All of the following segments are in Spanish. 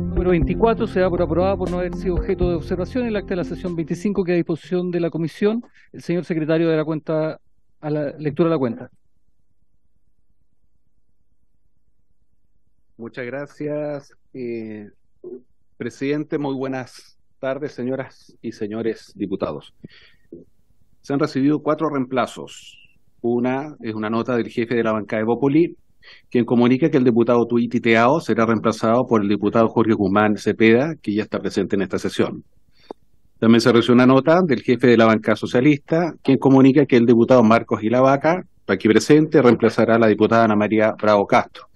Número 24 se da por aprobada por no haber sido objeto de observación. El acta de la sesión 25 queda a disposición de la comisión. El señor secretario de la cuenta, a la lectura de la cuenta. Muchas gracias, presidente. Muy buenas tardes, señoras y señores diputados. Se han recibido 4 reemplazos. Una es una nota del jefe de la bancada de Bópoli, quien comunica que el diputado Tuiti Teao será reemplazado por el diputado Jorge Guzmán Cepeda, que ya está presente en esta sesión. También se recibió una nota del jefe de la bancada socialista, quien comunica que el diputado Marcos Ilavaca, aquí presente, reemplazará a la diputada Ana María Bravo Castro.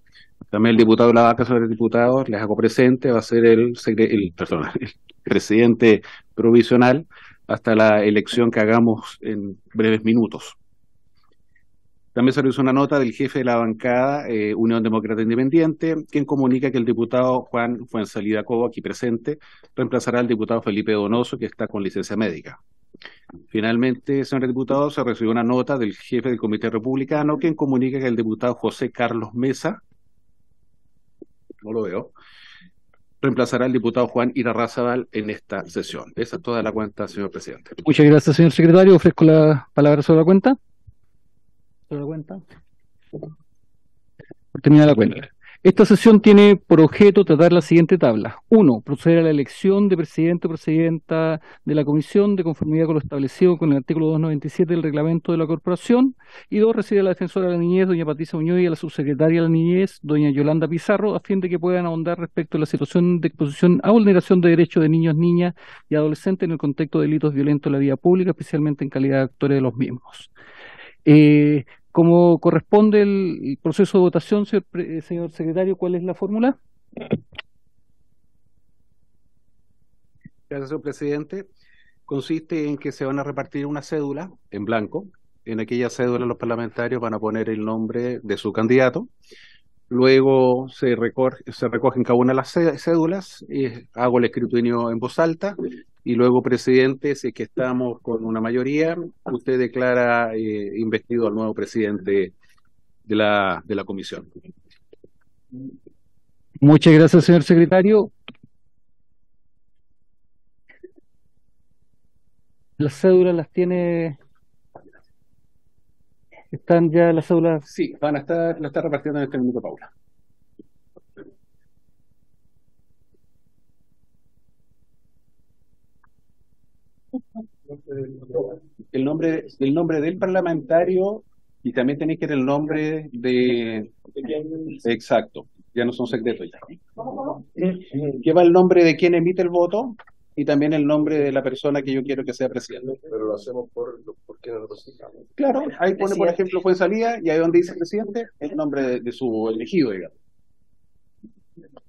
También el diputado Ilavaca, sobre el diputado, les hago presente, va a ser el presidente provisional hasta la elección que hagamos en breves minutos. También se realizó una nota del jefe de la bancada Unión Demócrata Independiente, quien comunica que el diputado Juan Fuenzalida Cobo, aquí presente, reemplazará al diputado Felipe Donoso, que está con licencia médica. Finalmente, señores diputados, se recibió una nota del jefe del Comité Republicano, quien comunica que el diputado José Carlos Mesa, no lo veo, reemplazará al diputado Juan Irarrázaval en esta sesión. Esa es toda la cuenta, señor presidente. Muchas gracias, señor secretario. Ofrezco la palabra sobre la cuenta. Sobre la cuenta. Por terminar la cuenta. Esta sesión tiene por objeto tratar la siguiente tabla. 1. Proceder a la elección de presidente o presidenta de la comisión de conformidad con lo establecido con el artículo 297 del reglamento de la corporación. Y 2. Recibir a la defensora de la niñez, doña Patricia Muñoz, y a la subsecretaria de la niñez, doña Yolanda Pizarro, a fin de que puedan ahondar respecto a la situación de exposición a vulneración de derechos de niños, niñas y adolescentes en el contexto de delitos violentos en la vida pública, especialmente en calidad de actores de los mismos. Como corresponde el proceso de votación, señor secretario, ¿cuál es la fórmula? Gracias, señor presidente. Consiste en que se van a repartir una cédula en blanco. En aquella cédula los parlamentarios van a poner el nombre de su candidato. Luego se recogen cada una de las cédulas y hago el escrutinio en voz alta. Y luego, presidente, si es que estamos con una mayoría, usted declara investido al nuevo presidente de la comisión. Muchas gracias, señor secretario. Las cédulas las tiene... ¿Están ya las cédulas? Sí, la está repartiendo en este minuto, Paula. El nombre del parlamentario, y también tenéis que ir el nombre de... Exacto, ya no son secretos ya. Lleva el nombre de quien emite el voto y también el nombre de la persona que yo quiero que sea presidente. Pero lo hacemos por quienes representamos. Claro, ahí pone, por ejemplo, Fuenzalida, y ahí donde dice presidente, el nombre de su elegido, digamos.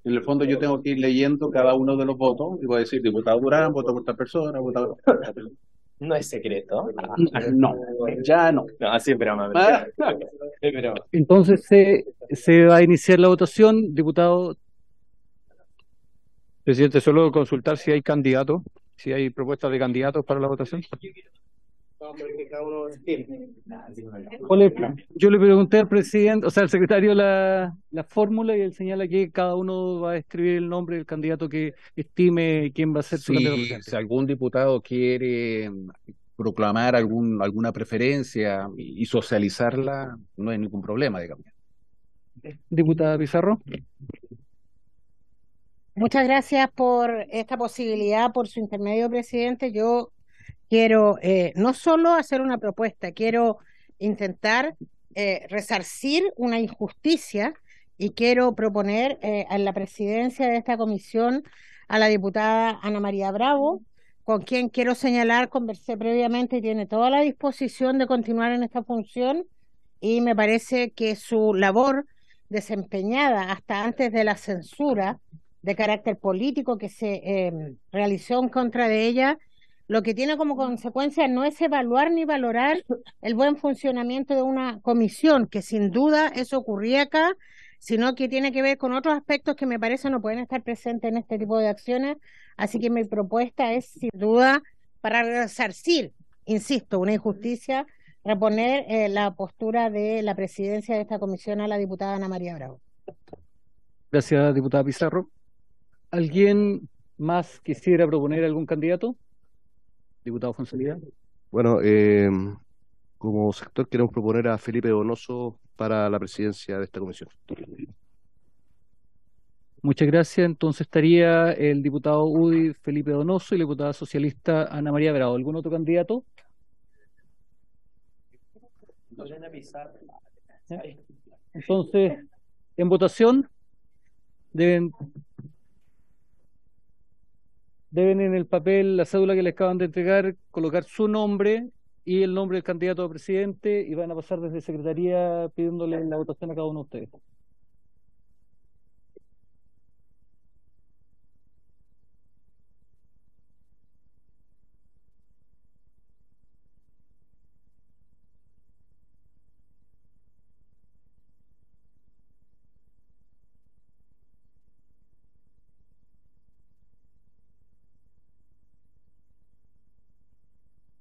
En el fondo yo tengo que ir leyendo cada uno de los votos, y voy a decir, diputado Durán, voto por tal persona, votado... No es secreto. No, ya no. No, así pero Entonces se va a iniciar la votación, diputado. Presidente, solo consultar si hay candidatos, si hay propuestas de candidatos para la votación. Yo le pregunté al presidente, o sea, al secretario la fórmula, y él señala que cada uno va a escribir el nombre del candidato que estime quién va a ser su candidato presidente. Si algún diputado quiere proclamar alguna preferencia y socializarla, no hay ningún problema, digamos. Diputada Pizarro. Muchas gracias por esta posibilidad, por su intermedio, presidente. Yo quiero no solo hacer una propuesta, quiero intentar resarcir una injusticia, y quiero proponer en la presidencia de esta comisión a la diputada Ana María Bravo, con quien quiero señalar, conversé previamente y tiene toda la disposición de continuar en esta función, y me parece que su labor desempeñada hasta antes de la censura de carácter político que se realizó en contra de ella, lo que tiene como consecuencia no es evaluar ni valorar el buen funcionamiento de una comisión, que sin duda eso ocurría acá, sino que tiene que ver con otros aspectos que me parece no pueden estar presentes en este tipo de acciones. Así que mi propuesta es, sin duda, para resarcir, insisto, una injusticia, reponer la postura de la presidencia de esta comisión a la diputada Ana María Bravo. Gracias, diputada Pizarro. ¿Alguien más quisiera proponer algún candidato? Diputado Fonsalida. Bueno, como sector queremos proponer a Felipe Donoso para la presidencia de esta comisión. Muchas gracias. Entonces estaría el diputado UDI Felipe Donoso y la diputada socialista Ana María Bravo. ¿Algún otro candidato? Entonces, en votación deben en el papel, la cédula que les acaban de entregar, colocar su nombre y el nombre del candidato a presidente y van a pasar desde Secretaría pidiéndole la votación a cada uno de ustedes.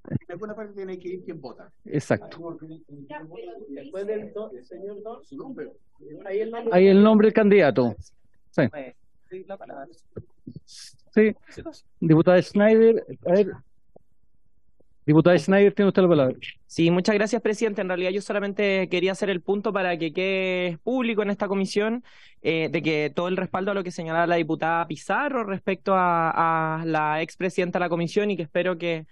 En alguna parte tiene que ir quien vota. Exacto. Después del señor Don, Su nombre. Ahí el nombre del candidato. Sí. Sí. Diputada Schneider, a ver. Diputada Schneider, tiene usted la palabra. Sí, muchas gracias, presidente. En realidad yo solamente quería hacer el punto para que quede público en esta comisión de que todo el respaldo a lo que señalaba la diputada Pizarro respecto a la expresidenta de la comisión y que espero que,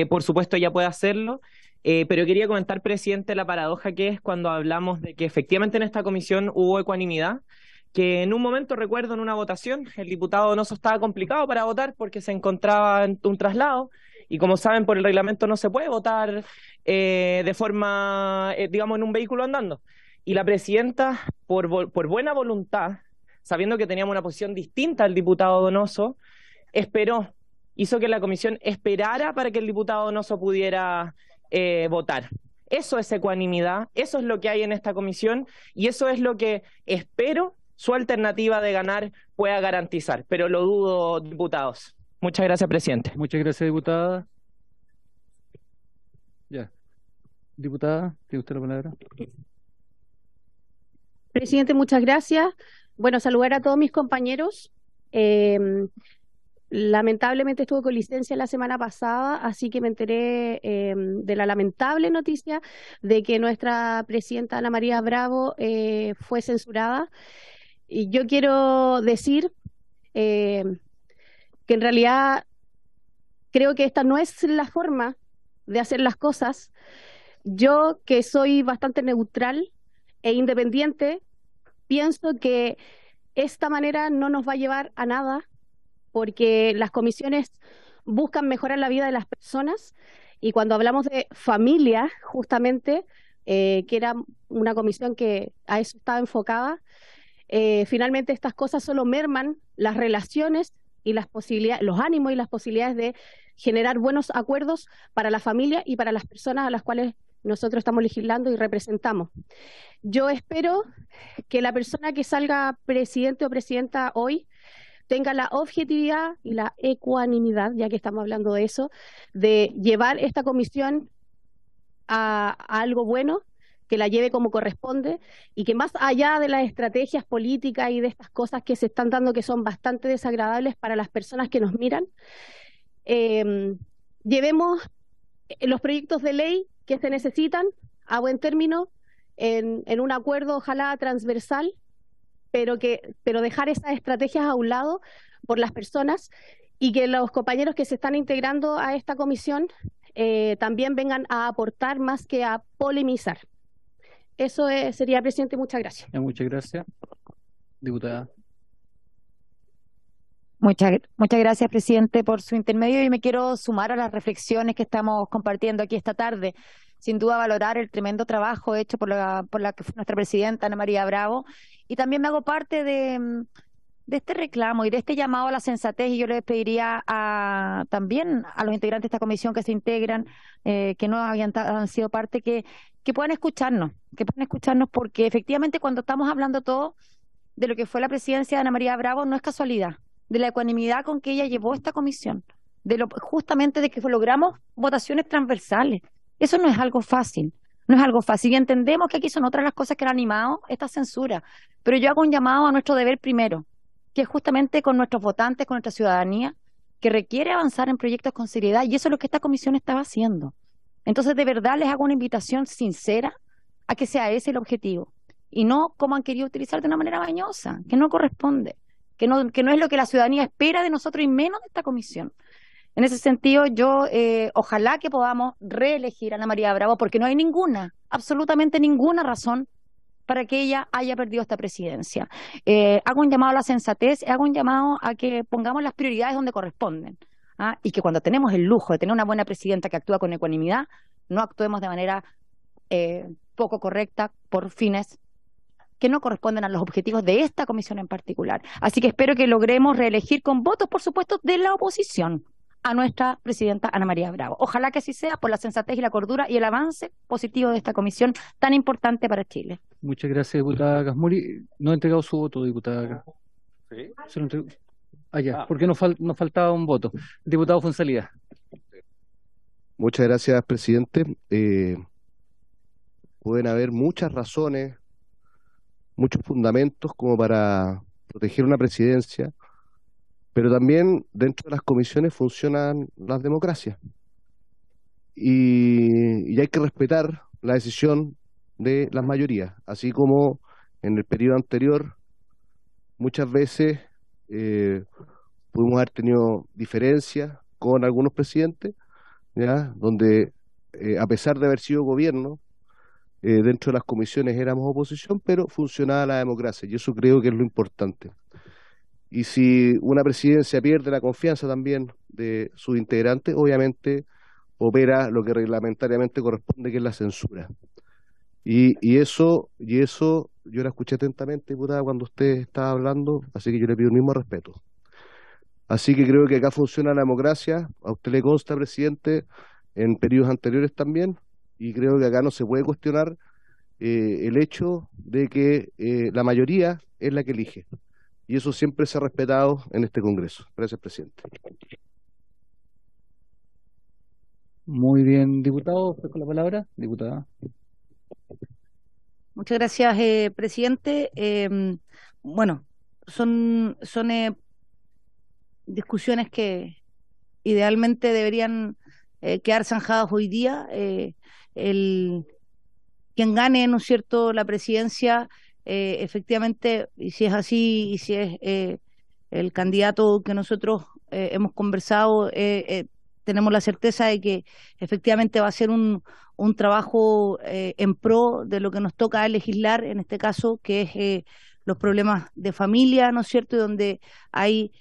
por supuesto, ella pueda hacerlo. Pero quería comentar, presidente, la paradoja que es cuando hablamos de que efectivamente en esta comisión hubo ecuanimidad, que en un momento, recuerdo, en una votación, el diputado Donoso estaba complicado para votar porque se encontraba en un traslado. Y como saben, por el reglamento no se puede votar de forma, digamos, en un vehículo andando. Y la presidenta, por buena voluntad, sabiendo que teníamos una posición distinta al diputado Donoso, hizo que la comisión esperara para que el diputado Donoso pudiera votar. Eso es ecuanimidad, eso es lo que hay en esta comisión y eso es lo que espero su alternativa de ganar pueda garantizar. Pero lo dudo, diputados. Muchas gracias, presidente. Muchas gracias, diputada. Ya. Diputada, ¿tiene usted la palabra? Presidente, muchas gracias. Bueno, saludar a todos mis compañeros. Lamentablemente estuve con licencia la semana pasada, así que me enteré de la lamentable noticia de que nuestra presidenta Ana María Bravo fue censurada. Y yo quiero decir que en realidad creo que esta no es la forma de hacer las cosas. Yo, que soy bastante neutral e independiente, pienso que esta manera no nos va a llevar a nada, porque las comisiones buscan mejorar la vida de las personas, y cuando hablamos de familia, justamente, que era una comisión que a eso estaba enfocada, finalmente estas cosas solo merman las relaciones y las posibilidades, los ánimos y las posibilidades de generar buenos acuerdos para la familia y para las personas a las cuales nosotros estamos legislando y representamos. Yo espero que la persona que salga presidente o presidenta hoy tenga la objetividad y la ecuanimidad, ya que estamos hablando de eso, de llevar esta comisión a algo bueno, que la lleve como corresponde y que más allá de las estrategias políticas y de estas cosas que se están dando que son bastante desagradables para las personas que nos miran, llevemos los proyectos de ley que se necesitan a buen término en un acuerdo ojalá transversal, pero dejar esas estrategias a un lado por las personas y que los compañeros que se están integrando a esta comisión también vengan a aportar más que a polemizar. Eso sería, presidente. Muchas gracias. Muchas gracias. Diputada. Muchas gracias, presidente, por su intermedio, y me quiero sumar a las reflexiones que estamos compartiendo aquí esta tarde. Sin duda valorar el tremendo trabajo hecho por la que fue nuestra presidenta Ana María Bravo, y también me hago parte de este reclamo y de este llamado a la sensatez, y yo les pediría también a los integrantes de esta comisión que se integran, que no han sido parte, que puedan escucharnos, porque efectivamente cuando estamos hablando todo de lo que fue la presidencia de Ana María Bravo, no es casualidad, de la ecuanimidad con que ella llevó esta comisión, justamente de que logramos votaciones transversales. Eso no es algo fácil, no es algo fácil. Y entendemos que aquí son otras las cosas que han animado esta censura. Pero yo hago un llamado a nuestro deber primero, que es justamente con nuestros votantes, con nuestra ciudadanía, que requiere avanzar en proyectos con seriedad, y eso es lo que esta comisión estaba haciendo. Entonces, de verdad, les hago una invitación sincera a que sea ese el objetivo, y no como han querido utilizar de una manera mañosa, que no corresponde, que no es lo que la ciudadanía espera de nosotros y menos de esta comisión. En ese sentido, yo ojalá que podamos reelegir a Ana María Bravo, porque no hay ninguna, absolutamente ninguna razón para que ella haya perdido esta presidencia. Hago un llamado a la sensatez, hago un llamado a que pongamos las prioridades donde corresponden, ¿ah? Y que cuando tenemos el lujo de tener una buena presidenta que actúa con ecuanimidad, no actuemos de manera poco correcta por fines que no corresponden a los objetivos de esta comisión en particular. Así que espero que logremos reelegir con votos, por supuesto, de la oposición a nuestra presidenta Ana María Bravo. Ojalá que así sea, por la sensatez y la cordura y el avance positivo de esta comisión tan importante para Chile. Muchas gracias, diputada Gasmuri. No ha entregado su voto, diputada. ¿Sí? Se lo entregó. Ya, porque nos faltaba un voto. Diputado Fonsalía. Muchas gracias, presidente. Pueden haber muchas razones, muchos fundamentos como para proteger una presidencia, pero también dentro de las comisiones funcionan las democracias. Y hay que respetar la decisión de las mayorías, así como en el periodo anterior muchas veces pudimos haber tenido diferencias con algunos presidentes, ¿ya? Donde a pesar de haber sido gobierno, dentro de las comisiones éramos oposición, pero funcionaba la democracia, y eso creo que es lo importante. Y si una presidencia pierde la confianza también de sus integrantes, obviamente opera lo que reglamentariamente corresponde, que es la censura. Y eso yo la escuché atentamente, diputada, cuando usted estaba hablando, así que yo le pido el mismo respeto. Así que creo que acá funciona la democracia, a usted le consta, presidente, en periodos anteriores también, y creo que acá no se puede cuestionar el hecho de que la mayoría es la que elige. Y eso siempre se ha respetado en este Congreso. Gracias, presidente. Muy bien, diputado, ¿usted con la palabra? Diputada. Muchas gracias, presidente. Bueno, son discusiones que idealmente deberían quedar zanjadas hoy día. Quien gane, ¿no es cierto?, la presidencia, efectivamente, y si es así, y si es el candidato que nosotros hemos conversado, tenemos la certeza de que efectivamente va a ser un trabajo en pro de lo que nos toca legislar, en este caso, que es los problemas de familia, ¿no es cierto?, y donde hay,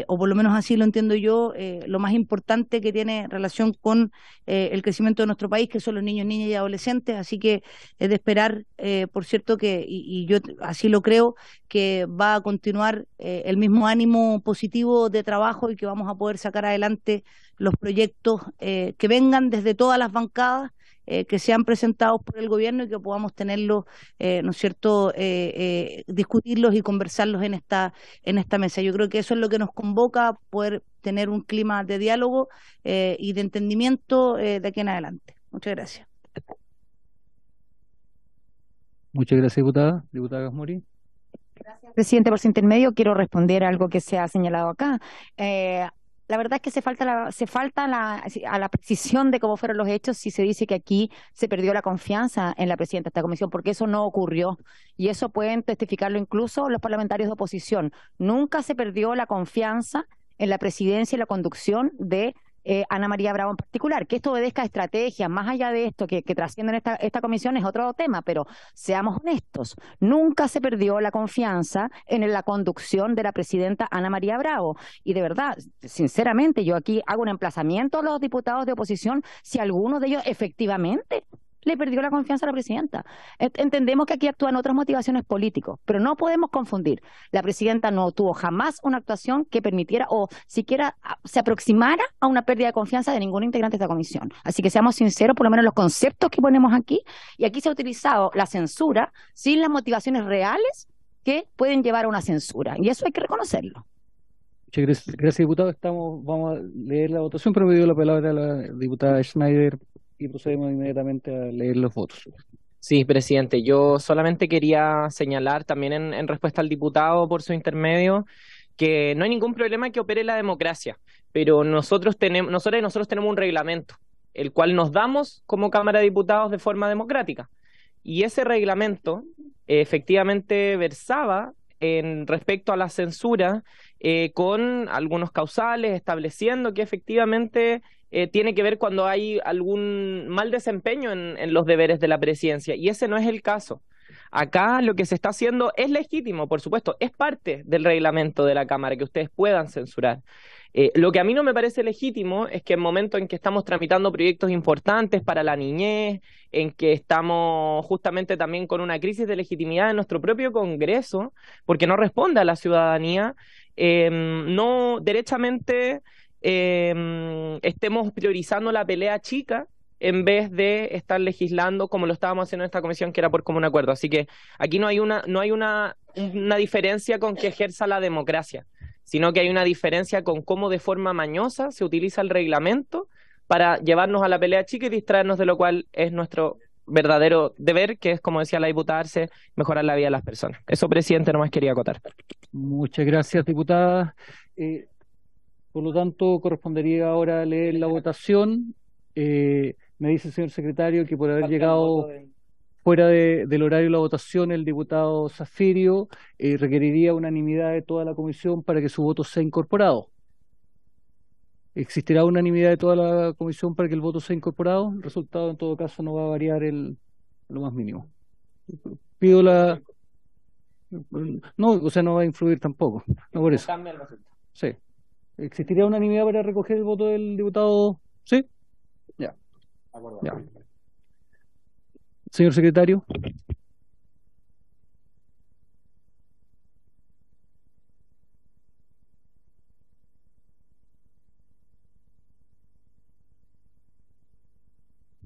o por lo menos así lo entiendo yo, lo más importante que tiene relación con el crecimiento de nuestro país, que son los niños, niñas y adolescentes. Así que es de esperar, por cierto, y yo así lo creo, que va a continuar el mismo ánimo positivo de trabajo y que vamos a poder sacar adelante los proyectos que vengan desde todas las bancadas, que sean presentados por el gobierno, y que podamos tenerlos, ¿no es cierto?, discutirlos y conversarlos en esta mesa. Yo creo que eso es lo que nos convoca, poder tener un clima de diálogo y de entendimiento de aquí en adelante. Muchas gracias. Muchas gracias, diputada. Diputada Gasmuri. Gracias, presidente, por su intermedio. Quiero responder a algo que se ha señalado acá. La verdad es que se falta a la precisión de cómo fueron los hechos si se dice que aquí se perdió la confianza en la presidenta de esta comisión, porque eso no ocurrió. Y eso pueden testificarlo incluso los parlamentarios de oposición. Nunca se perdió la confianza en la presidencia y la conducción de Ana María Bravo en particular. Que esto obedezca a estrategias, más allá de esto, que trascienden esta comisión, es otro tema, pero seamos honestos, nunca se perdió la confianza en la conducción de la presidenta Ana María Bravo. Y de verdad, sinceramente, yo aquí hago un emplazamiento a los diputados de oposición, si alguno de ellos efectivamente le perdió la confianza a la presidenta. Entendemos que aquí actúan otras motivaciones políticas, pero no podemos confundir. La presidenta no tuvo jamás una actuación que permitiera o siquiera se aproximara a una pérdida de confianza de ningún integrante de esta comisión. Así que seamos sinceros, por lo menos los conceptos que ponemos aquí, y aquí se ha utilizado la censura sin las motivaciones reales que pueden llevar a una censura, y eso hay que reconocerlo. Muchas gracias, diputado. Vamos a leer la votación, pero me dio la palabra a la diputada Schneider y procedemos inmediatamente a leer los votos. Sí, presidente, yo solamente quería señalar también en respuesta al diputado por su intermedio que no hay ningún problema que opere la democracia, pero nosotros y nosotros tenemos un reglamento, el cual nos damos como Cámara de Diputados de forma democrática. Y ese reglamento efectivamente versaba en respecto a la censura con algunos causales, estableciendo que efectivamente tiene que ver cuando hay algún mal desempeño en los deberes de la presidencia, y ese no es el caso. Acá lo que se está haciendo es legítimo, por supuesto, es parte del reglamento de la Cámara que ustedes puedan censurar. Lo que a mí no me parece legítimo es que en momentos en que estamos tramitando proyectos importantes para la niñez, en que estamos justamente también con una crisis de legitimidad en nuestro propio Congreso, porque no responde a la ciudadanía, no derechamente estemos priorizando la pelea chica en vez de estar legislando como lo estábamos haciendo en esta comisión, que era por común acuerdo. Así que aquí no hay una diferencia con que ejerza la democracia, sino que hay una diferencia con cómo de forma mañosa se utiliza el reglamento para llevarnos a la pelea chica y distraernos de lo cual es nuestro verdadero deber, que es, como decía la diputada Arce, mejorar la vida de las personas. Eso, presidente, nomás quería acotar. Muchas gracias, diputada. Por lo tanto, correspondería ahora leer la votación. Me dice el señor secretario que por haber llegado fuera del horario de la votación, el diputado Zafirio requeriría unanimidad de toda la comisión para que su voto sea incorporado. ¿Existirá unanimidad de toda la comisión para que el voto sea incorporado? El resultado, en todo caso, no va a variar lo más mínimo. Pido la... No, o sea, no va a influir tampoco. No por eso. Cambia el resultado. Sí. ¿Existiría unanimidad para recoger el voto del diputado? ¿Sí? Ya. Ya. Señor secretario.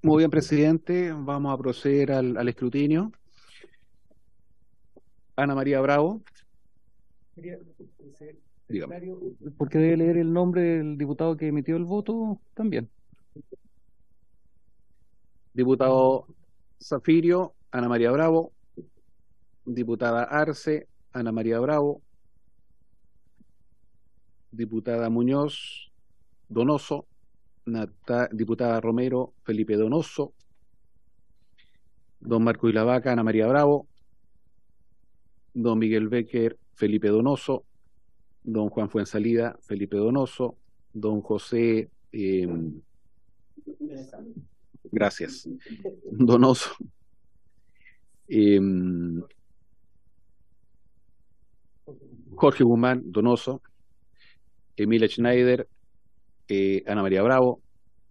Muy bien, presidente. Vamos a proceder al escrutinio. Ana María Bravo. Dígame. Porque debe leer el nombre del diputado que emitió el voto también. Diputado Zafirio, Ana María Bravo. Diputada Arce, Ana María Bravo. Diputada Muñoz, Donoso. Diputada Romero, Felipe Donoso. Don Marco Ilavaca, Ana María Bravo. Don Miguel Becker, Felipe Donoso. Don Juan Fuensalida, Felipe Donoso. Don José, gracias, Donoso. Jorge Guzmán, Donoso. Emilia Schneider, Ana María Bravo.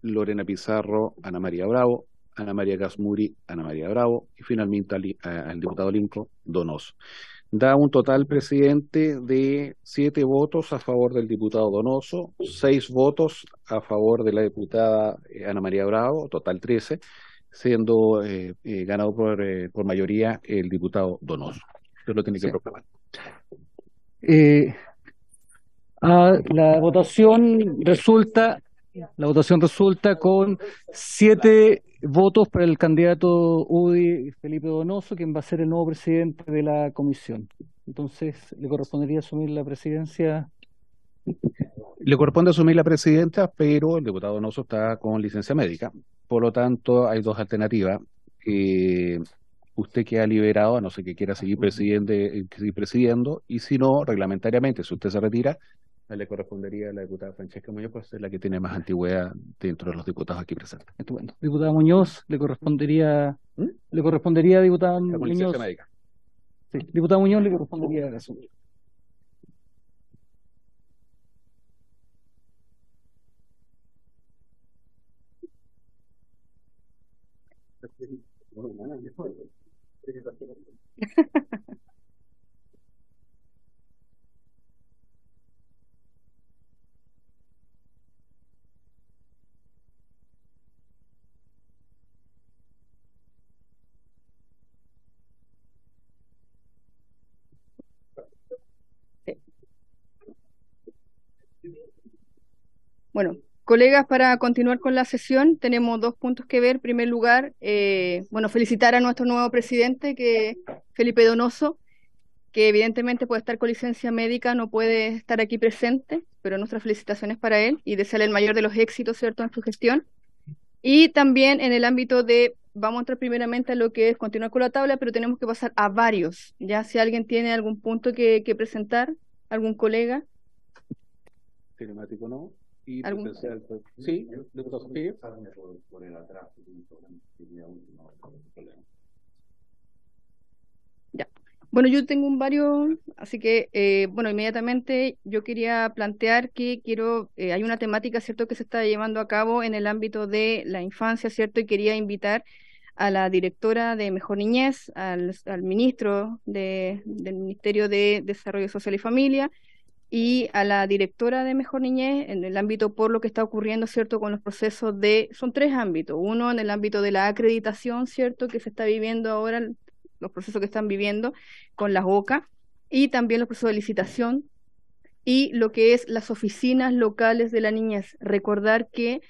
Lorena Pizarro, Ana María Bravo. Ana María Gasmuri, Ana María Bravo. Y finalmente al diputado Linco, Donoso. Da un total, presidente, de 7 votos a favor del diputado Donoso, 6 votos a favor de la diputada Ana María Bravo, total 13, siendo ganado por mayoría el diputado Donoso. Usted lo tiene que proclamar. La votación resulta con 7 votos para el candidato UDI Felipe Donoso, quien va a ser el nuevo presidente de la comisión. Entonces, ¿le correspondería asumir la presidencia? Le corresponde asumir la presidencia, pero el diputado Donoso está con licencia médica. Por lo tanto, hay 2 alternativas. Usted queda liberado, a no ser que quiera seguir presidiendo, y si no, reglamentariamente, si usted se retira, le correspondería a la diputada Francesca Muñoz, pues es la que tiene más antigüedad dentro de los diputados aquí presentes. Estupendo. Diputada Muñoz, le correspondería diputada Muñoz. Sí, diputada Muñoz le correspondería el asunto. Bueno, colegas, para continuar con la sesión, tenemos dos puntos que ver. En primer lugar, bueno, felicitar a nuestro nuevo presidente, Felipe Donoso, que evidentemente puede estar con licencia médica, no puede estar aquí presente, pero nuestras felicitaciones para él y desearle el mayor de los éxitos, ¿cierto?, en su gestión. Y también en el ámbito de, vamos a entrar primeramente a lo que es continuar con la tabla, pero tenemos que pasar a varios, ya si alguien tiene algún punto que presentar, algún colega. Telemático no. Y ¿Algún? potencial. Sí, diputado Sofía. Ya. Bueno, yo tengo un varios, así que, bueno, inmediatamente yo quería plantear que hay una temática, ¿cierto?, que se está llevando a cabo en el ámbito de la infancia, ¿cierto? Y quería invitar a la directora de Mejor Niñez, al ministro del Ministerio de Desarrollo Social y Familia, y a la directora de Mejor Niñez en el ámbito por lo que está ocurriendo, ¿cierto?, con los procesos son tres ámbitos. Uno, en el ámbito de la acreditación, ¿cierto?, que se está viviendo ahora, los procesos que están viviendo con las OCA, y también los procesos de licitación, y lo que es las oficinas locales de la niñez. Recordar que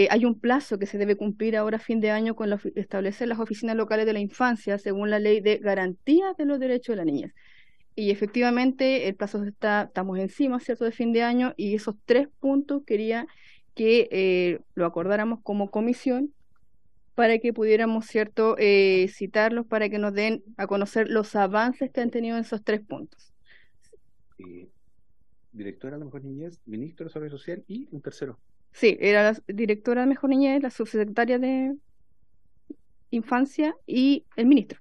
hay un plazo que se debe cumplir ahora a fin de año con establecer las oficinas locales de la infancia según la ley de garantía de los derechos de la niñez. Y efectivamente el plazo estamos encima, ¿cierto?, de fin de año, y esos tres puntos quería que lo acordáramos como comisión para que pudiéramos, ¿cierto?, citarlos para que nos den a conocer los avances que han tenido en esos tres puntos. Directora de la Mejor Niñez, ministro de Desarrollo Social y un tercero. Sí, era la directora de Mejor Niñez, la subsecretaria de Infancia y el ministro.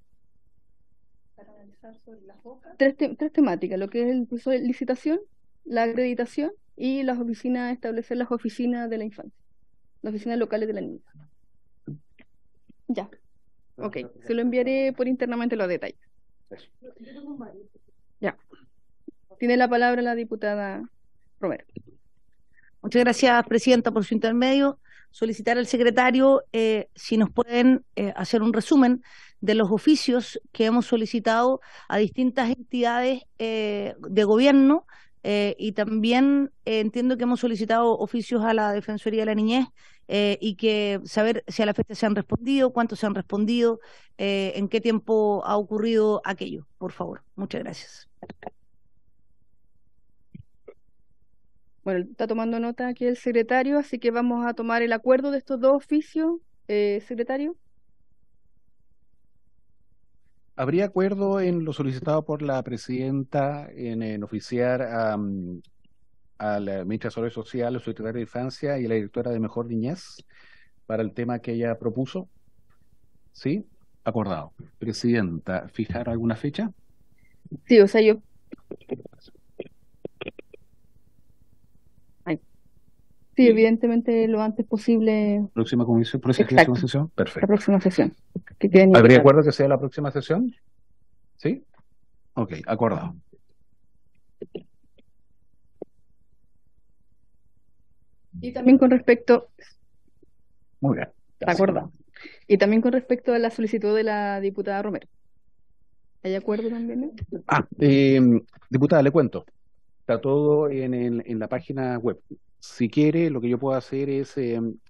Tres temáticas, lo que es el proceso de licitación, la acreditación y las oficinas, establecer las oficinas de la infancia, las oficinas locales de la niñez. Ya, ok, se lo enviaré por internamente los detalles. Ya, tiene la palabra la diputada Romero. Muchas gracias, presidenta, por su intermedio. Solicitar al secretario si nos pueden hacer un resumen de los oficios que hemos solicitado a distintas entidades de gobierno y también entiendo que hemos solicitado oficios a la Defensoría de la Niñez y que saber si a la fecha se han respondido, cuántos se han respondido, en qué tiempo ha ocurrido aquello, por favor. Muchas gracias. Bueno, está tomando nota aquí el secretario, así que vamos a tomar el acuerdo de estos dos oficios, secretario. ¿Habría acuerdo en lo solicitado por la presidenta en oficiar a la ministra de Desarrollo Social, la secretaria de Infancia y la directora de Mejor Niñez para el tema que ella propuso? ¿Sí? Acordado. Presidenta, ¿fijar alguna fecha? Sí, o sea, yo... Sí, evidentemente lo antes posible. ¿Próxima comisión? ¿Próxima sesión? Perfecto. La próxima sesión. ¿Habría acuerdo que sea la próxima sesión? ¿Sí? Ok, acordado. Y también con respecto... Muy bien. Acordado. Y también con respecto a la solicitud de la diputada Romero. ¿Hay acuerdo también? Diputada, le cuento. Está todo en la página web. Si quiere, lo que yo puedo hacer es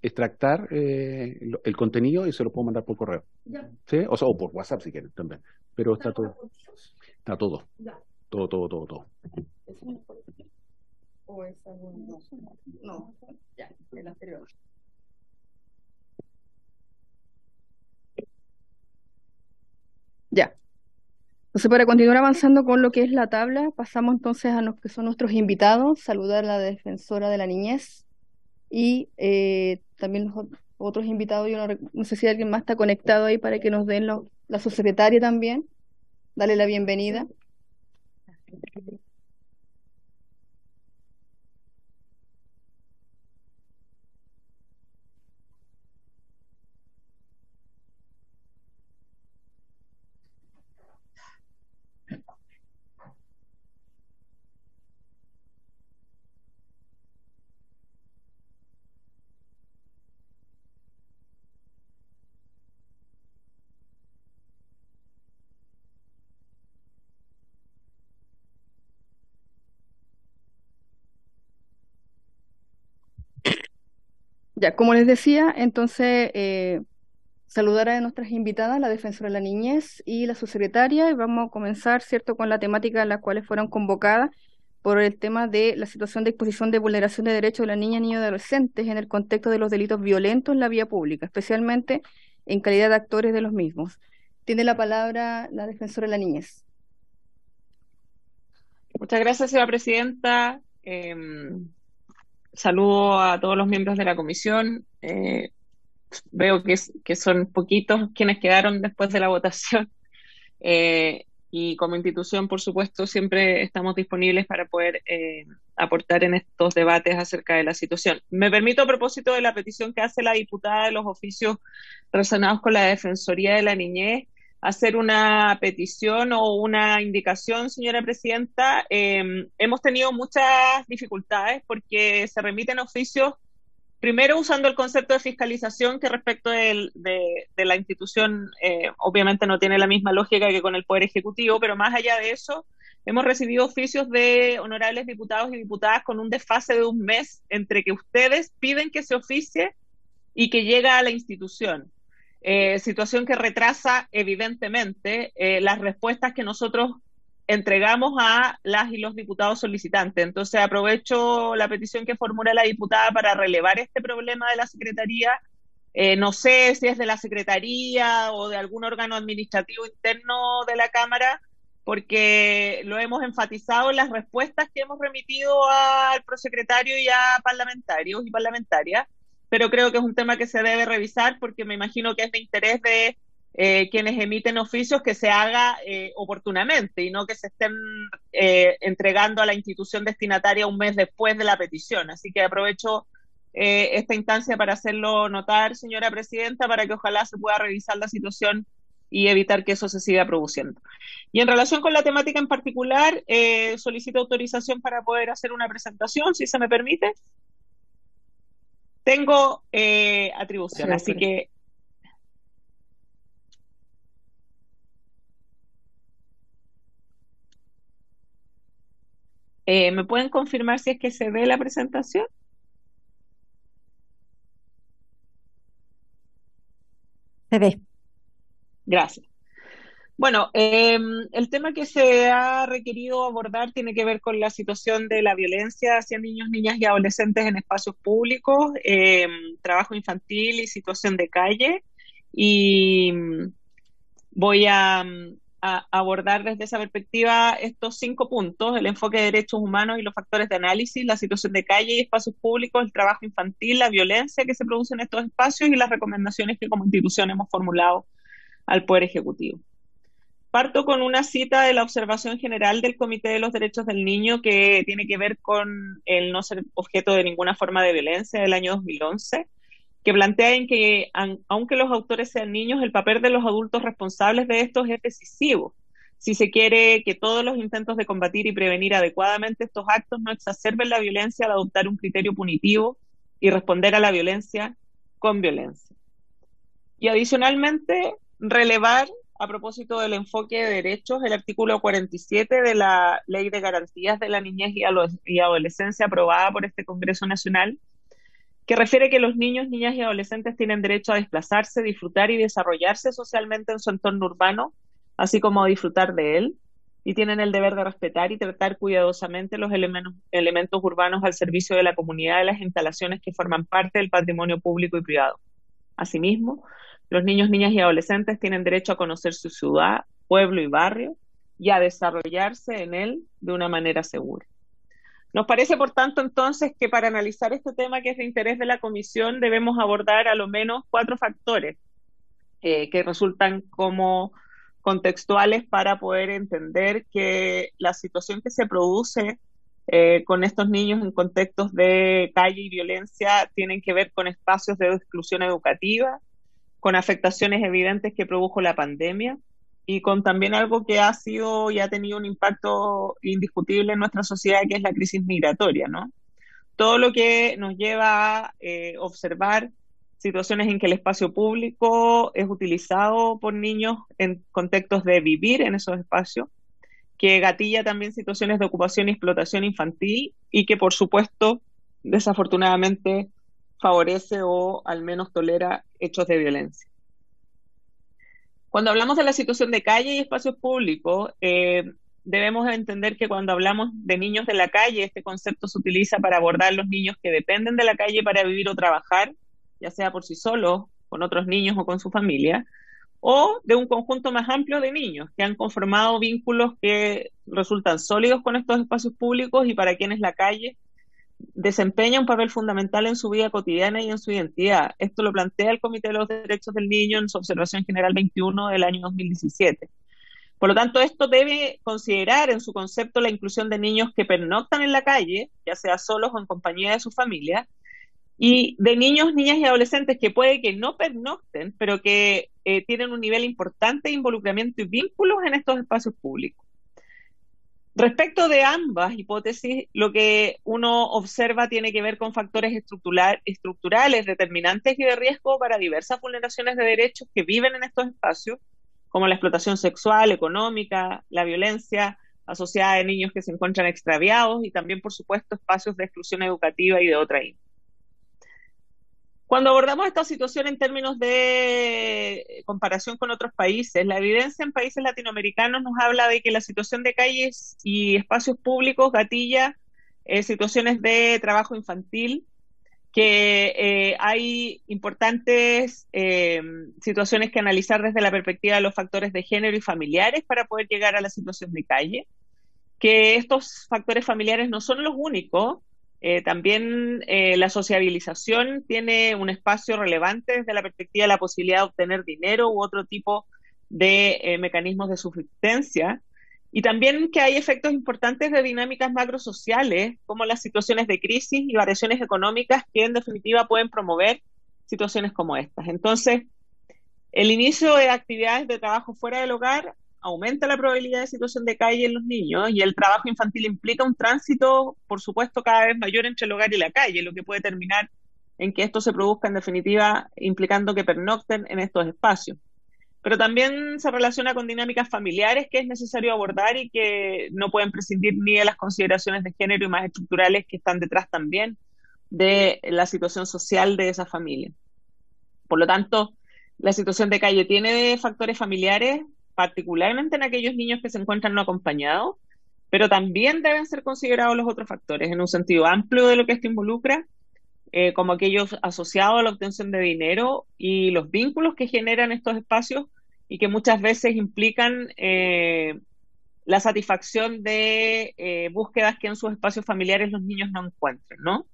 extractar el contenido y se lo puedo mandar por correo. Ya. ¿Sí? O por WhatsApp si quieren también. Pero está todo. Está todo. Ya. Todo. ¿O es algún... No, ya, el anterior. Ya. Entonces, para continuar avanzando con lo que es la tabla, pasamos entonces a los que son nuestros invitados, saludar a la defensora de la niñez y también los otros invitados, yo no sé si alguien más está conectado ahí para que nos den la subsecretaria también, darle la bienvenida. Ya, como les decía, entonces saludar a nuestras invitadas, la defensora de la niñez y la subsecretaria, y vamos a comenzar, ¿cierto?, con la temática en las cuales fueron convocadas por el tema de la situación de exposición de vulneración de derechos de la niña, niños y adolescentes en el contexto de los delitos violentos en la vía pública, especialmente en calidad de actores de los mismos. Tiene la palabra la defensora de la niñez. Muchas gracias, señora presidenta. Saludo a todos los miembros de la comisión. Veo que son poquitos quienes quedaron después de la votación. Y como institución, por supuesto, siempre estamos disponibles para poder aportar en estos debates acerca de la situación. Me permito, a propósito de la petición que hace la diputada de los oficios relacionados con la Defensoría de la Niñez, hacer una petición o una indicación, señora presidenta. Hemos tenido muchas dificultades porque se remiten oficios, primero usando el concepto de fiscalización, que respecto de la institución obviamente no tiene la misma lógica que con el Poder Ejecutivo, pero más allá de eso, hemos recibido oficios de honorables diputados y diputadas con un desfase de un mes entre que ustedes piden que se oficie y que llega a la institución. Situación que retrasa evidentemente las respuestas que nosotros entregamos a las y los diputados solicitantes. Entonces aprovecho la petición que formula la diputada para relevar este problema de la Secretaría. No sé si es de la Secretaría o de algún órgano administrativo interno de la Cámara, porque lo hemos enfatizado en las respuestas que hemos remitido al prosecretario y a parlamentarios y parlamentarias, pero creo que es un tema que se debe revisar porque me imagino que es de interés de quienes emiten oficios que se haga oportunamente y no que se estén entregando a la institución destinataria un mes después de la petición. Así que aprovecho esta instancia para hacerlo notar, señora presidenta, para que ojalá se pueda revisar la situación y evitar que eso se siga produciendo. Y en relación con la temática en particular, solicito autorización para poder hacer una presentación, si se me permite. Tengo atribución, sí, así que... ¿Me pueden confirmar si es que se ve la presentación? Se ve. Gracias. Bueno, el tema que se ha requerido abordar tiene que ver con la situación de la violencia hacia niños, niñas y adolescentes en espacios públicos, trabajo infantil y situación de calle. Y voy a abordar desde esa perspectiva estos 5 puntos: el enfoque de derechos humanos y los factores de análisis, la situación de calle y espacios públicos, el trabajo infantil, la violencia que se produce en estos espacios y las recomendaciones que como institución hemos formulado al Poder Ejecutivo. Parto con una cita de la observación general del Comité de los Derechos del Niño, que tiene que ver con el no ser objeto de ninguna forma de violencia, del año 2011, que plantea en que, aunque los autores sean niños, el papel de los adultos responsables de estos es decisivo, si se quiere que todos los intentos de combatir y prevenir adecuadamente estos actos no exacerben la violencia al adoptar un criterio punitivo y responder a la violencia con violencia. Y adicionalmente, relevar, a propósito del enfoque de derechos, el artículo 47 de la Ley de Garantías de la Niñez y Adolescencia aprobada por este Congreso Nacional, que refiere que los niños, niñas y adolescentes tienen derecho a desplazarse, disfrutar y desarrollarse socialmente en su entorno urbano, así como a disfrutar de él, y tienen el deber de respetar y tratar cuidadosamente los elementos urbanos al servicio de la comunidad y las instalaciones que forman parte del patrimonio público y privado. Asimismo, los niños, niñas y adolescentes tienen derecho a conocer su ciudad, pueblo y barrio y a desarrollarse en él de una manera segura. Nos parece, por tanto, entonces, que para analizar este tema que es de interés de la Comisión debemos abordar a lo menos 4 factores que resultan como contextuales para poder entender que la situación que se produce con estos niños en contextos de calle y violencia tienen que ver con espacios de exclusión educativa, con afectaciones evidentes que produjo la pandemia y con también algo que ha sido y ha tenido un impacto indiscutible en nuestra sociedad, que es la crisis migratoria, ¿no? Todo lo que nos lleva a observar situaciones en que el espacio público es utilizado por niños en contextos de vivir en esos espacios, que gatilla también situaciones de ocupación y explotación infantil y que, por supuesto, desafortunadamente favorece o al menos tolera hechos de violencia. Cuando hablamos de la situación de calle y espacios públicos, debemos entender que cuando hablamos de niños de la calle, este concepto se utiliza para abordar los niños que dependen de la calle para vivir o trabajar, ya sea por sí solos, con otros niños o con su familia, o de un conjunto más amplio de niños que han conformado vínculos que resultan sólidos con estos espacios públicos y para quienes la calle desempeña un papel fundamental en su vida cotidiana y en su identidad. Esto lo plantea el Comité de los Derechos del Niño en su Observación General 21 del año 2017. Por lo tanto, esto debe considerar en su concepto la inclusión de niños que pernoctan en la calle, ya sea solos o en compañía de su familia, y de niños, niñas y adolescentes que puede que no pernocten, pero que tienen un nivel importante de involucramiento y vínculos en estos espacios públicos. Respecto de ambas hipótesis, lo que uno observa tiene que ver con factores estructurales, determinantes y de riesgo para diversas vulneraciones de derechos que viven en estos espacios, como la explotación sexual, económica, la violencia asociada a niños que se encuentran extraviados y también, por supuesto, espacios de exclusión educativa y de otra índole. Cuando abordamos esta situación en términos de comparación con otros países, la evidencia en países latinoamericanos nos habla de que la situación de calles y espacios públicos gatilla situaciones de trabajo infantil, que hay importantes situaciones que analizar desde la perspectiva de los factores de género y familiares para poder llegar a la situación de calle, que estos factores familiares no son los únicos. También la sociabilización tiene un espacio relevante desde la perspectiva de la posibilidad de obtener dinero u otro tipo de mecanismos de subsistencia, y también que hay efectos importantes de dinámicas macrosociales como las situaciones de crisis y variaciones económicas que en definitiva pueden promover situaciones como estas. Entonces, el inicio de actividades de trabajo fuera del hogar aumenta la probabilidad de situación de calle en los niños, y el trabajo infantil implica un tránsito, por supuesto, cada vez mayor entre el hogar y la calle, lo que puede terminar en que esto se produzca en definitiva implicando que pernocten en estos espacios. Pero también se relaciona con dinámicas familiares que es necesario abordar y que no pueden prescindir ni de las consideraciones de género y más estructurales que están detrás también de la situación social de esa familia. Por lo tanto, la situación de calle tiene factores familiares, particularmente en aquellos niños que se encuentran no acompañados, pero también deben ser considerados los otros factores en un sentido amplio de lo que esto involucra, como aquellos asociados a la obtención de dinero y los vínculos que generan estos espacios y que muchas veces implican la satisfacción de búsquedas que en sus espacios familiares los niños no encuentran, ¿no?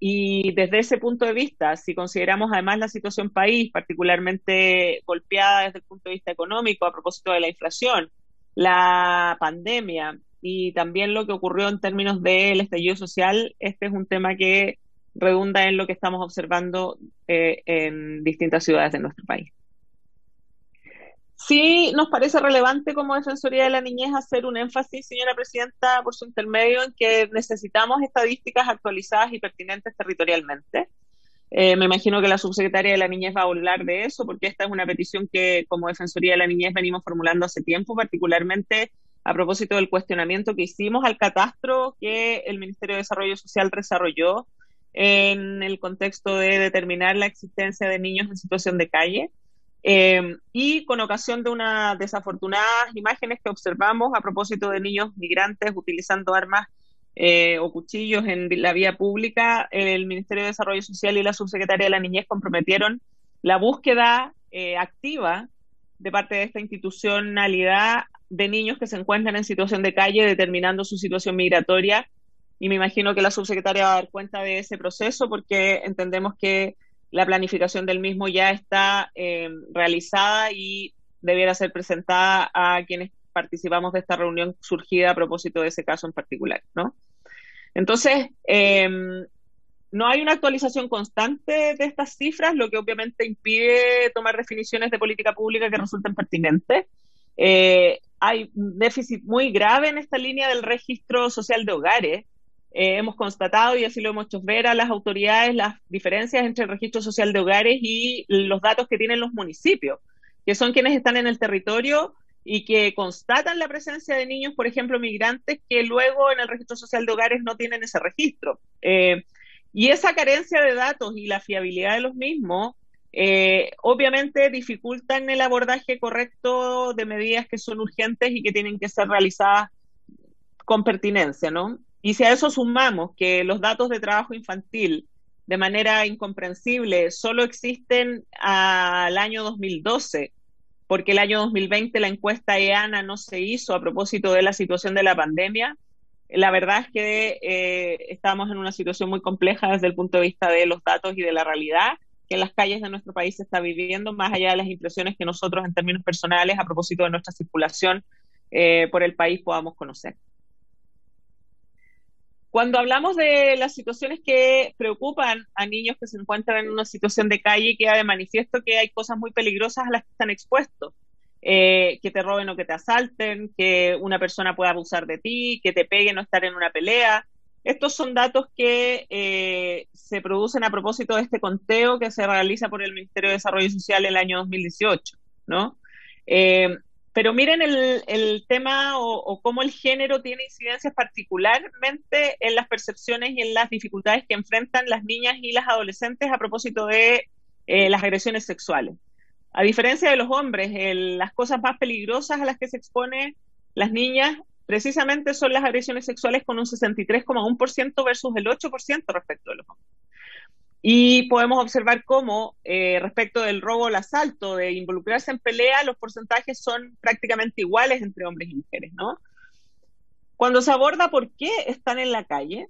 Y desde ese punto de vista, si consideramos además la situación país, particularmente golpeada desde el punto de vista económico a propósito de la inflación, la pandemia y también lo que ocurrió en términos del estallido social, este es un tema que redunda en lo que estamos observando en distintas ciudades de nuestro país. Sí, nos parece relevante como Defensoría de la Niñez hacer un énfasis, señora Presidenta, por su intermedio, en que necesitamos estadísticas actualizadas y pertinentes territorialmente. Me imagino que la subsecretaria de la Niñez va a hablar de eso, porque esta es una petición que como Defensoría de la Niñez venimos formulando hace tiempo, particularmente a propósito del cuestionamiento que hicimos al catastro que el Ministerio de Desarrollo Social desarrolló en el contexto de determinar la existencia de niños en situación de calle. Y con ocasión de unas desafortunadas imágenes que observamos a propósito de niños migrantes utilizando armas o cuchillos en la vía pública, el Ministerio de Desarrollo Social y la Subsecretaría de la Niñez comprometieron la búsqueda activa de parte de esta institucionalidad de niños que se encuentran en situación de calle, determinando su situación migratoria, y me imagino que la subsecretaria va a dar cuenta de ese proceso porque entendemos que la planificación del mismo ya está realizada y debiera ser presentada a quienes participamos de esta reunión surgida a propósito de ese caso en particular, ¿no? Entonces, no hay una actualización constante de estas cifras, lo que obviamente impide tomar definiciones de política pública que resulten pertinentes. Hay un déficit muy grave en esta línea del registro social de hogares. Hemos constatado, y así lo hemos hecho ver a las autoridades, las diferencias entre el registro social de hogares y los datos que tienen los municipios, que son quienes están en el territorio y que constatan la presencia de niños, por ejemplo, migrantes, que luego en el registro social de hogares no tienen ese registro. Y esa carencia de datos y la fiabilidad de los mismos, obviamente dificultan el abordaje correcto de medidas que son urgentes y que tienen que ser realizadas con pertinencia, ¿no? Y si a eso sumamos que los datos de trabajo infantil de manera incomprensible solo existen al año 2012, porque el año 2020 la encuesta EANA no se hizo a propósito de la situación de la pandemia, la verdad es que estamos en una situación muy compleja desde el punto de vista de los datos y de la realidad que en las calles de nuestro país se está viviendo, más allá de las impresiones que nosotros en términos personales, a propósito de nuestra circulación por el país, podamos conocer. Cuando hablamos de las situaciones que preocupan a niños que se encuentran en una situación de calle, queda de manifiesto que hay cosas muy peligrosas a las que están expuestos. Que te roben o que te asalten, que una persona pueda abusar de ti, que te peguen o estar en una pelea. Estos son datos que se producen a propósito de este conteo que se realiza por el Ministerio de Desarrollo Social el año 2018, ¿no? Pero miren el tema o cómo el género tiene incidencias particularmente en las percepciones y en las dificultades que enfrentan las niñas y las adolescentes a propósito de las agresiones sexuales. A diferencia de los hombres, las cosas más peligrosas a las que se exponen las niñas precisamente son las agresiones sexuales con un 63,1% versus el 8% respecto de los hombres. Y podemos observar cómo respecto del robo o el asalto, de involucrarse en pelea, los porcentajes son prácticamente iguales entre hombres y mujeres, ¿no? Cuando se aborda por qué están en la calle,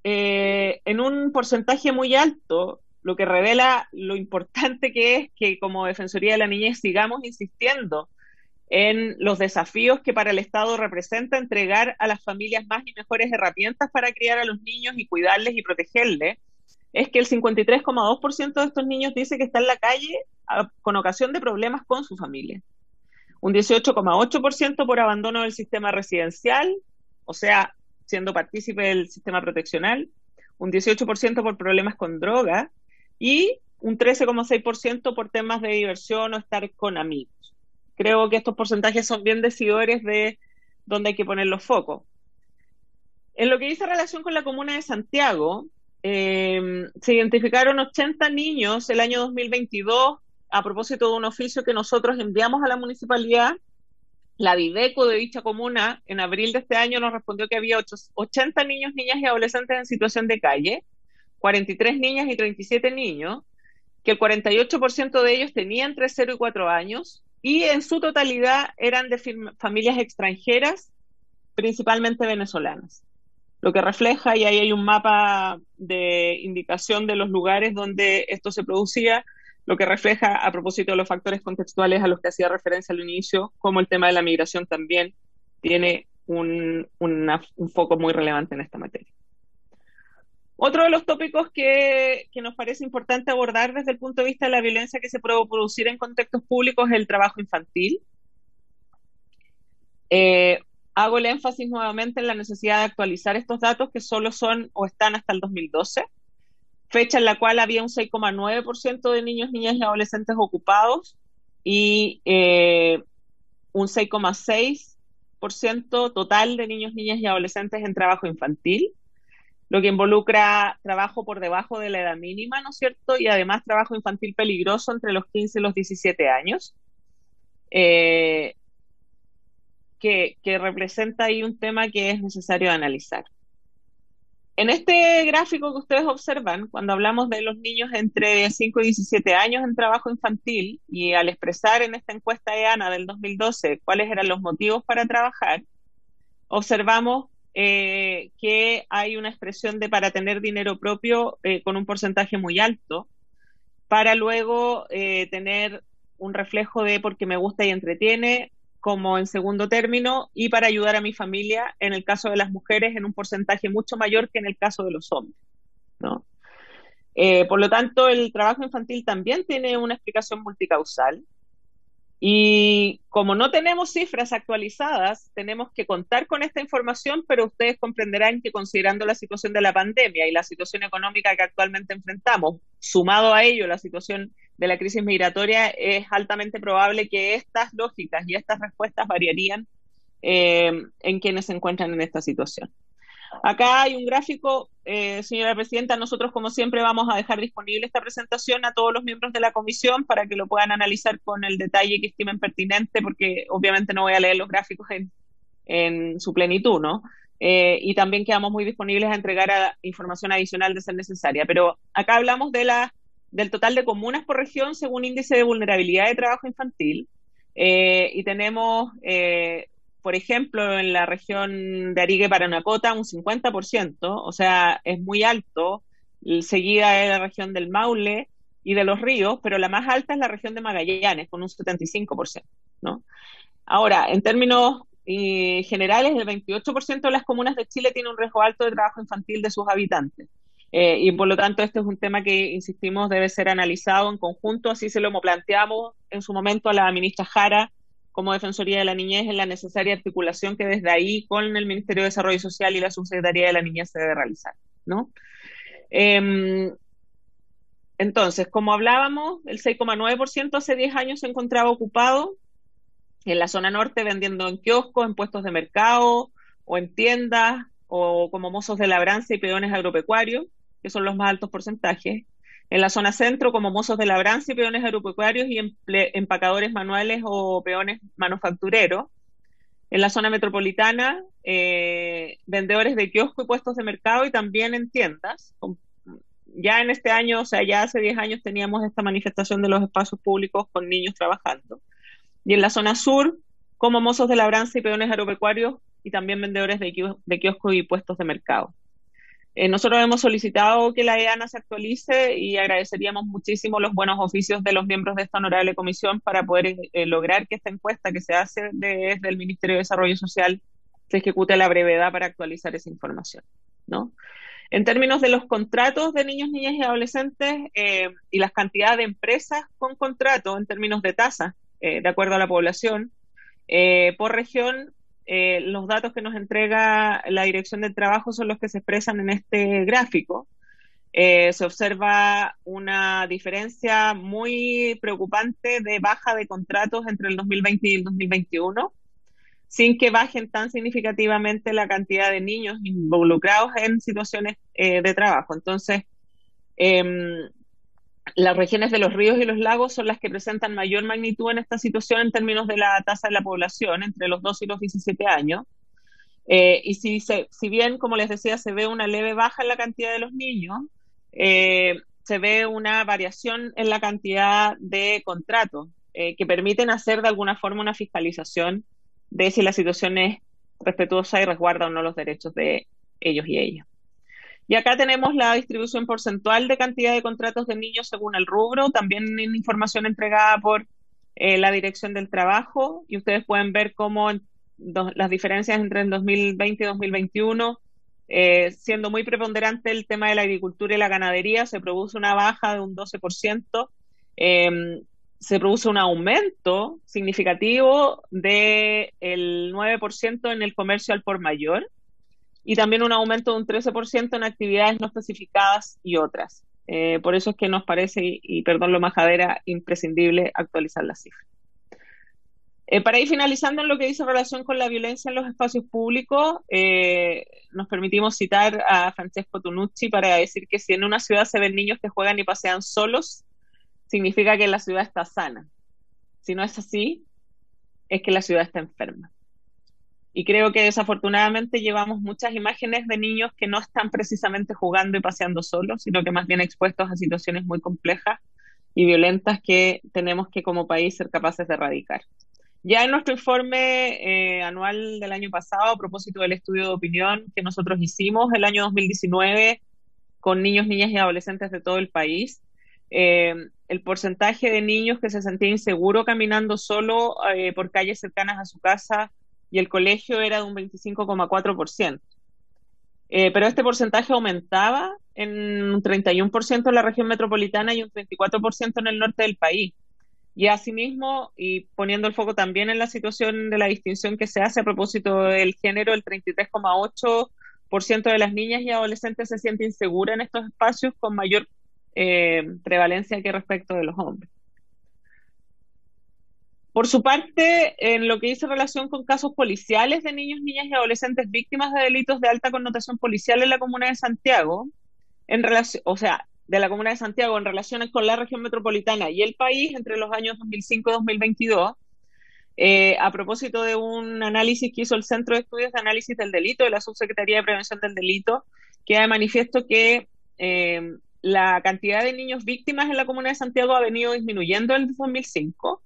en un porcentaje muy alto, lo que revela lo importante que es que como Defensoría de la Niñez sigamos insistiendo en los desafíos que para el Estado representa entregar a las familias más y mejores herramientas para criar a los niños y cuidarles y protegerles, es que el 53,2% de estos niños dice que está en la calle con ocasión de problemas con su familia. Un 18,8% por abandono del sistema residencial, o sea, siendo partícipe del sistema proteccional, un 18% por problemas con droga y un 13,6% por temas de diversión o estar con amigos. Creo que estos porcentajes son bien decidores de dónde hay que poner los focos. En lo que dice relación con la comuna de Santiago, se identificaron 80 niños el año 2022 a propósito de un oficio que nosotros enviamos a la municipalidad. La Viveco de dicha comuna en abril de este año nos respondió que había 80 niños, niñas y adolescentes en situación de calle, 43 niñas y 37 niños, que el 48% de ellos tenía entre 0 y 4 años y en su totalidad eran de familias extranjeras, principalmente venezolanas. Lo que refleja, y ahí hay un mapa de indicación de los lugares donde esto se producía, lo que refleja a propósito de los factores contextuales a los que hacía referencia al inicio, como el tema de la migración también tiene un foco muy relevante en esta materia. Otro de los tópicos que nos parece importante abordar desde el punto de vista de la violencia que se puede producir en contextos públicos es el trabajo infantil. Hago el énfasis nuevamente en la necesidad de actualizar estos datos que solo son o están hasta el 2012, fecha en la cual había un 6,9% de niños, niñas y adolescentes ocupados y un 6,6% total de niños, niñas y adolescentes en trabajo infantil, lo que involucra trabajo por debajo de la edad mínima, ¿no es cierto? Y además trabajo infantil peligroso entre los 15 y los 17 años. Que representa ahí un tema que es necesario analizar. En este gráfico que ustedes observan, cuando hablamos de los niños entre 5 y 17 años en trabajo infantil, y al expresar en esta encuesta EANA del 2012 cuáles eran los motivos para trabajar, observamos que hay una expresión de para tener dinero propio con un porcentaje muy alto, para luego tener un reflejo de porque me gusta y entretiene, como en segundo término, y para ayudar a mi familia, en el caso de las mujeres, en un porcentaje mucho mayor que en el caso de los hombres, ¿no? Por lo tanto, el trabajo infantil también tiene una explicación multicausal, y como no tenemos cifras actualizadas, tenemos que contar con esta información, pero ustedes comprenderán que considerando la situación de la pandemia y la situación económica que actualmente enfrentamos, sumado a ello la situación de la crisis migratoria, es altamente probable que estas lógicas y estas respuestas variarían en quienes se encuentran en esta situación. Acá hay un gráfico, señora presidenta, nosotros como siempre vamos a dejar disponible esta presentación a todos los miembros de la comisión para que lo puedan analizar con el detalle que estimen pertinente, porque obviamente no voy a leer los gráficos en su plenitud, ¿no? Y también quedamos muy disponibles a entregar información adicional de ser necesaria. Pero acá hablamos del total de comunas por región según índice de vulnerabilidad de trabajo infantil. Y tenemos, por ejemplo, en la región de Arica y Paranacota un 50%, o sea, es muy alto, seguida de la región del Maule y de Los Ríos, pero la más alta es la región de Magallanes, con un 75%, ¿no? Ahora, en términos generales, el 28% de las comunas de Chile tiene un riesgo alto de trabajo infantil de sus habitantes. Y por lo tanto, este es un tema que, insistimos, debe ser analizado en conjunto, así se lo planteamos en su momento a la ministra Jara, como Defensoría de la Niñez, en la necesaria articulación que desde ahí con el Ministerio de Desarrollo Social y la Subsecretaría de la Niñez se debe realizar, ¿no? Entonces, como hablábamos, el 6,9% hace 10 años se encontraba ocupado en la zona norte vendiendo en kioscos, en puestos de mercado o en tiendas o como mozos de labranza y peones agropecuarios, que son los más altos porcentajes. En la zona centro como mozos de labranza y peones agropecuarios y empacadores manuales o peones manufactureros. En la zona metropolitana, vendedores de kiosco y puestos de mercado y también en tiendas. Ya en este año, o sea, ya hace 10 años teníamos esta manifestación de los espacios públicos con niños trabajando. Y en la zona sur, como mozos de labranza y peones agropecuarios y también vendedores de kioscos y puestos de mercado. Nosotros hemos solicitado que la EANA se actualice y agradeceríamos muchísimo los buenos oficios de los miembros de esta honorable comisión para poder lograr que esta encuesta que se hace desde el Ministerio de Desarrollo Social se ejecute a la brevedad para actualizar esa información, ¿no? En términos de los contratos de niños, niñas y adolescentes y las cantidades de empresas con contrato en términos de tasas, de acuerdo a la población, por región, los datos que nos entrega la Dirección del Trabajo son los que se expresan en este gráfico. Se observa una diferencia muy preocupante de baja de contratos entre el 2020 y el 2021, sin que bajen tan significativamente la cantidad de niños involucrados en situaciones de trabajo. Entonces, las regiones de los ríos y los lagos son las que presentan mayor magnitud en esta situación en términos de la tasa de la población entre los 12 y los 17 años. Y si bien, como les decía, se ve una leve baja en la cantidad de los niños, se ve una variación en la cantidad de contratos que permiten hacer de alguna forma una fiscalización de si la situación es respetuosa y resguarda o no los derechos de ellos y ellas. Y acá tenemos la distribución porcentual de cantidad de contratos de niños según el rubro, también en información entregada por la Dirección del Trabajo, y ustedes pueden ver cómo las diferencias entre el 2020 y 2021, siendo muy preponderante el tema de la agricultura y la ganadería, se produce una baja de un 12%, se produce un aumento significativo del 9% en el comercio al por mayor, y también un aumento de un 13% en actividades no especificadas y otras. Por eso es que nos parece, y perdón lo majadera, imprescindible actualizar las cifras. Para ir finalizando en lo que dice relación con la violencia en los espacios públicos, nos permitimos citar a Francesco Tonucci para decir que si en una ciudad se ven niños que juegan y pasean solos, significa que la ciudad está sana. Si no es así, es que la ciudad está enferma. Y creo que desafortunadamente llevamos muchas imágenes de niños que no están precisamente jugando y paseando solos, sino que más bien expuestos a situaciones muy complejas y violentas que tenemos que como país ser capaces de erradicar. Ya en nuestro informe anual del año pasado, a propósito del estudio de opinión que nosotros hicimos el año 2019 con niños, niñas y adolescentes de todo el país, el porcentaje de niños que se sentía inseguro caminando solo por calles cercanas a su casa y el colegio era de un 25,4%. Pero este porcentaje aumentaba en un 31% en la región metropolitana y un 34% en el norte del país. Y asimismo, y poniendo el foco también en la situación de la distinción que se hace a propósito del género, el 33,8% de las niñas y adolescentes se siente insegura en estos espacios con mayor prevalencia que respecto de los hombres. Por su parte, en lo que dice relación con casos policiales de niños, niñas y adolescentes víctimas de delitos de alta connotación policial en la Comuna de Santiago, en relación, o sea, de la Comuna de Santiago en relación con la región metropolitana y el país entre los años 2005 y 2022, a propósito de un análisis que hizo el Centro de Estudios de Análisis del Delito de la Subsecretaría de Prevención del Delito, queda de manifiesto que la cantidad de niños víctimas en la Comuna de Santiago ha venido disminuyendo desde 2005,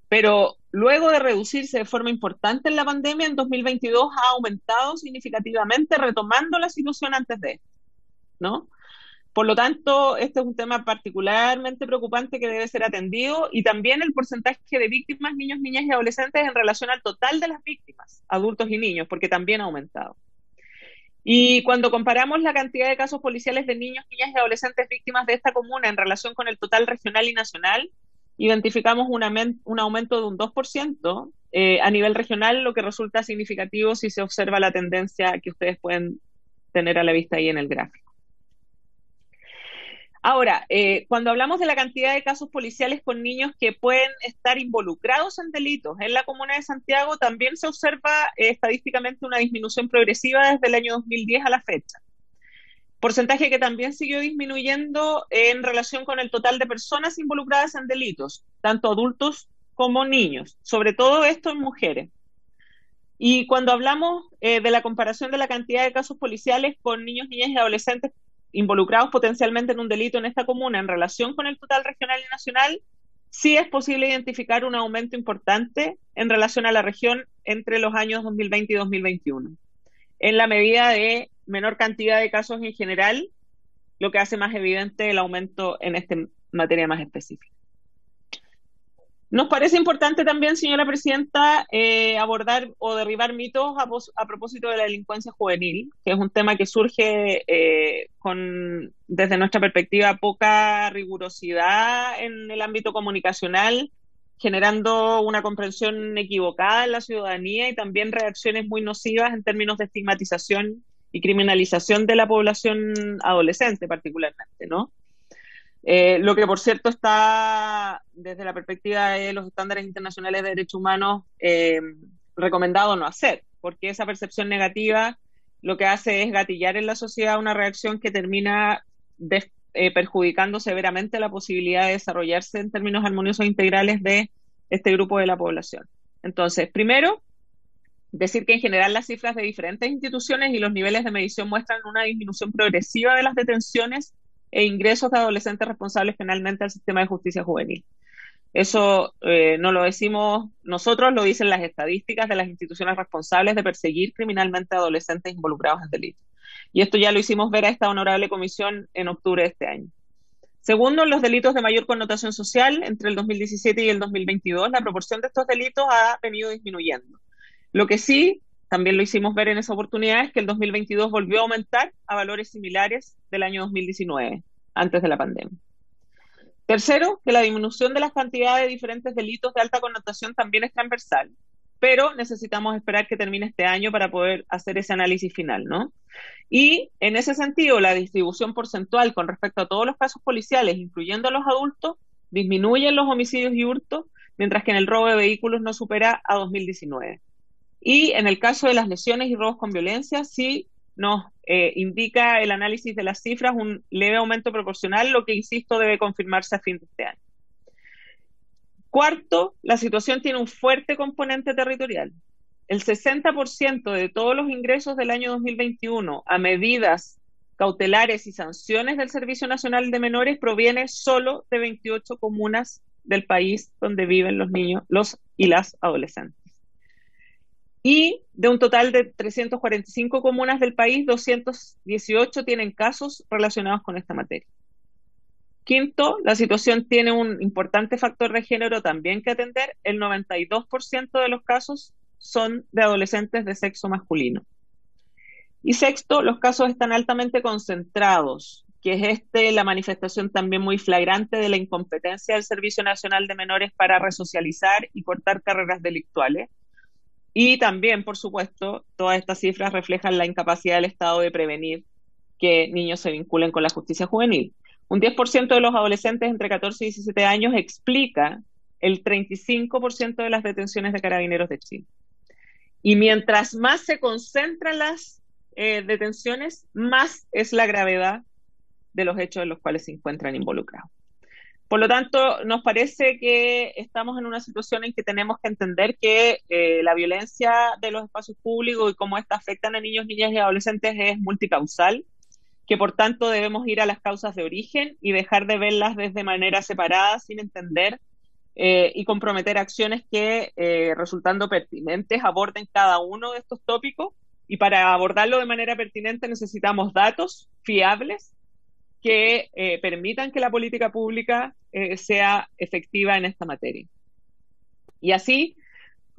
pero luego de reducirse de forma importante en la pandemia, en 2022 ha aumentado significativamente, retomando la situación antes de esto, ¿no? Por lo tanto, este es un tema particularmente preocupante que debe ser atendido, y también el porcentaje de víctimas, niños, niñas y adolescentes en relación al total de las víctimas, adultos y niños, porque también ha aumentado. Y cuando comparamos la cantidad de casos policiales de niños, niñas y adolescentes víctimas de esta comuna en relación con el total regional y nacional, identificamos un aumento de un 2% a nivel regional, lo que resulta significativo si se observa la tendencia que ustedes pueden tener a la vista ahí en el gráfico. Ahora, cuando hablamos de la cantidad de casos policiales con niños que pueden estar involucrados en delitos en la Comuna de Santiago, también se observa estadísticamente una disminución progresiva desde el año 2010 a la fecha. Porcentaje que también siguió disminuyendo en relación con el total de personas involucradas en delitos, tanto adultos como niños, sobre todo esto en mujeres. Y cuando hablamos de la comparación de la cantidad de casos policiales con niños, niñas y adolescentes involucrados potencialmente en un delito en esta comuna en relación con el total regional y nacional, sí es posible identificar un aumento importante en relación a la región entre los años 2020 y 2021, en la medida de menor cantidad de casos en general, lo que hace más evidente el aumento en esta materia más específica. Nos parece importante también, señora presidenta, abordar o derribar mitos a propósito de la delincuencia juvenil, que es un tema que surge desde nuestra perspectiva, poca rigurosidad en el ámbito comunicacional, generando una comprensión equivocada en la ciudadanía y también reacciones muy nocivas en términos de estigmatización y criminalización de la población adolescente particularmente, ¿no? Lo que, por cierto, está desde la perspectiva de los estándares internacionales de derechos humanos recomendado no hacer, porque esa percepción negativa lo que hace es gatillar en la sociedad una reacción que termina perjudicando severamente la posibilidad de desarrollarse en términos armoniosos e integrales de este grupo de la población. Entonces, primero, decir que en general las cifras de diferentes instituciones y los niveles de medición muestran una disminución progresiva de las detenciones e ingresos de adolescentes responsables penalmente al sistema de justicia juvenil. Eso no lo decimos nosotros, lo dicen las estadísticas de las instituciones responsables de perseguir criminalmente a adolescentes involucrados en delitos. Y esto ya lo hicimos ver a esta honorable comisión en octubre de este año. Segundo, en los delitos de mayor connotación social, entre el 2017 y el 2022, la proporción de estos delitos ha venido disminuyendo. Lo que sí, también lo hicimos ver en esa oportunidad, es que el 2022 volvió a aumentar a valores similares del año 2019, antes de la pandemia. Tercero, que la disminución de las cantidades de diferentes delitos de alta connotación también es transversal, pero necesitamos esperar que termine este año para poder hacer ese análisis final, ¿no? Y en ese sentido, la distribución porcentual con respecto a todos los casos policiales, incluyendo a los adultos, disminuye en los homicidios y hurtos, mientras que en el robo de vehículos no supera a 2019. Y en el caso de las lesiones y robos con violencia, sí nos indica el análisis de las cifras un leve aumento proporcional, lo que, insisto, debe confirmarse a fin de este año. Cuarto, la situación tiene un fuerte componente territorial. El 60% de todos los ingresos del año 2021 a medidas cautelares y sanciones del Servicio Nacional de Menores proviene solo de 28 comunas del país donde viven los niños, los y las adolescentes. Y de un total de 345 comunas del país, 218 tienen casos relacionados con esta materia. Quinto, la situación tiene un importante factor de género también que atender. El 92% de los casos son de adolescentes de sexo masculino. Y sexto, los casos están altamente concentrados, que es la manifestación también muy flagrante de la incompetencia del Servicio Nacional de Menores para resocializar y cortar carreras delictuales. Y también, por supuesto, todas estas cifras reflejan la incapacidad del Estado de prevenir que niños se vinculen con la justicia juvenil. Un 10% de los adolescentes entre 14 y 17 años explica el 35% de las detenciones de Carabineros de Chile. Y mientras más se concentran las detenciones, más es la gravedad de los hechos en los cuales se encuentran involucrados. Por lo tanto, nos parece que estamos en una situación en que tenemos que entender que la violencia de los espacios públicos y cómo esta afectan a niños, niñas y adolescentes es multicausal, que por tanto debemos ir a las causas de origen y dejar de verlas desde manera separada, sin entender y comprometer acciones que, resultando pertinentes, aborden cada uno de estos tópicos. Y para abordarlo de manera pertinente necesitamos datos fiables que permitan que la política pública sea efectiva en esta materia. Y así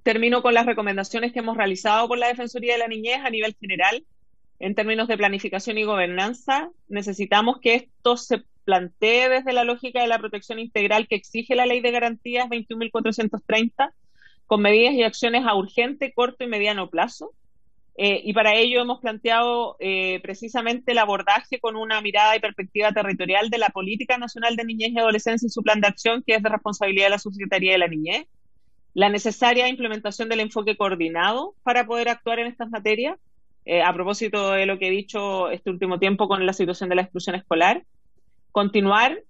termino con las recomendaciones que hemos realizado por la Defensoría de la Niñez a nivel general. En términos de planificación y gobernanza, necesitamos que esto se plantee desde la lógica de la protección integral que exige la Ley de Garantías 21.430, con medidas y acciones a urgente, corto y mediano plazo. Y para ello hemos planteado precisamente el abordaje con una mirada y perspectiva territorial de la Política Nacional de Niñez y Adolescencia y su plan de acción, que es de responsabilidad de la Subsecretaría de la Niñez, la necesaria implementación del enfoque coordinado para poder actuar en estas materias, a propósito de lo que he dicho este último tiempo con la situación de la exclusión escolar, continuar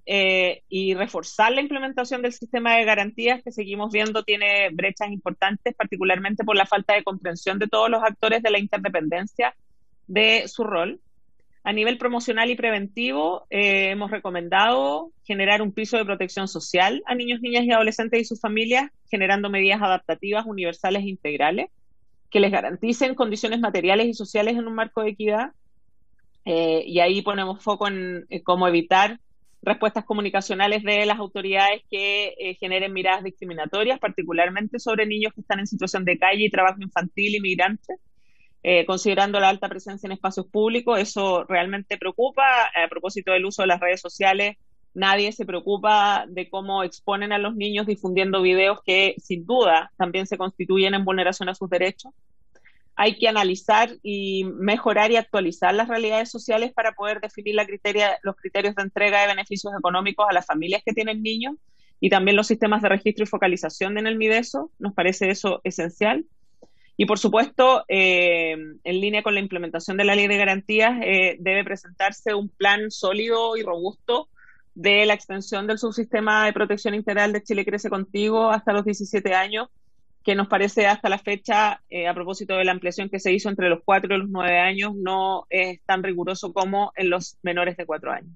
y reforzar la implementación del sistema de garantías que seguimos viendo tiene brechas importantes, particularmente por la falta de comprensión de todos los actores de la interdependencia de su rol. A nivel promocional y preventivo, hemos recomendado generar un piso de protección social a niños, niñas y adolescentes y sus familias, generando medidas adaptativas, universales e integrales, que les garanticen condiciones materiales y sociales en un marco de equidad. Y ahí ponemos foco en cómo evitar respuestas comunicacionales de las autoridades que generen miradas discriminatorias, particularmente sobre niños que están en situación de calle y trabajo infantil y migrantes, considerando la alta presencia en espacios públicos. Eso realmente preocupa. A propósito del uso de las redes sociales, nadie se preocupa de cómo exponen a los niños difundiendo videos que sin duda también se constituyen en vulneración a sus derechos. Hay que analizar y mejorar y actualizar las realidades sociales para poder definir los criterios de entrega de beneficios económicos a las familias que tienen niños y también los sistemas de registro y focalización en el Mideso. Nos parece eso esencial. Y por supuesto, en línea con la implementación de la Ley de Garantías, debe presentarse un plan sólido y robusto de la extensión del subsistema de protección integral de Chile Crece Contigo hasta los 17 años, que nos parece hasta la fecha, a propósito de la ampliación que se hizo entre los 4 y los 9 años, no es tan riguroso como en los menores de 4 años.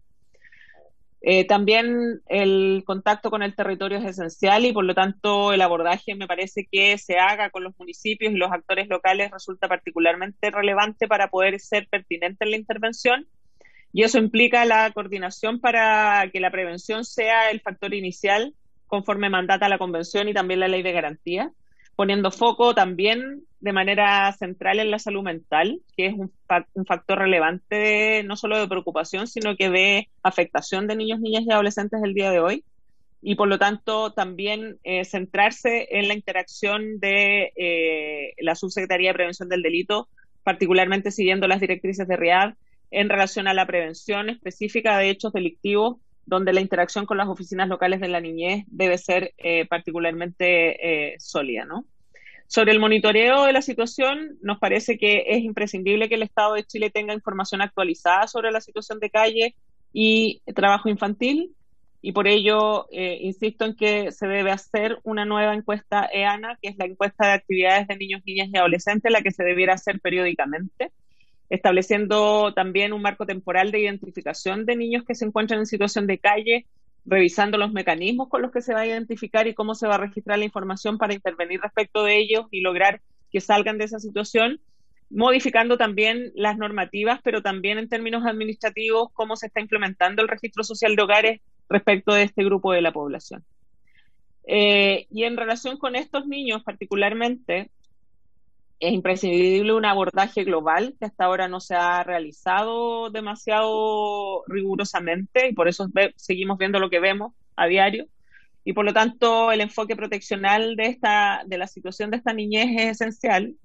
También el contacto con el territorio es esencial y por lo tanto el abordaje me parece que se haga con los municipios y los actores locales resulta particularmente relevante para poder ser pertinente en la intervención, y eso implica la coordinación para que la prevención sea el factor inicial conforme mandata la Convención y también la Ley de Garantía, poniendo foco también de manera central en la salud mental, que es un factor relevante no solo de preocupación, sino que de afectación de niños, niñas y adolescentes el día de hoy. Y por lo tanto también centrarse en la interacción de la Subsecretaría de Prevención del Delito, particularmente siguiendo las directrices de RIAD en relación a la prevención específica de hechos delictivos, donde la interacción con las oficinas locales de la niñez debe ser particularmente sólida, ¿no? Sobre el monitoreo de la situación, nos parece que es imprescindible que el Estado de Chile tenga información actualizada sobre la situación de calle y trabajo infantil, y por ello insisto en que se debe hacer una nueva encuesta EANA, que es la encuesta de actividades de niños, niñas y adolescentes, la que se debiera hacer periódicamente, estableciendo también un marco temporal de identificación de niños que se encuentran en situación de calle, revisando los mecanismos con los que se va a identificar y cómo se va a registrar la información para intervenir respecto de ellos y lograr que salgan de esa situación, modificando también las normativas, pero también en términos administrativos, cómo se está implementando el registro social de hogares respecto de este grupo de la población. Y en relación con estos niños particularmente, es imprescindible un abordaje global que hasta ahora no se ha realizado demasiado rigurosamente y por eso seguimos viendo lo que vemos a diario, y por lo tanto el enfoque proteccional de la situación de esta niñez es esencial.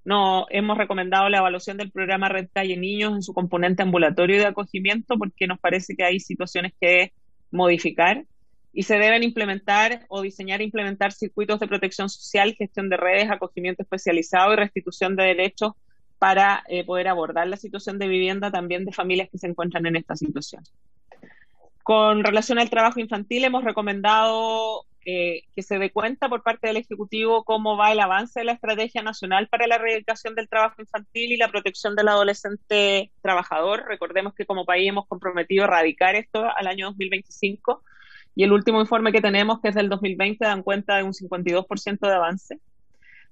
Hemos recomendado la evaluación del programa Red Calle Niños en su componente ambulatorio de acogimiento porque nos parece que hay situaciones que modificar. y se deben implementar o diseñar e implementar circuitos de protección social, gestión de redes, acogimiento especializado y restitución de derechos para poder abordar la situación de vivienda también de familias que se encuentran en esta situación. Con relación al trabajo infantil, hemos recomendado que se dé cuenta por parte del Ejecutivo cómo va el avance de la Estrategia Nacional para la Erradicación del Trabajo Infantil y la Protección del Adolescente Trabajador. Recordemos que como país hemos comprometido erradicar esto al año 2025 y el último informe que tenemos, que es del 2020, dan cuenta de un 52% de avance.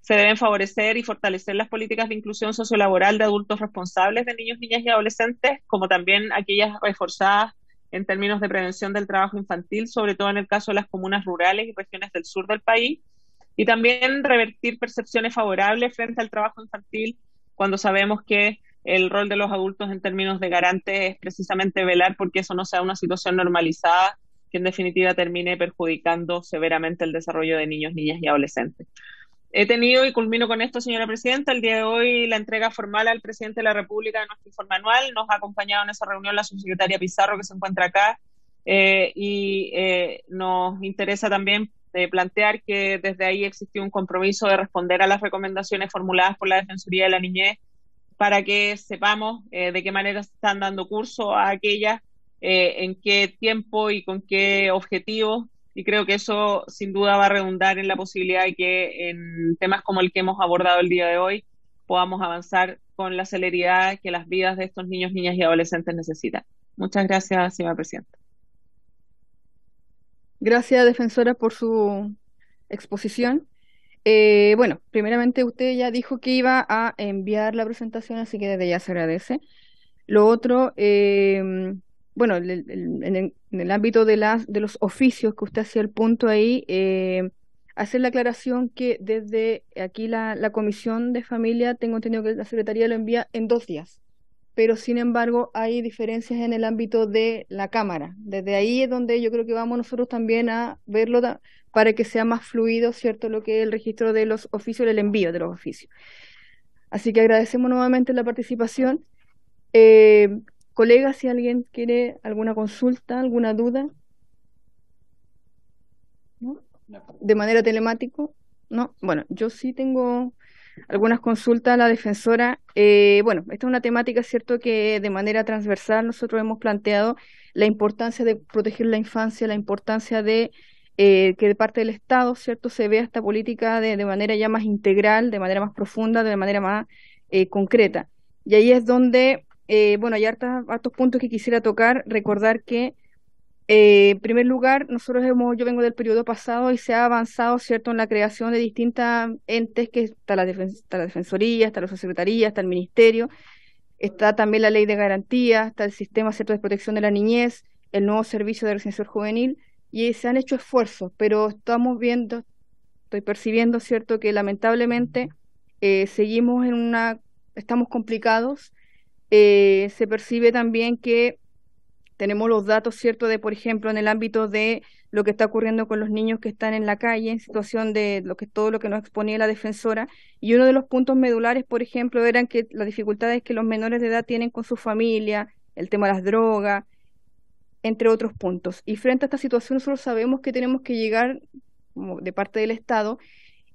Se deben favorecer y fortalecer las políticas de inclusión sociolaboral de adultos responsables de niños, niñas y adolescentes, como también aquellas reforzadas en términos de prevención del trabajo infantil, sobre todo en el caso de las comunas rurales y regiones del sur del país, y también revertir percepciones favorables frente al trabajo infantil cuando sabemos que el rol de los adultos en términos de garantes es precisamente velar porque eso no sea una situación normalizada que en definitiva termine perjudicando severamente el desarrollo de niños, niñas y adolescentes. He tenido, y culmino con esto, señora presidenta, el día de hoy la entrega formal al presidente de la República de nuestro informe anual. Nos ha acompañado en esa reunión la subsecretaria Pizarro, que se encuentra acá, y nos interesa también plantear que desde ahí existió un compromiso de responder a las recomendaciones formuladas por la Defensoría de la Niñez para que sepamos de qué manera se están dando curso a aquellas, en qué tiempo y con qué objetivos. Y creo que eso sin duda va a redundar en la posibilidad de que en temas como el que hemos abordado el día de hoy podamos avanzar con la celeridad que las vidas de estos niños, niñas y adolescentes necesitan. Muchas gracias, señora presidenta. Gracias, defensora, por su exposición. Bueno, primeramente usted ya dijo que iba a enviar la presentación, así que desde ya se agradece. Lo otro, bueno, en el ámbito de los oficios que usted hacía el punto ahí, hacer la aclaración que desde aquí la Comisión de Familia, tengo entendido que la Secretaría lo envía en 2 días, pero sin embargo hay diferencias en el ámbito de la Cámara. Desde ahí es donde yo creo que vamos nosotros también a verlo para que sea más fluido, ¿cierto?, lo que es el registro de los oficios, el envío de los oficios. Así que agradecemos nuevamente la participación. Colegas, si alguien quiere alguna consulta, alguna duda, ¿no? De manera telemática, ¿no? Bueno, yo sí tengo algunas consultas a la defensora. Bueno, esta es una temática, cierto, que de manera transversal nosotros hemos planteado la importancia de proteger la infancia, la importancia de que de parte del Estado, cierto, se vea esta política de manera ya más integral, de manera más profunda, de manera más concreta. Y ahí es donde bueno, hay hartos puntos que quisiera tocar. Recordar que, en primer lugar, yo vengo del periodo pasado y se ha avanzado, ¿cierto?, en la creación de distintas entes, que está la Defensoría, está la Subsecretaría, está el Ministerio, está también la Ley de Garantía, está el Sistema, ¿cierto?, de Protección de la Niñez, el nuevo Servicio de Residencia Juvenil, y se han hecho esfuerzos, pero estoy percibiendo, ¿cierto?, que lamentablemente estamos complicados. Se percibe también que tenemos los datos, ¿cierto?, de, por ejemplo, en el ámbito de lo que está ocurriendo con los niños que están en la calle, en situación de todo lo que nos exponía la defensora, y uno de los puntos medulares, por ejemplo, eran que las dificultades que los menores de edad tienen con su familia, el tema de las drogas, entre otros puntos. Y frente a esta situación nosotros sabemos que tenemos que llegar, como de parte del Estado.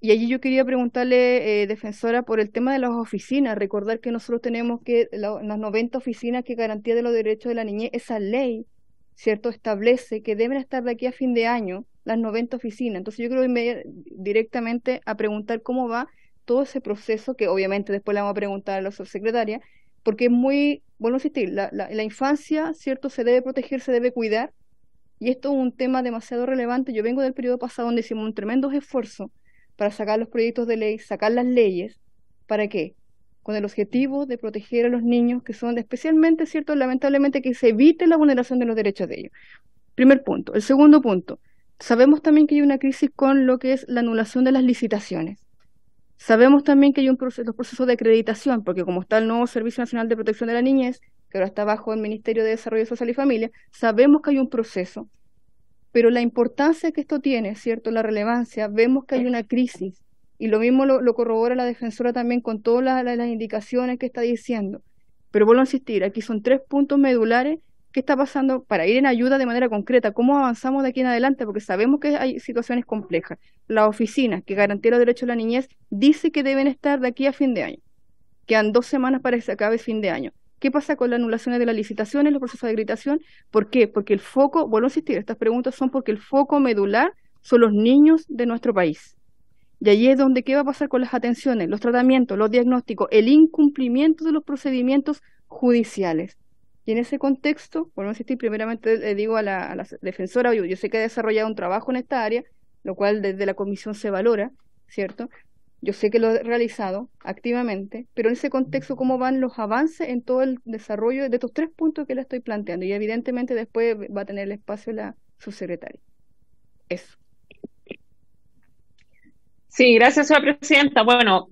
Y allí yo quería preguntarle, defensora, por el tema de las oficinas. Recordar que nosotros tenemos que las 90 oficinas que garantía de los derechos de la niñez, esa ley, ¿cierto?, establece que deben estar de aquí a fin de año las 90 oficinas. Entonces yo creo que directamente a preguntar cómo va todo ese proceso, que obviamente después le vamos a preguntar a la subsecretaria, porque es muy, bueno, insistir, la infancia, ¿cierto?, se debe proteger, se debe cuidar, y esto es un tema demasiado relevante. Yo vengo del periodo pasado donde hicimos un tremendo esfuerzo para sacar los proyectos de ley, sacar las leyes. ¿Para qué? Con el objetivo de proteger a los niños, que son especialmente, ¿cierto?, lamentablemente, que se evite la vulneración de los derechos de ellos. Primer punto. El segundo punto, sabemos también que hay una crisis con lo que es la anulación de las licitaciones. Sabemos también que hay los procesos de acreditación, porque como está el nuevo Servicio Nacional de Protección de la Niñez, que ahora está bajo el Ministerio de Desarrollo Social y Familia, sabemos que hay un proceso. Pero la importancia que esto tiene, ¿cierto?, la relevancia, vemos que hay una crisis, y lo mismo lo corrobora la defensora también con todas las indicaciones que está diciendo. Pero vuelvo a insistir, aquí son 3 puntos medulares qué está pasando para ir en ayuda de manera concreta, cómo avanzamos de aquí en adelante, porque sabemos que hay situaciones complejas. La oficina que garantía los derechos de la niñez dice que deben estar de aquí a fin de año. Quedan 2 semanas para que se acabe fin de año. ¿Qué pasa con las anulaciones de las licitaciones, los procesos de acreditación? ¿Por qué? Porque el foco, vuelvo a insistir, estas preguntas son porque el foco medular son los niños de nuestro país. Y allí es donde qué va a pasar con las atenciones, los tratamientos, los diagnósticos, el incumplimiento de los procedimientos judiciales. Y en ese contexto, vuelvo a insistir, primeramente le digo a la defensora, yo sé que ha desarrollado un trabajo en esta área, lo cual desde la comisión se valora, ¿cierto? Yo sé que lo he realizado activamente, pero en ese contexto, ¿cómo van los avances en todo el desarrollo de estos 3 puntos que le estoy planteando? Y evidentemente después va a tener el espacio la subsecretaria. Eso. Sí, gracias, señora presidenta. Bueno,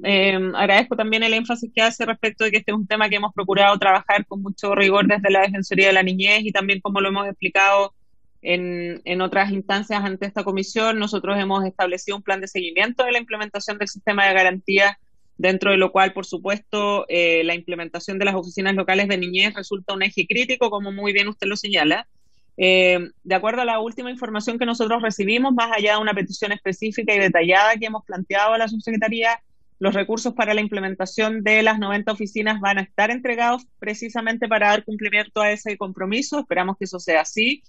agradezco también el énfasis que hace respecto de que este es un tema que hemos procurado trabajar con mucho rigor desde la Defensoría de la Niñez y también como lo hemos explicado en otras instancias ante esta comisión. Nosotros hemos establecido un plan de seguimiento de la implementación del sistema de garantía, dentro de lo cual, por supuesto, la implementación de las oficinas locales de niñez resulta un eje crítico, como muy bien usted lo señala. De acuerdo a la última información que nosotros recibimos, más allá de una petición específica y detallada que hemos planteado a la subsecretaría, los recursos para la implementación de las 90 oficinas van a estar entregados precisamente para dar cumplimiento a ese compromiso. Esperamos que eso sea así.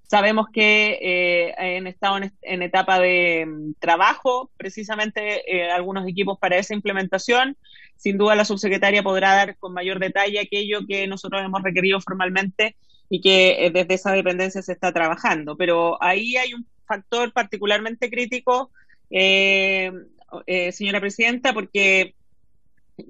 Sabemos que han estado en etapa de trabajo precisamente algunos equipos para esa implementación. Sin duda la subsecretaria podrá dar con mayor detalle aquello que nosotros hemos requerido formalmente y que desde esa dependencia se está trabajando. Pero ahí hay un factor particularmente crítico, señora presidenta, porque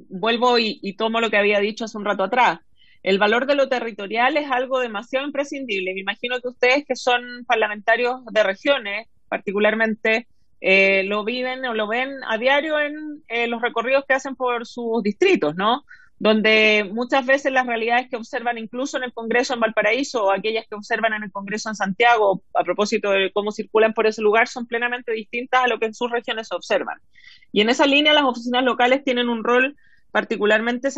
vuelvo y tomo lo que había dicho hace un rato atrás. El valor de lo territorial es algo demasiado imprescindible. Me imagino que ustedes, que son parlamentarios de regiones, particularmente, lo viven o lo ven a diario en los recorridos que hacen por sus distritos, ¿no? Donde muchas veces las realidades que observan incluso en el Congreso en Valparaíso o aquellas que observan en el Congreso en Santiago, a propósito de cómo circulan por ese lugar, son plenamente distintas a lo que en sus regiones se observan. Y en esa línea las oficinas locales tienen un rol particularmente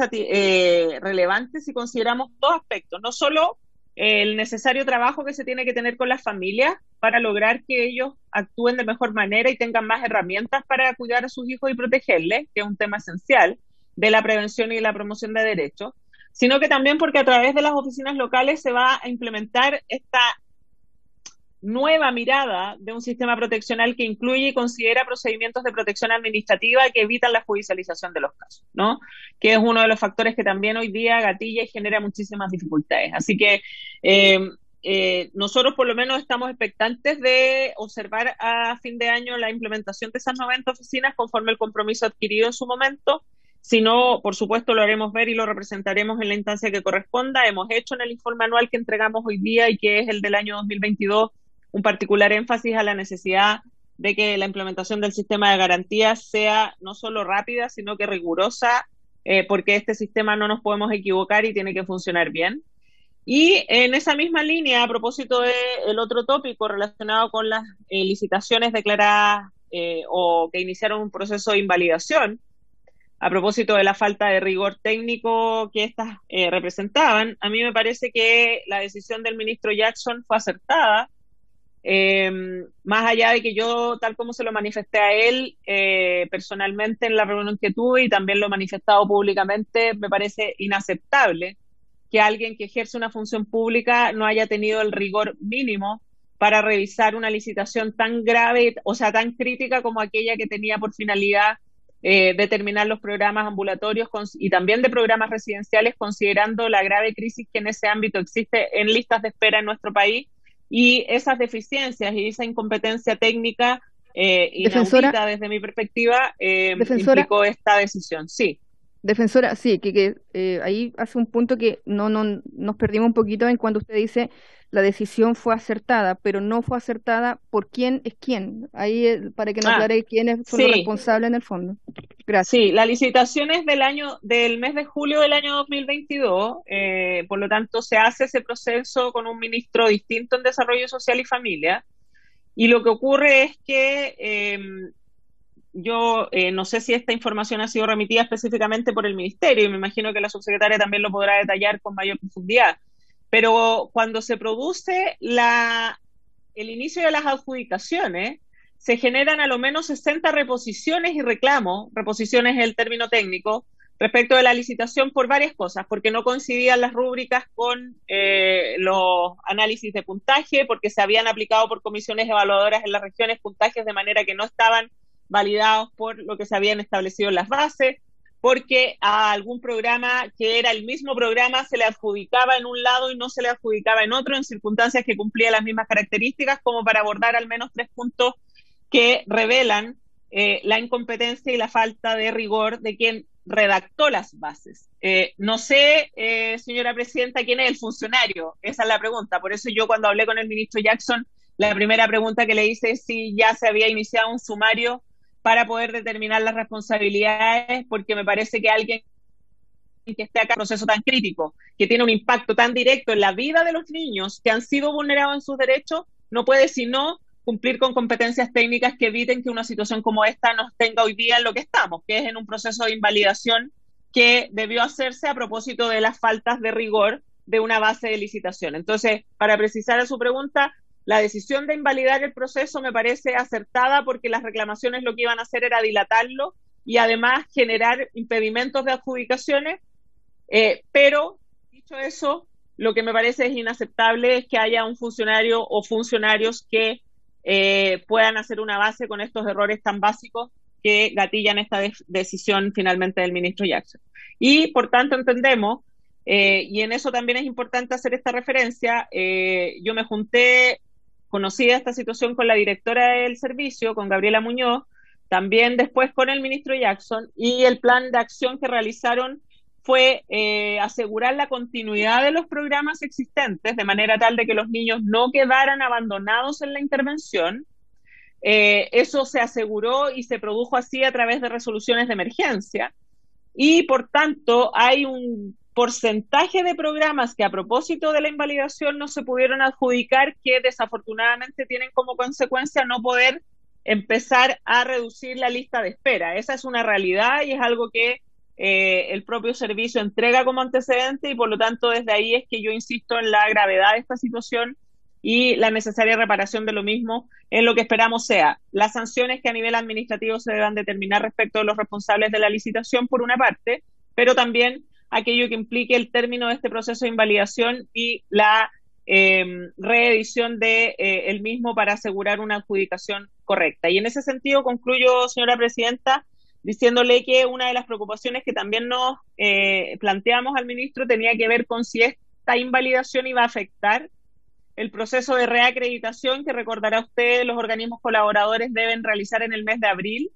relevante si consideramos 2 aspectos, no solo el necesario trabajo que se tiene que tener con las familias para lograr que ellos actúen de mejor manera y tengan más herramientas para cuidar a sus hijos y protegerles, que es un tema esencial de la prevención y la promoción de derechos, sino que también porque a través de las oficinas locales se va a implementar esta nueva mirada de un sistema proteccional que incluye y considera procedimientos de protección administrativa que evitan la judicialización de los casos, ¿no? Que es uno de los factores que también hoy día gatilla y genera muchísimas dificultades. Así que nosotros por lo menos estamos expectantes de observar a fin de año la implementación de esas 90 oficinas conforme el compromiso adquirido en su momento. Si no, por supuesto, lo haremos ver y lo representaremos en la instancia que corresponda. Hemos hecho en el informe anual que entregamos hoy día y que es el del año 2022 un particular énfasis a la necesidad de que la implementación del sistema de garantías sea no solo rápida, sino que rigurosa, porque este sistema no nos podemos equivocar y tiene que funcionar bien. Y en esa misma línea, a propósito del otro tópico relacionado con las licitaciones declaradas o que iniciaron un proceso de invalidación, a propósito de la falta de rigor técnico que estas representaban, a mí me parece que la decisión del ministro Jackson fue acertada. Más allá de que yo, tal como se lo manifesté a él personalmente en la reunión que tuve y también lo he manifestado públicamente, me parece inaceptable que alguien que ejerce una función pública no haya tenido el rigor mínimo para revisar una licitación tan grave, o sea, tan crítica como aquella que tenía por finalidad determinar los programas ambulatorios y también de programas residenciales, considerando la grave crisis que en ese ámbito existe en listas de espera en nuestro país. Y esas deficiencias y esa incompetencia técnica inaudita desde mi perspectiva implicó esta decisión. Sí. Defensora, sí, que ahí hace un punto que no nos perdimos un poquito en cuando usted dice la decisión fue acertada, pero no fue acertada por quién es quién. Ahí para que nos aclare quiénes son los responsables en el fondo. Gracias. Sí, la licitación es del mes de julio del año 2022, por lo tanto se hace ese proceso con un ministro distinto en Desarrollo Social y Familia, y lo que ocurre es que yo no sé si esta información ha sido remitida específicamente por el ministerio, y me imagino que la subsecretaria también lo podrá detallar con mayor profundidad, pero cuando se produce el inicio de las adjudicaciones, se generan a lo menos 60 reposiciones y reclamos, reposiciones es el término técnico, respecto de la licitación por varias cosas, porque no coincidían las rúbricas con los análisis de puntaje, porque se habían aplicado por comisiones evaluadoras en las regiones puntajes de manera que no estaban validados por lo que se habían establecido en las bases, porque a algún programa que era el mismo programa se le adjudicaba en un lado y no se le adjudicaba en otro, en circunstancias que cumplían las mismas características, como para abordar al menos 3 puntos que revelan la incompetencia y la falta de rigor de quien redactó las bases. No sé, señora presidenta, quién es el funcionario, esa es la pregunta. Por eso yo cuando hablé con el ministro Jackson, la primera pregunta que le hice es si ya se había iniciado un sumario para poder determinar las responsabilidades, porque me parece que alguien que esté acá en un proceso tan crítico, que tiene un impacto tan directo en la vida de los niños que han sido vulnerados en sus derechos, no puede sino cumplir con competencias técnicas que eviten que una situación como esta nos tenga hoy día en lo que estamos, que es en un proceso de invalidación que debió hacerse a propósito de las faltas de rigor de una base de licitación. Entonces, para precisar a su pregunta, la decisión de invalidar el proceso me parece acertada porque las reclamaciones lo que iban a hacer era dilatarlo y además generar impedimentos de adjudicaciones, pero dicho eso, lo que me parece es inaceptable es que haya un funcionario o funcionarios que puedan hacer una base con estos errores tan básicos que gatillan esta decisión finalmente del ministro Jackson. Y por tanto entendemos, y en eso también es importante hacer esta referencia, yo me junté, conocida esta situación con la directora del servicio, con Gabriela Muñoz, también después con el ministro Jackson, y el plan de acción que realizaron fue asegurar la continuidad de los programas existentes, de manera tal de que los niños no quedaran abandonados en la intervención. Eso se aseguró y se produjo así a través de resoluciones de emergencia, y por tanto hay un porcentaje de programas que a propósito de la invalidación no se pudieron adjudicar, que desafortunadamente tienen como consecuencia no poder empezar a reducir la lista de espera. Esa es una realidad y es algo que el propio servicio entrega como antecedente, y por lo tanto desde ahí es que yo insisto en la gravedad de esta situación y la necesaria reparación de lo mismo, en lo que esperamos sea las sanciones que a nivel administrativo se deban determinar respecto de los responsables de la licitación por una parte, pero también aquello que implique el término de este proceso de invalidación y la reedición de el mismo para asegurar una adjudicación correcta. Y en ese sentido concluyo, señora presidenta, diciéndole que una de las preocupaciones que también nos planteamos al ministro tenía que ver con si esta invalidación iba a afectar el proceso de reacreditación que, recordará usted, los organismos colaboradores deben realizar en el mes de abril,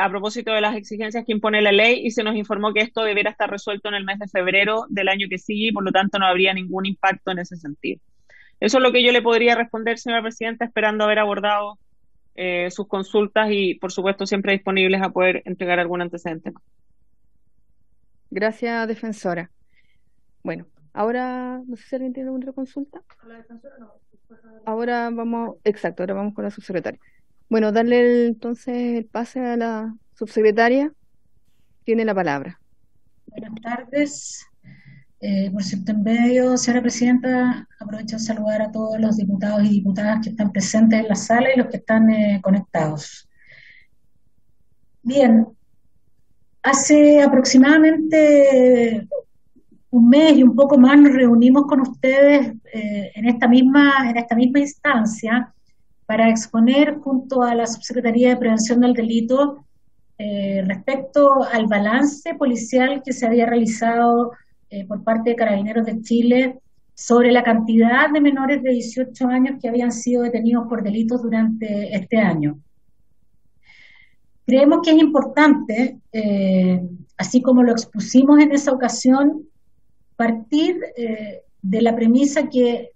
a propósito de las exigencias que impone la ley, y se nos informó que esto debiera estar resuelto en el mes de febrero del año que sigue, y por lo tanto no habría ningún impacto en ese sentido. Eso es lo que yo le podría responder, señora presidenta, esperando haber abordado sus consultas y, por supuesto, siempre disponibles a poder entregar algún antecedente más. Gracias, defensora. Bueno, ahora, no sé si alguien tiene alguna consulta. Ahora vamos con la subsecretaria. Bueno, darle entonces el pase a la subsecretaria. Tiene la palabra. Buenas tardes. Por su intermedio, señora presidenta, aprovecho de saludar a todos los diputados y diputadas que están presentes en la sala y los que están conectados. Bien, hace aproximadamente un mes y un poco más nos reunimos con ustedes en esta misma instancia para exponer junto a la Subsecretaría de Prevención del Delito respecto al balance policial que se había realizado por parte de Carabineros de Chile sobre la cantidad de menores de 18 años que habían sido detenidos por delitos durante este año. Creemos que es importante, así como lo expusimos en esa ocasión, partir de la premisa que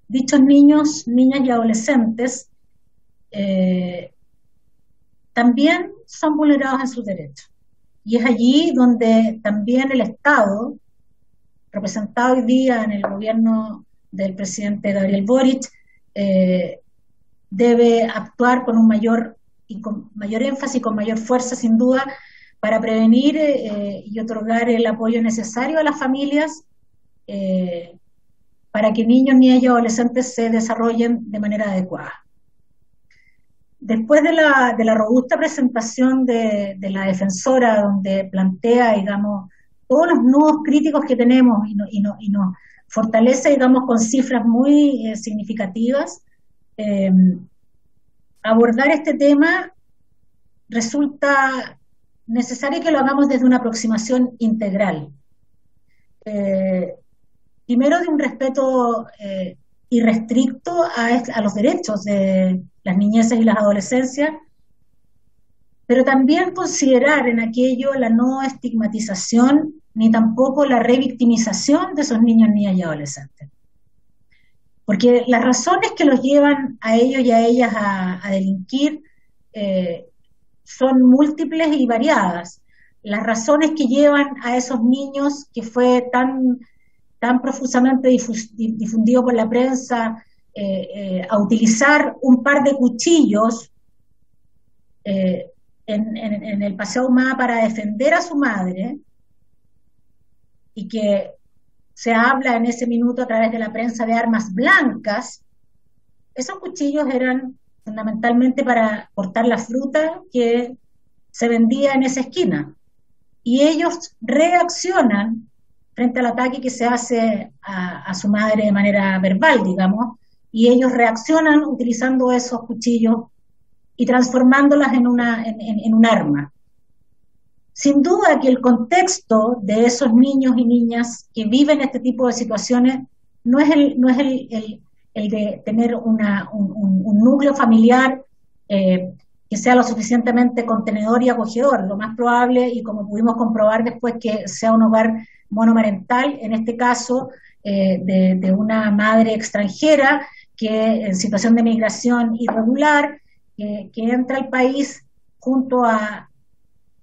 dichos niños, niñas y adolescentes también son vulnerados en sus derechos. Y es allí donde también el Estado, representado hoy día en el gobierno del presidente Gabriel Boric, debe actuar con un mayor énfasis, con mayor fuerza, sin duda, para prevenir y otorgar el apoyo necesario a las familias para que niños, niñas y adolescentes se desarrollen de manera adecuada. Después de la robusta presentación de la defensora, donde plantea, digamos, todos los nudos críticos que tenemos y nos fortalece, digamos, con cifras muy significativas, abordar este tema resulta necesario que lo hagamos desde una aproximación integral. Primero, de un respeto irrestricto a los derechos de las niñeces y las adolescencias, pero también considerar en aquello la no estigmatización ni tampoco la revictimización de esos niños, niñas y adolescentes. Porque las razones que los llevan a ellos y a ellas a delinquir son múltiples y variadas. Las razones que llevan a esos niños, que fue tan profusamente difundido por la prensa, a utilizar un par de cuchillos en el Paseo Ahumada para defender a su madre, y que se habla en ese minuto a través de la prensa de armas blancas, esos cuchillos eran fundamentalmente para cortar la fruta que se vendía en esa esquina. Y ellos reaccionan frente al ataque que se hace a su madre de manera verbal, digamos, y ellos reaccionan utilizando esos cuchillos y transformándolas en un arma. Sin duda que el contexto de esos niños y niñas que viven este tipo de situaciones no es el de tener un núcleo familiar que sea lo suficientemente contenedor y acogedor. Lo más probable, y como pudimos comprobar después, que sea un hogar monomarental, en este caso de una madre extranjera que en situación de migración irregular, que entra al país junto a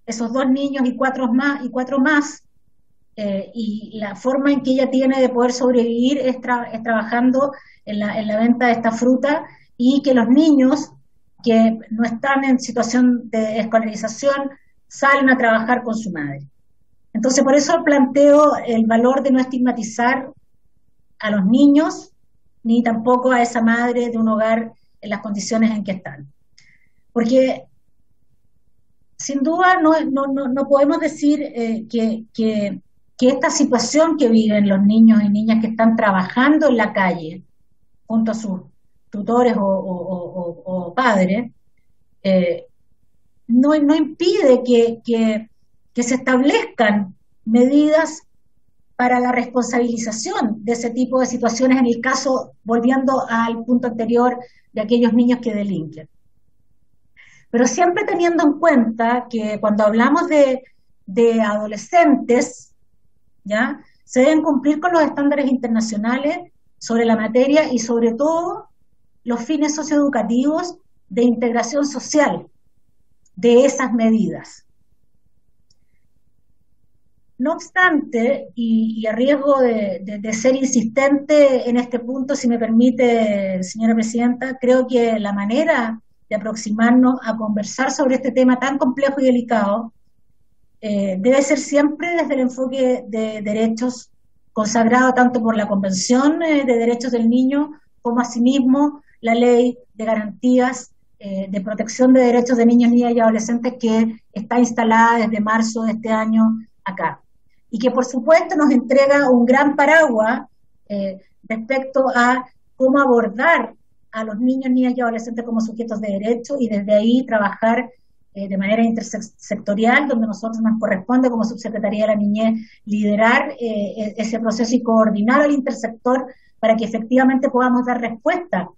esos 2 niños y 4 más, y la forma en que ella tiene de poder sobrevivir es trabajando en la venta de esta fruta, y que los niños que no están en situación de escolarización salen a trabajar con su madre. Entonces, por eso planteo el valor de no estigmatizar a los niños, ni tampoco a esa madre de un hogar en las condiciones en que están. Porque sin duda no podemos decir que esta situación que viven los niños y niñas que están trabajando en la calle junto a sus tutores o padres no impide que se establezcan medidas para la responsabilización de ese tipo de situaciones, en el caso, volviendo al punto anterior, de aquellos niños que delinquen. Pero siempre teniendo en cuenta que cuando hablamos de adolescentes, ¿ya?, se deben cumplir con los estándares internacionales sobre la materia y sobre todo los fines socioeducativos de integración social de esas medidas. No obstante, y a riesgo de ser insistente en este punto, si me permite, señora presidenta, creo que la manera de aproximarnos a conversar sobre este tema tan complejo y delicado debe ser siempre desde el enfoque de derechos consagrado tanto por la Convención de Derechos del Niño como asimismo la Ley de Garantías de Protección de Derechos de Niños, Niñas y Adolescentes, que está instalada desde marzo de este año acá, y que por supuesto nos entrega un gran paraguas respecto a cómo abordar a los niños, niñas y adolescentes como sujetos de derecho, y desde ahí trabajar de manera intersectorial, donde nosotros nos corresponde como Subsecretaría de la Niñez liderar ese proceso y coordinar al intersector para que efectivamente podamos dar respuesta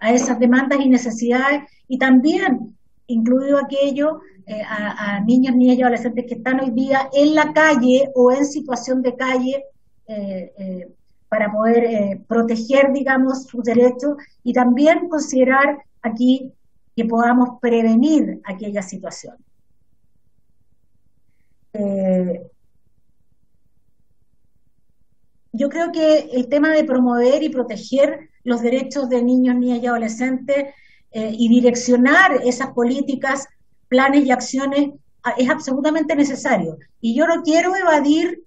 a esas demandas y necesidades, y también, incluido aquello, a niños, niñas y adolescentes que están hoy día en la calle o en situación de calle, para poder proteger, digamos, sus derechos, y también considerar aquí que podamos prevenir aquella situación. Yo creo que el tema de promover y proteger los derechos de niños, niñas y adolescentes y direccionar esas políticas, planes y acciones es absolutamente necesario. Y yo no quiero evadir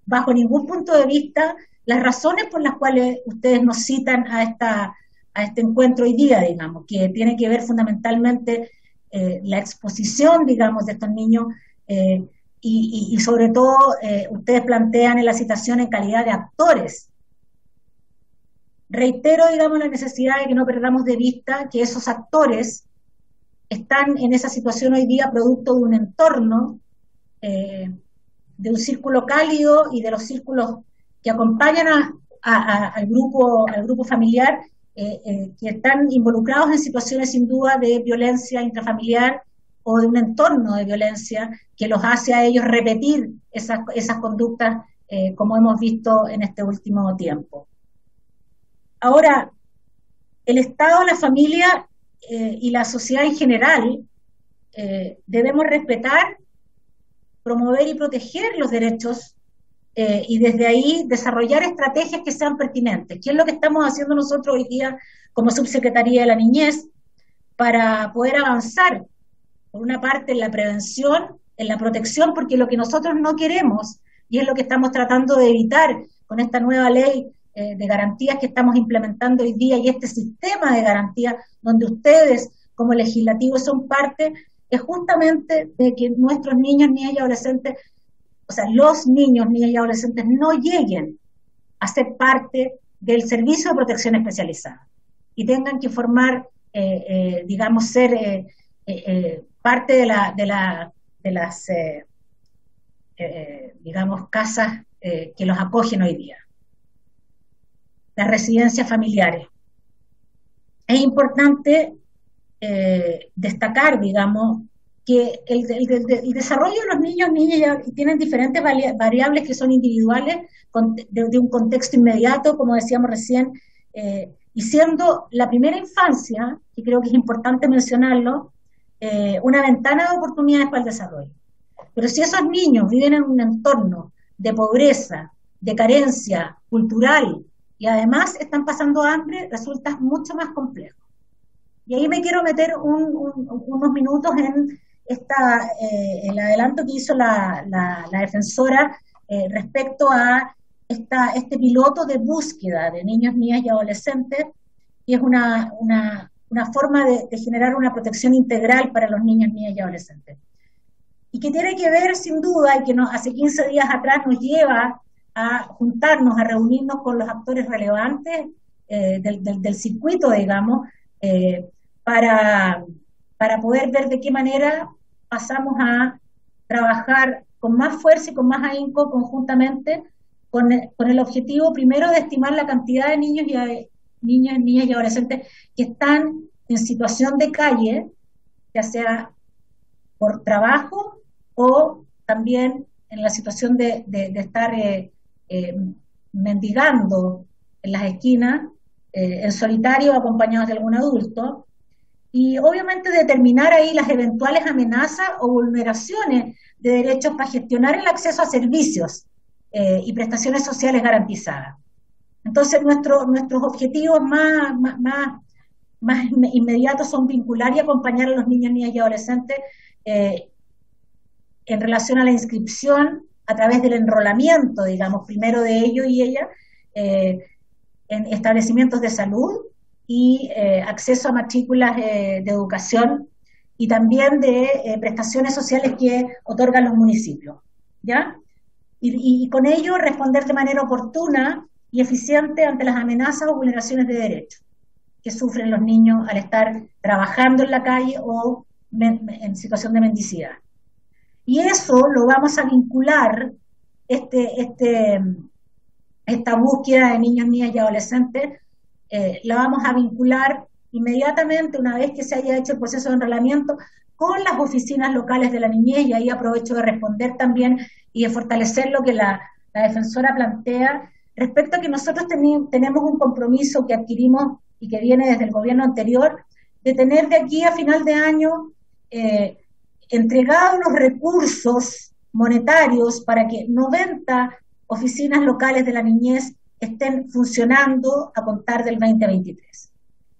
bajo ningún punto de vista las razones por las cuales ustedes nos citan a este encuentro hoy día, digamos, que tiene que ver fundamentalmente la exposición, digamos, de estos niños y sobre todo ustedes plantean en la citación en calidad de actores. Reitero, digamos, la necesidad de que no perdamos de vista que esos actores están en esa situación hoy día producto de un entorno, de un círculo cálido y de los círculos que acompañan al grupo familiar, que están involucrados en situaciones sin duda de violencia intrafamiliar o de un entorno de violencia que los hace a ellos repetir esas conductas como hemos visto en este último tiempo. Ahora, el Estado, la familia y la sociedad en general debemos respetar, promover y proteger los derechos y desde ahí desarrollar estrategias que sean pertinentes, que es lo que estamos haciendo nosotros hoy día como Subsecretaría de la Niñez para poder avanzar, por una parte, en la prevención, en la protección, porque lo que nosotros no queremos, y es lo que estamos tratando de evitar con esta nueva ley de garantías que estamos implementando hoy día y este sistema de garantías donde ustedes como legislativos son parte, es justamente de que nuestros niños, niñas y adolescentes, o sea, los niños, niñas y adolescentes no lleguen a ser parte del servicio de protección especializada y tengan que formar, digamos, ser parte de las, digamos, casas que los acogen hoy día, las residencias familiares. Es importante destacar, digamos, que el desarrollo de los niños, niñas, tienen diferentes variables que son individuales, de un contexto inmediato, como decíamos recién, y siendo la primera infancia, que creo que es importante mencionarlo, una ventana de oportunidades para el desarrollo. Pero si esos niños viven en un entorno de pobreza, de carencia cultural, y además están pasando hambre, resulta mucho más complejo. Y ahí me quiero meter unos minutos en el adelanto que hizo la defensora respecto a este piloto de búsqueda de niños, niñas y adolescentes, y es una forma de generar una protección integral para los niños, niñas y adolescentes. Y que tiene que ver, sin duda, y que hace 15 días atrás nos lleva a juntarnos, a reunirnos con los actores relevantes del circuito, digamos, para poder ver de qué manera pasamos a trabajar con más fuerza y con más ahínco conjuntamente con el objetivo primero de estimar la cantidad de niños, niñas y adolescentes que están en situación de calle, ya sea por trabajo o también en la situación de estar mendigando en las esquinas, en solitario acompañados de algún adulto, y obviamente determinar ahí las eventuales amenazas o vulneraciones de derechos para gestionar el acceso a servicios y prestaciones sociales garantizadas. Entonces nuestros objetivos más inmediatos son vincular y acompañar a los niños, niñas y adolescentes en relación a la inscripción a través del enrolamiento, digamos, primero de ellos y ellas, en establecimientos de salud y acceso a matrículas de educación y también de prestaciones sociales que otorgan los municipios, ¿ya? Y con ello responder de manera oportuna y eficiente ante las amenazas o vulneraciones de derechos que sufren los niños al estar trabajando en la calle o en situación de mendicidad. Y eso lo vamos a vincular, esta búsqueda de niños, niñas y adolescentes, la vamos a vincular inmediatamente, una vez que se haya hecho el proceso de enrolamiento, con las oficinas locales de la niñez, y ahí aprovecho de responder también y de fortalecer lo que la defensora plantea, respecto a que nosotros tenemos un compromiso que adquirimos y que viene desde el gobierno anterior, de tener de aquí a final de año entregados los recursos monetarios para que 90 oficinas locales de la niñez estén funcionando a contar del 2023.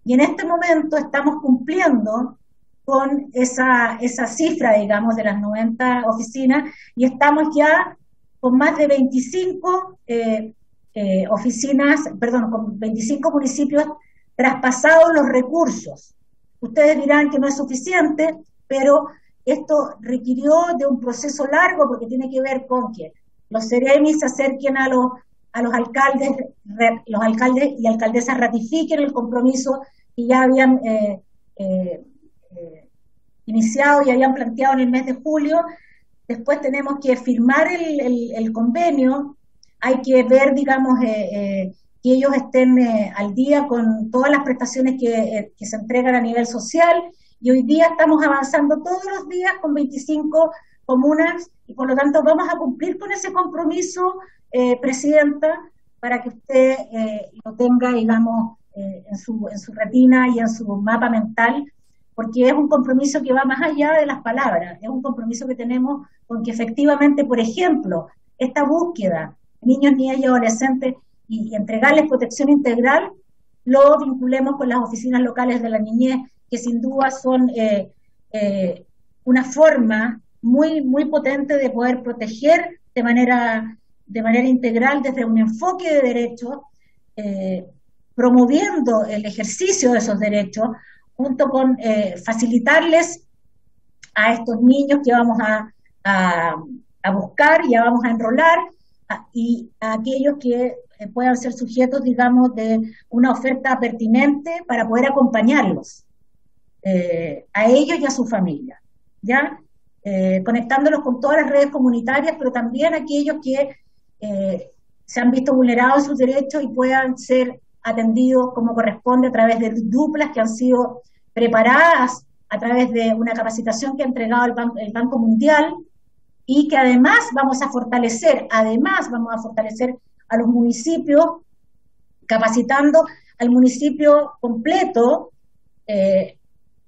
Y en este momento estamos cumpliendo con esa cifra, digamos, de las 90 oficinas, y estamos ya con más de 25 con 25 municipios traspasados los recursos. Ustedes dirán que no es suficiente, pero esto requirió de un proceso largo porque tiene que ver con que los CEREMI se acerquen a los alcaldes y alcaldesas ratifiquen el compromiso que ya habían iniciado y habían planteado en el mes de julio. Después tenemos que firmar el convenio, hay que ver, digamos, que ellos estén al día con todas las prestaciones que se entregan a nivel social, y hoy día estamos avanzando todos los días con 25 comunas, y por lo tanto vamos a cumplir con ese compromiso, Presidenta, para que usted lo tenga, digamos, en su retina y en su mapa mental, porque es un compromiso que va más allá de las palabras, es un compromiso que tenemos con que efectivamente, por ejemplo, esta búsqueda de niños, niñas y adolescentes y entregarles protección integral, lo vinculemos con las oficinas locales de la niñez, que sin duda son una forma muy, muy potente de poder proteger de manera integral desde un enfoque de derechos, promoviendo el ejercicio de esos derechos, junto con facilitarles a estos niños que vamos a buscar y vamos a enrolar, y a aquellos que puedan ser sujetos, digamos, de una oferta pertinente para poder acompañarlos, a ellos y a su familia, ¿ya? Conectándolos con todas las redes comunitarias, pero también aquellos que se han visto vulnerados en sus derechos y puedan ser atendidos como corresponde a través de duplas que han sido preparadas a través de una capacitación que ha entregado el Banco Mundial, y que además vamos a fortalecer a los municipios, capacitando al municipio completo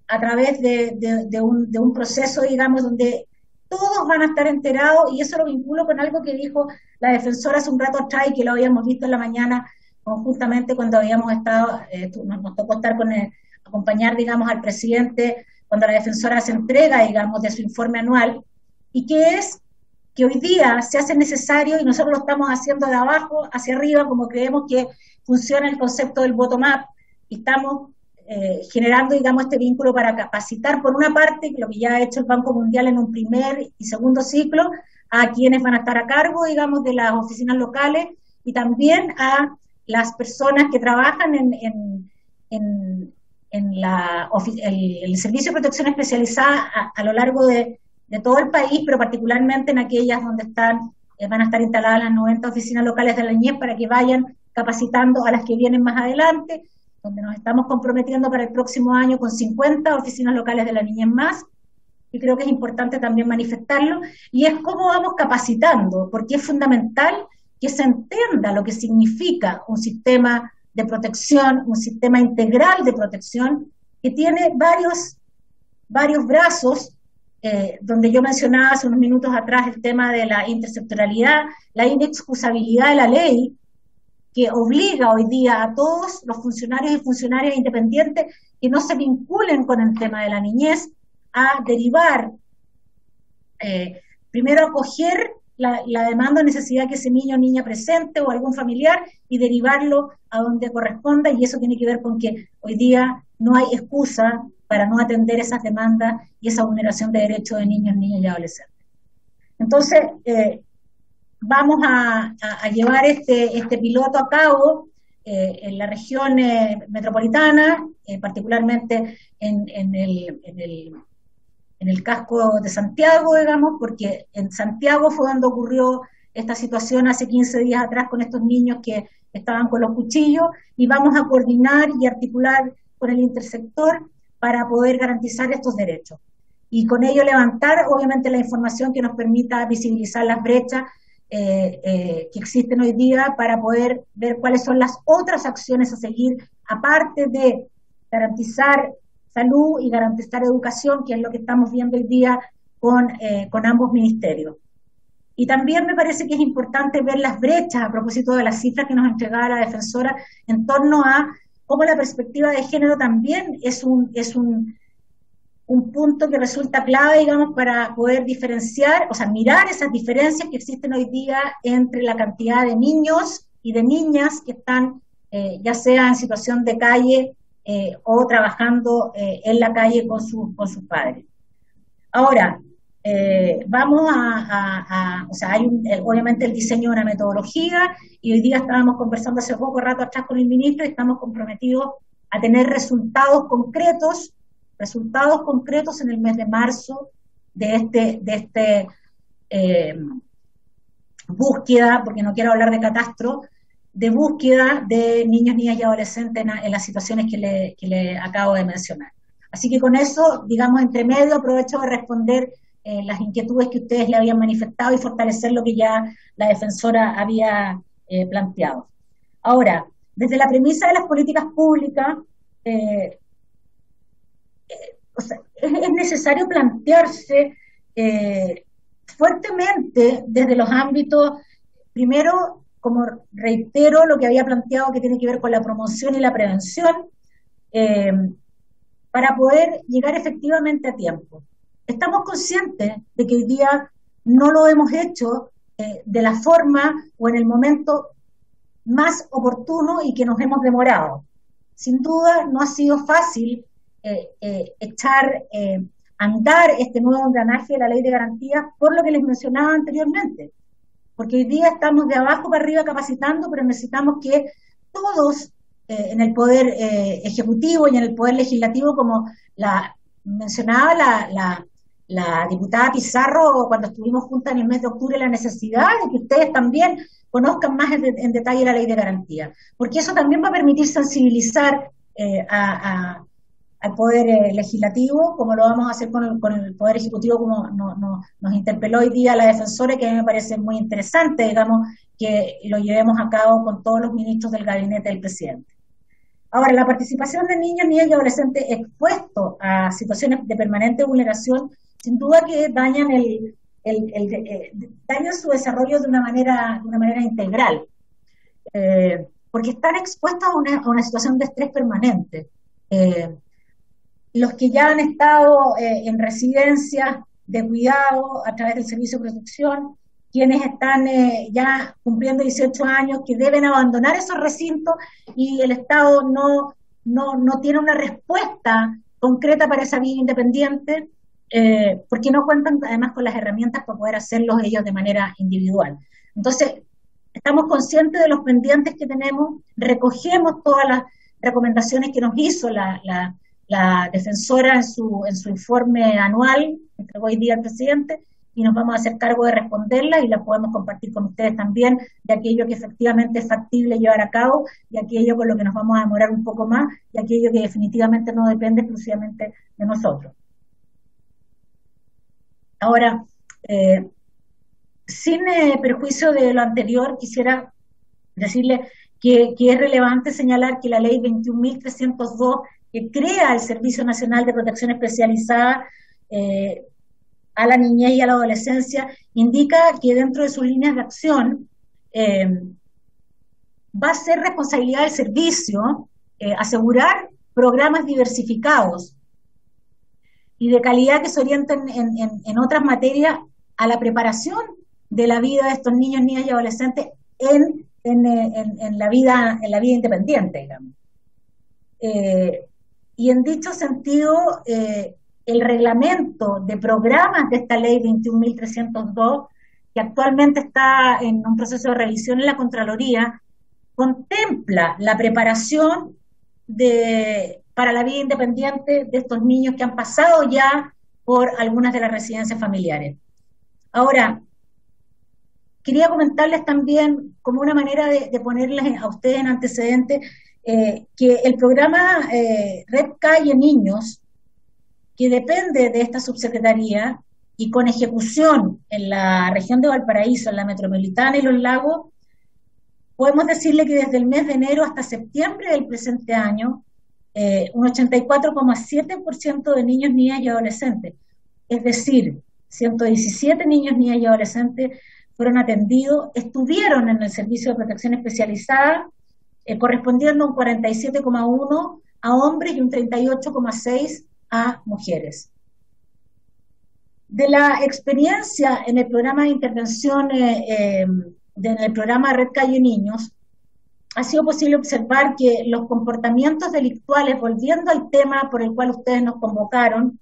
a través de un proceso, digamos, donde todos van a estar enterados, y eso lo vinculo con algo que dijo la defensora hace un rato atrás y que lo habíamos visto en la mañana conjuntamente cuando habíamos estado, nos tocó acompañar, digamos, al presidente cuando la defensora se entrega, digamos, de su informe anual, y que es que hoy día se hace necesario, y nosotros lo estamos haciendo de abajo hacia arriba, como creemos que funciona el concepto del bottom-up, y estamos generando, digamos, este vínculo para capacitar, por una parte, lo que ya ha hecho el Banco Mundial en un primer y segundo ciclo, a quienes van a estar a cargo, digamos, de las oficinas locales, y también a las personas que trabajan en el Servicio de Protección Especializada a lo largo de todo el país, pero particularmente en aquellas donde van a estar instaladas las 90 oficinas locales de la niñez, para que vayan capacitando a las que vienen más adelante, donde nos estamos comprometiendo para el próximo año con 50 oficinas locales de la niñez más, y creo que es importante también manifestarlo, y es cómo vamos capacitando, porque es fundamental que se entienda lo que significa un sistema de protección, un sistema integral de protección, que tiene varios brazos, donde yo mencionaba hace unos minutos atrás el tema de la intersectorialidad, la inexcusabilidad de la ley, que obliga hoy día a todos los funcionarios y funcionarias independientes que no se vinculen con el tema de la niñez a derivar, primero acoger la demanda o necesidad que ese niño o niña presente o algún familiar, y derivarlo a donde corresponda, y eso tiene que ver con que hoy día no hay excusa para no atender esas demandas y esa vulneración de derechos de niños, niñas y adolescentes. Entonces, vamos a llevar este piloto a cabo en la región metropolitana, particularmente en el casco de Santiago, digamos, porque en Santiago fue donde ocurrió esta situación hace 15 días atrás con estos niños que estaban con los cuchillos, y vamos a coordinar y articular con el intersector para poder garantizar estos derechos. Y con ello levantar, obviamente, la información que nos permita visibilizar las brechas que existen hoy día, para poder ver cuáles son las otras acciones a seguir, aparte de garantizar salud y garantizar educación, que es lo que estamos viendo hoy día con ambos ministerios. Y también me parece que es importante ver las brechas, a propósito de las cifras que nos entregaba la defensora, en torno a cómo la perspectiva de género también es un punto que resulta clave, digamos, para poder diferenciar, o sea, mirar esas diferencias que existen hoy día entre la cantidad de niños y de niñas que están ya sea en situación de calle o trabajando en la calle con sus padres. Ahora, vamos o sea, hay obviamente el diseño de una metodología, y hoy día estábamos conversando hace poco rato atrás con el ministro y estamos comprometidos a tener resultados concretos en el mes de marzo de este búsqueda, porque no quiero hablar de catastro, de búsqueda de niños, niñas y adolescentes en las situaciones que le acabo de mencionar. Así que con eso, digamos, entre medio, aprovecho de responder las inquietudes que ustedes le habían manifestado y fortalecer lo que ya la defensora había planteado. Ahora, desde la premisa de las políticas públicas, o sea, es necesario plantearse fuertemente desde los ámbitos, primero, como reitero lo que había planteado, que tiene que ver con la promoción y la prevención, para poder llegar efectivamente a tiempo. Estamos conscientes de que hoy día no lo hemos hecho de la forma o en el momento más oportuno y que nos hemos demorado. Sin duda no ha sido fácil echar andar este nuevo engranaje de la ley de garantías por lo que les mencionaba anteriormente. Porque hoy día estamos de abajo para arriba capacitando, pero necesitamos que todos en el poder ejecutivo y en el poder legislativo, como mencionaba la diputada Pizarro cuando estuvimos juntas en el mes de octubre, la necesidad de que ustedes también conozcan más en detalle la ley de garantía, porque eso también va a permitir sensibilizar al poder legislativo, como lo vamos a hacer con el poder ejecutivo, como nos interpeló hoy día la defensora, que a mí me parece muy interesante, digamos, que lo llevemos a cabo con todos los ministros del gabinete del presidente. Ahora, la participación de niños, niñas y adolescentes expuestos a situaciones de permanente vulneración, sin duda que dañan dañan su desarrollo de una manera integral, porque están expuestos a una situación de estrés permanente. Los que ya han estado en residencias de cuidado a través del servicio de protección, quienes están ya cumpliendo 18 años, que deben abandonar esos recintos y el Estado no tiene una respuesta concreta para esa vida independiente, porque no cuentan además con las herramientas para poder hacerlo ellos de manera individual. Entonces, estamos conscientes de los pendientes que tenemos, recogemos todas las recomendaciones que nos hizo la defensora en su informe anual, que entregó hoy día al presidente, y nos vamos a hacer cargo de responderlas y las podemos compartir con ustedes también, de aquello que efectivamente es factible llevar a cabo, y aquello con lo que nos vamos a demorar un poco más, y aquello que definitivamente no depende exclusivamente de nosotros. Ahora, sin perjuicio de lo anterior, quisiera decirle que es relevante señalar que la ley 21.302, que crea el Servicio Nacional de Protección Especializada a la niñez y a la adolescencia, indica que dentro de sus líneas de acción va a ser responsabilidad del servicio asegurar programas diversificados y de calidad que se orienten en otras materias a la preparación de la vida de estos niños, niñas y adolescentes en la vida independiente, digamos. Y en dicho sentido, el reglamento de programas de esta ley 21.302, que actualmente está en un proceso de revisión en la Contraloría, contempla la preparación para la vida independiente de estos niños que han pasado ya por algunas de las residencias familiares. Ahora, quería comentarles también, como una manera de ponerles a ustedes en antecedentes, que el programa Red Calle Niños, que depende de esta subsecretaría y con ejecución en la región de Valparaíso, en la metropolitana y los lagos, podemos decirle que desde el mes de enero hasta septiembre del presente año, un 84,7% de niños, niñas y adolescentes, es decir, 117 niños, niñas y adolescentes fueron atendidos, estuvieron en el servicio de protección especializada, correspondiendo a un 47,1% a hombres y un 38,6% a mujeres. De la experiencia en el programa de intervención, en el programa Red Calle Niños, ha sido posible observar que los comportamientos delictuales, volviendo al tema por el cual ustedes nos convocaron,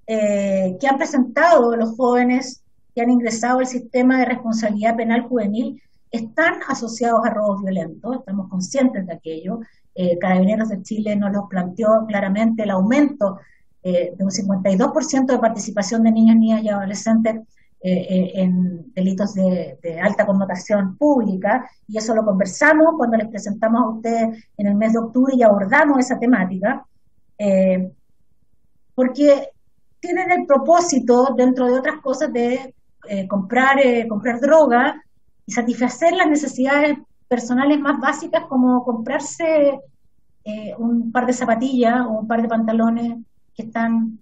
que han presentado los jóvenes que han ingresado al sistema de responsabilidad penal juvenil, están asociados a robos violentos, estamos conscientes de aquello. Carabineros de Chile nos lo planteó claramente, el aumento de un 52% de participación de niños, niñas y adolescentes en delitos de alta connotación pública, y eso lo conversamos cuando les presentamos a ustedes en el mes de octubre y abordamos esa temática, porque tienen el propósito, dentro de otras cosas, de comprar droga y satisfacer las necesidades personales más básicas, como comprarse un par de zapatillas o un par de pantalones que están,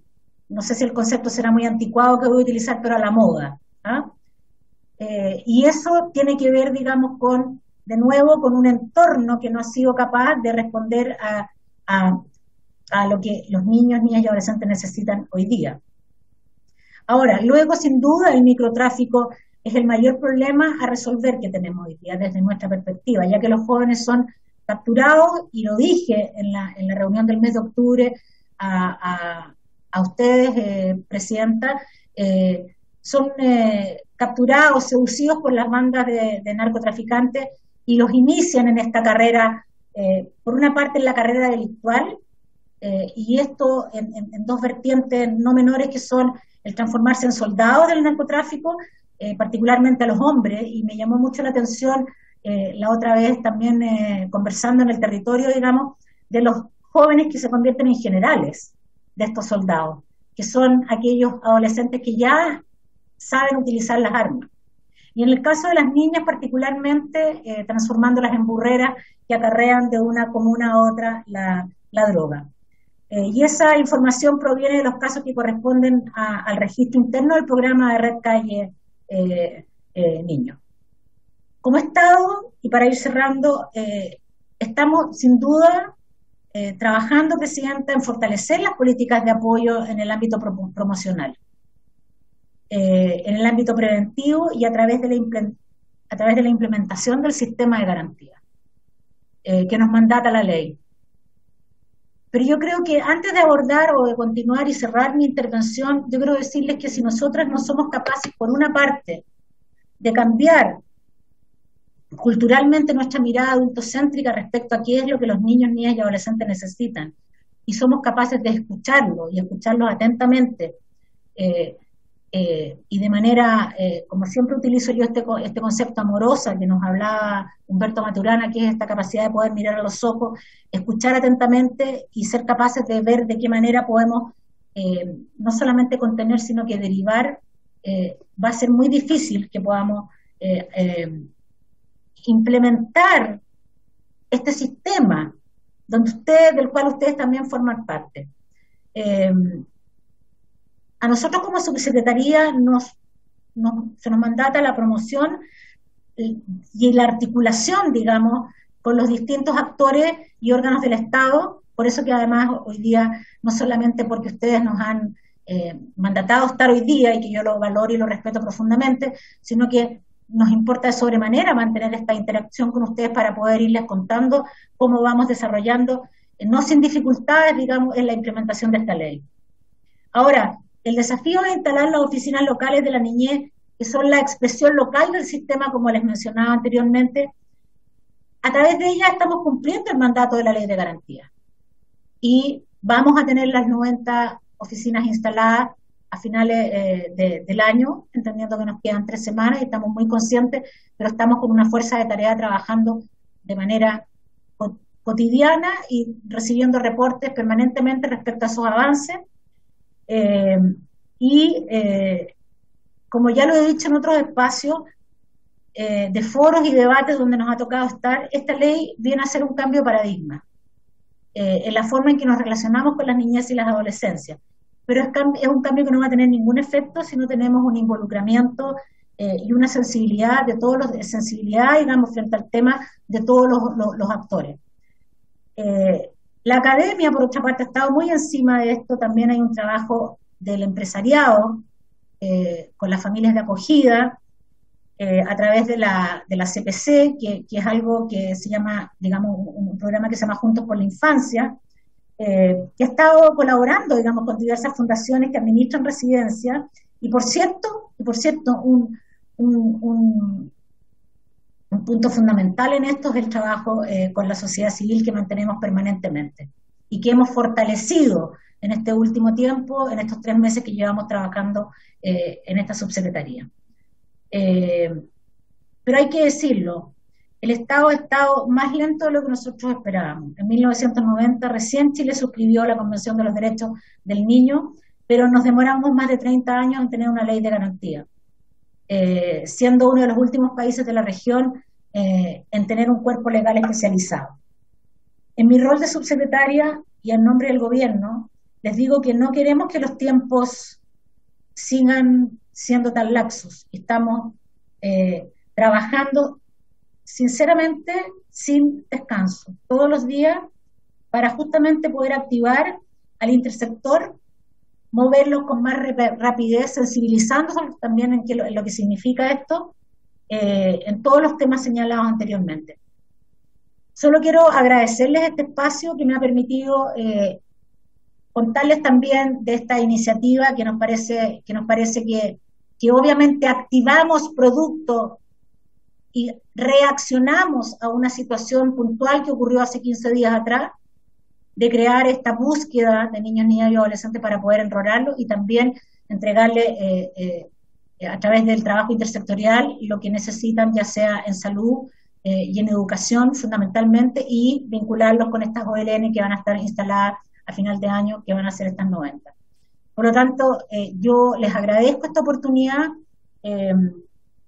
no sé si el concepto será muy anticuado que voy a utilizar, pero a la moda. Y eso tiene que ver, digamos, de nuevo, con un entorno que no ha sido capaz de responder a lo que los niños, niñas y adolescentes necesitan hoy día. Ahora, luego, sin duda, el microtráfico es el mayor problema a resolver que tenemos hoy día desde nuestra perspectiva, ya que los jóvenes son capturados, y lo dije en la reunión del mes de octubre a ustedes, Presidenta, son capturados, seducidos por las bandas de narcotraficantes, y los inician en esta carrera, por una parte en la carrera delictual, y esto en dos vertientes no menores, que son el transformarse en soldados del narcotráfico, particularmente a los hombres, y me llamó mucho la atención la otra vez también conversando en el territorio, digamos, de los jóvenes que se convierten en generales de estos soldados, que son aquellos adolescentes que ya saben utilizar las armas. Y en el caso de las niñas particularmente, transformándolas en burreras que acarrean de una comuna a otra la droga. Y esa información proviene de los casos que corresponden al registro interno del programa de Red Calle Niños. Como Estado, y para ir cerrando, estamos sin duda trabajando, Presidenta, en fortalecer las políticas de apoyo en el ámbito promocional, en el ámbito preventivo y a través de la implementación del sistema de garantía que nos mandata la ley. Pero yo creo que antes de abordar o de continuar y cerrar mi intervención, yo quiero decirles que si nosotras no somos capaces, por una parte, de cambiar culturalmente nuestra mirada adultocéntrica respecto a qué es lo que los niños, niñas y adolescentes necesitan, y somos capaces de escucharlos y escucharlos atentamente, y de manera, como siempre utilizo yo este concepto amorosa que nos hablaba Humberto Maturana, que es esta capacidad de poder mirar a los ojos, escuchar atentamente y ser capaces de ver de qué manera podemos no solamente contener, sino que derivar. Va a ser muy difícil que podamos implementar este sistema del cual ustedes también forman parte. A nosotros como subsecretaría se nos mandata la promoción y la articulación, digamos, con los distintos actores y órganos del Estado, por eso que además hoy día, no solamente porque ustedes nos han mandatado estar hoy día, y que yo lo valoro y lo respeto profundamente, sino que nos importa de sobremanera mantener esta interacción con ustedes para poder irles contando cómo vamos desarrollando, no sin dificultades, digamos, en la implementación de esta ley. Ahora, el desafío es instalar las oficinas locales de la niñez, que son la expresión local del sistema, como les mencionaba anteriormente. A través de ellas estamos cumpliendo el mandato de la ley de garantía. Y vamos a tener las 90 oficinas instaladas a finales del año, entendiendo que nos quedan 3 semanas y estamos muy conscientes, pero estamos con una fuerza de tarea trabajando de manera cotidiana y recibiendo reportes permanentemente respecto a esos avances. Como ya lo he dicho en otros espacios de foros y debates donde nos ha tocado estar, esta ley viene a ser un cambio de paradigma en la forma en que nos relacionamos con las niñez y las adolescencias, pero es un cambio que no va a tener ningún efecto si no tenemos un involucramiento y una sensibilidad digamos, frente al tema de todos los actores. La academia, por otra parte, ha estado muy encima de esto. También hay un trabajo del empresariado con las familias de acogida, a través de la CPC, que es algo que se llama, digamos, un programa que se llama Juntos por la Infancia, que ha estado colaborando, digamos, con diversas fundaciones que administran residencias, y por cierto, un punto fundamental en esto es el trabajo con la sociedad civil que mantenemos permanentemente y que hemos fortalecido en este último tiempo, en estos 3 meses que llevamos trabajando en esta subsecretaría. Pero hay que decirlo, el Estado ha estado más lento de lo que nosotros esperábamos. En 1990 recién Chile suscribió la Convención de los Derechos del Niño, pero nos demoramos más de 30 años en tener una ley de garantía, siendo uno de los últimos países de la región en tener un cuerpo legal especializado. En mi rol de subsecretaria y en nombre del gobierno, les digo que no queremos que los tiempos sigan siendo tan laxos. Estamos trabajando sinceramente sin descanso, todos los días, para justamente poder activar al intersector, moverlo con más rapidez, sensibilizándolos también en lo que significa esto, en todos los temas señalados anteriormente. Solo quiero agradecerles este espacio que me ha permitido contarles también de esta iniciativa que nos parece que obviamente activamos producto y reaccionamos a una situación puntual que ocurrió hace 15 días atrás, de crear esta búsqueda de niños, niñas y adolescentes para poder enrolarlos y también entregarle a través del trabajo intersectorial lo que necesitan, ya sea en salud y en educación fundamentalmente, y vincularlos con estas OLN que van a estar instaladas a final de año, que van a ser estas 90. Por lo tanto, yo les agradezco esta oportunidad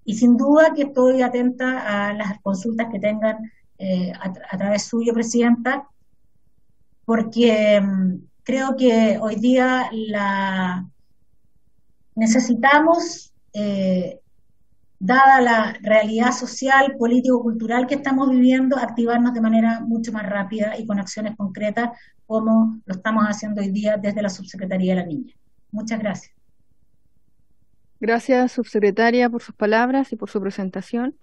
y sin duda que estoy atenta a las consultas que tengan a través suyo, Presidenta, porque creo que hoy día necesitamos, dada la realidad social, político-cultural que estamos viviendo, activarnos de manera mucho más rápida y con acciones concretas, como lo estamos haciendo hoy día desde la Subsecretaría de la Niña. Muchas gracias. Gracias, subsecretaria, por sus palabras y por su presentación.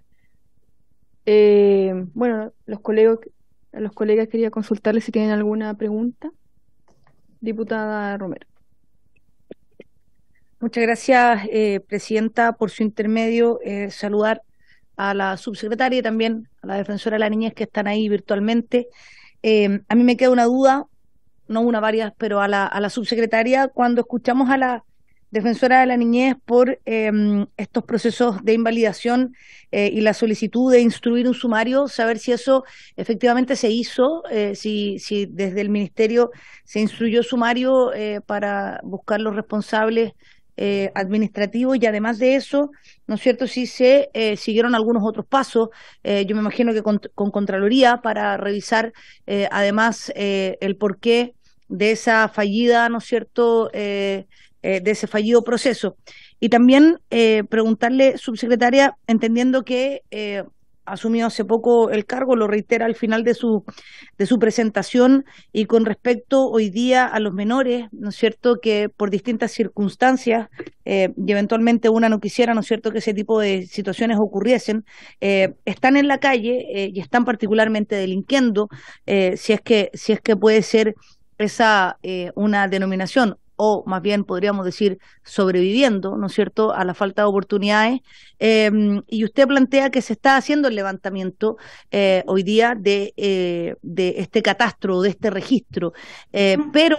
Bueno, los colegas quería consultarles si tienen alguna pregunta. Diputada Romero. Muchas gracias, Presidenta, por su intermedio. Saludar a la subsecretaria y también a la defensora de la niñez que están ahí virtualmente. A mí me queda una duda, no una, varias, pero a la subsecretaria, cuando escuchamos a la defensora de la niñez por estos procesos de invalidación y la solicitud de instruir un sumario, saber si eso efectivamente se hizo, si desde el Ministerio se instruyó sumario para buscar los responsables administrativos, y además de eso, ¿no es cierto?, si se siguieron algunos otros pasos, yo me imagino que con Contraloría, para revisar además el porqué de esa fallida, ¿no es cierto?, de ese fallido proceso. Y también preguntarle, subsecretaria, entendiendo que asumió hace poco el cargo, lo reitera al final de su presentación, y con respecto hoy día a los menores, ¿no es cierto?, que por distintas circunstancias y eventualmente una no quisiera, ¿no es cierto?, que ese tipo de situaciones ocurriesen, están en la calle y están particularmente delinquiendo, si es que puede ser esa una denominación, o más bien podríamos decir sobreviviendo, ¿no es cierto?, a la falta de oportunidades, y usted plantea que se está haciendo el levantamiento hoy día de este catastro, de este registro, pero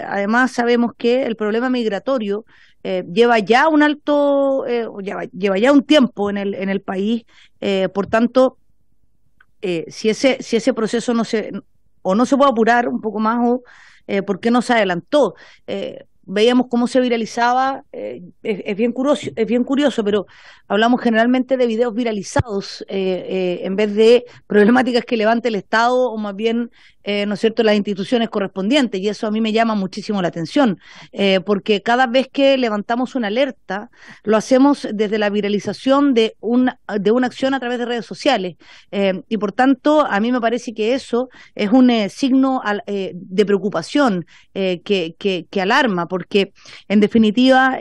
además sabemos que el problema migratorio lleva ya un alto, lleva ya un tiempo en el país, por tanto, si ese proceso no se puede apurar un poco más, o ¿por qué no se adelantó? Veíamos cómo se viralizaba, es bien curioso, pero hablamos generalmente de videos viralizados en vez de problemáticas que levante el Estado, o más bien, ¿no es cierto?, las instituciones correspondientes, y eso a mí me llama muchísimo la atención, porque cada vez que levantamos una alerta, lo hacemos desde la viralización de una acción a través de redes sociales, y por tanto, a mí me parece que eso es un signo de preocupación que alarma, porque en definitiva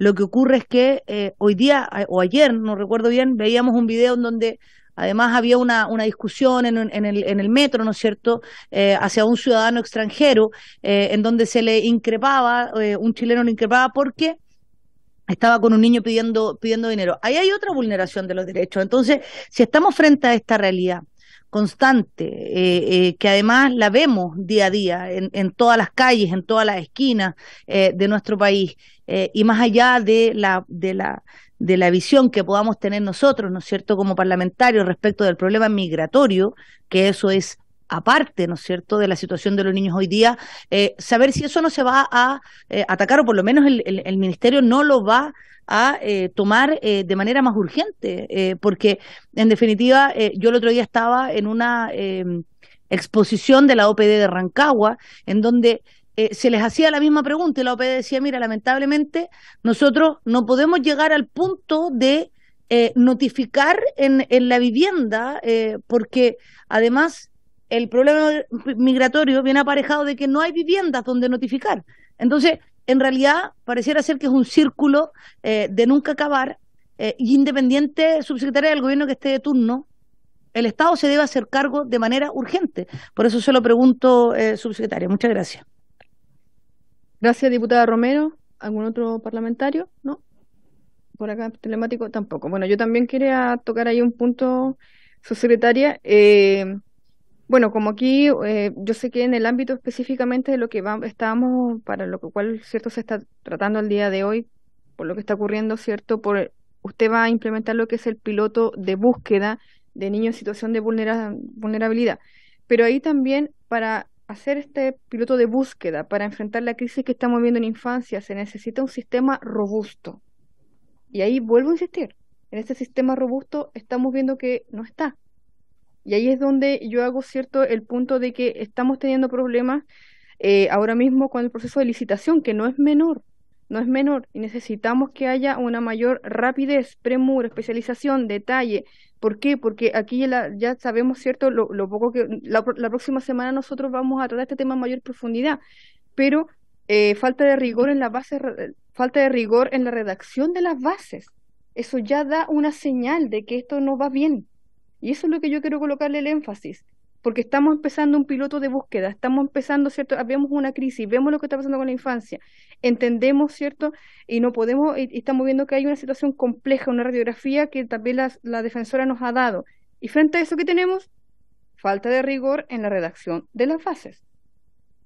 Lo que ocurre es que hoy día o ayer, no recuerdo bien, veíamos un video en donde además había una discusión en el metro, ¿no es cierto?, hacia un ciudadano extranjero, en donde se le increpaba, un chileno le increpaba porque estaba con un niño pidiendo dinero. Ahí hay otra vulneración de los derechos. Entonces, si estamos frente a esta realidad constante, que además la vemos día a día en todas las calles, en todas las esquinas de nuestro país, y más allá de la visión que podamos tener nosotros, ¿no es cierto?, como parlamentarios respecto del problema migratorio, que eso es aparte, ¿no es cierto?, de la situación de los niños hoy día, saber si eso no se va a atacar, o por lo menos el Ministerio no lo va a tomar de manera más urgente, porque en definitiva yo el otro día estaba en una exposición de la OPD de Rancagua, en donde se les hacía la misma pregunta y la OPD decía, mira, lamentablemente nosotros no podemos llegar al punto de notificar en la vivienda, porque además el problema migratorio viene aparejado de que no hay viviendas donde notificar. Entonces, en realidad, pareciera ser que es un círculo de nunca acabar, y independiente, subsecretaria del gobierno que esté de turno, el Estado se debe hacer cargo de manera urgente. Por eso se lo pregunto, subsecretaria. Muchas gracias. Gracias, diputada Romero. ¿Algún otro parlamentario? ¿No? Por acá, telemático, tampoco. Bueno, yo también quería tocar ahí un punto, subsecretaria. Bueno, como aquí yo sé que en el ámbito específicamente de lo que estábamos, para lo cual cierto se está tratando el día de hoy, por lo que está ocurriendo, cierto, usted va a implementar lo que es el piloto de búsqueda de niños en situación de vulnerabilidad. Pero ahí también para hacer este piloto de búsqueda, para enfrentar la crisis que estamos viendo en infancia, se necesita un sistema robusto. Y ahí vuelvo a insistir, en este sistema robusto estamos viendo que no está. Y ahí es donde yo hago cierto el punto de que estamos teniendo problemas ahora mismo con el proceso de licitación, que no es menor, y necesitamos que haya una mayor rapidez, premura, especialización, detalle. ¿Por qué? Porque aquí ya sabemos, cierto, lo poco que la próxima semana nosotros vamos a tratar este tema en mayor profundidad, pero falta de rigor en la base, falta de rigor en la redacción de las bases. Eso ya da una señal de que esto no va bien. Y eso es lo que yo quiero colocarle el énfasis, porque estamos empezando un piloto de búsqueda, estamos empezando, ¿cierto? Vemos una crisis, vemos lo que está pasando con la infancia, entendemos, ¿cierto? Y no podemos, y estamos viendo que hay una situación compleja, una radiografía que también la defensora nos ha dado. Y frente a eso que tenemos, falta de rigor en la redacción de las bases.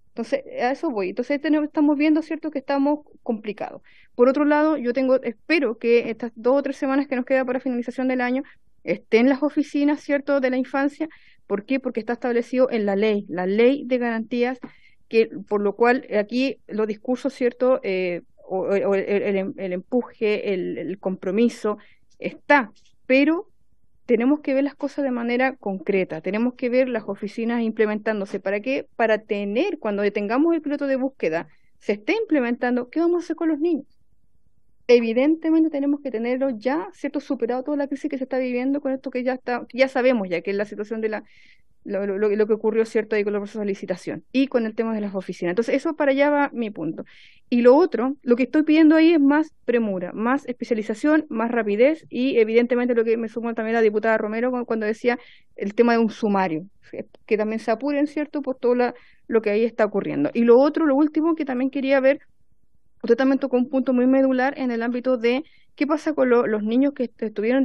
Entonces, a eso voy. Entonces, estamos viendo, ¿cierto?, que estamos complicados. Por otro lado, espero que estas 2 o 3 semanas que nos queda para finalización del año, estén las oficinas, ¿cierto?, de la infancia. ¿Por qué? Porque está establecido en la ley de garantías, que por lo cual aquí los discursos, ¿cierto?, o el empuje, el compromiso está, pero tenemos que ver las cosas de manera concreta, tenemos que ver las oficinas implementándose. ¿Para qué? Para cuando tengamos el piloto de búsqueda, se esté implementando, ¿qué vamos a hacer con los niños? Evidentemente tenemos que tenerlo ya, ¿cierto?, superado toda la crisis que se está viviendo con esto que ya sabemos ya, que es la situación de lo que ocurrió, ¿cierto?, ahí con los procesos de licitación y con el tema de las oficinas. Entonces, eso para allá va mi punto. Y lo otro, lo que estoy pidiendo ahí es más premura, más especialización, más rapidez y evidentemente lo que me sumó también la diputada Romero cuando decía el tema de un sumario, que también se apuren, ¿cierto?, por todo lo que ahí está ocurriendo. Y lo último que también quería ver, usted también tocó un punto muy medular en el ámbito de qué pasa con los niños que estuvieron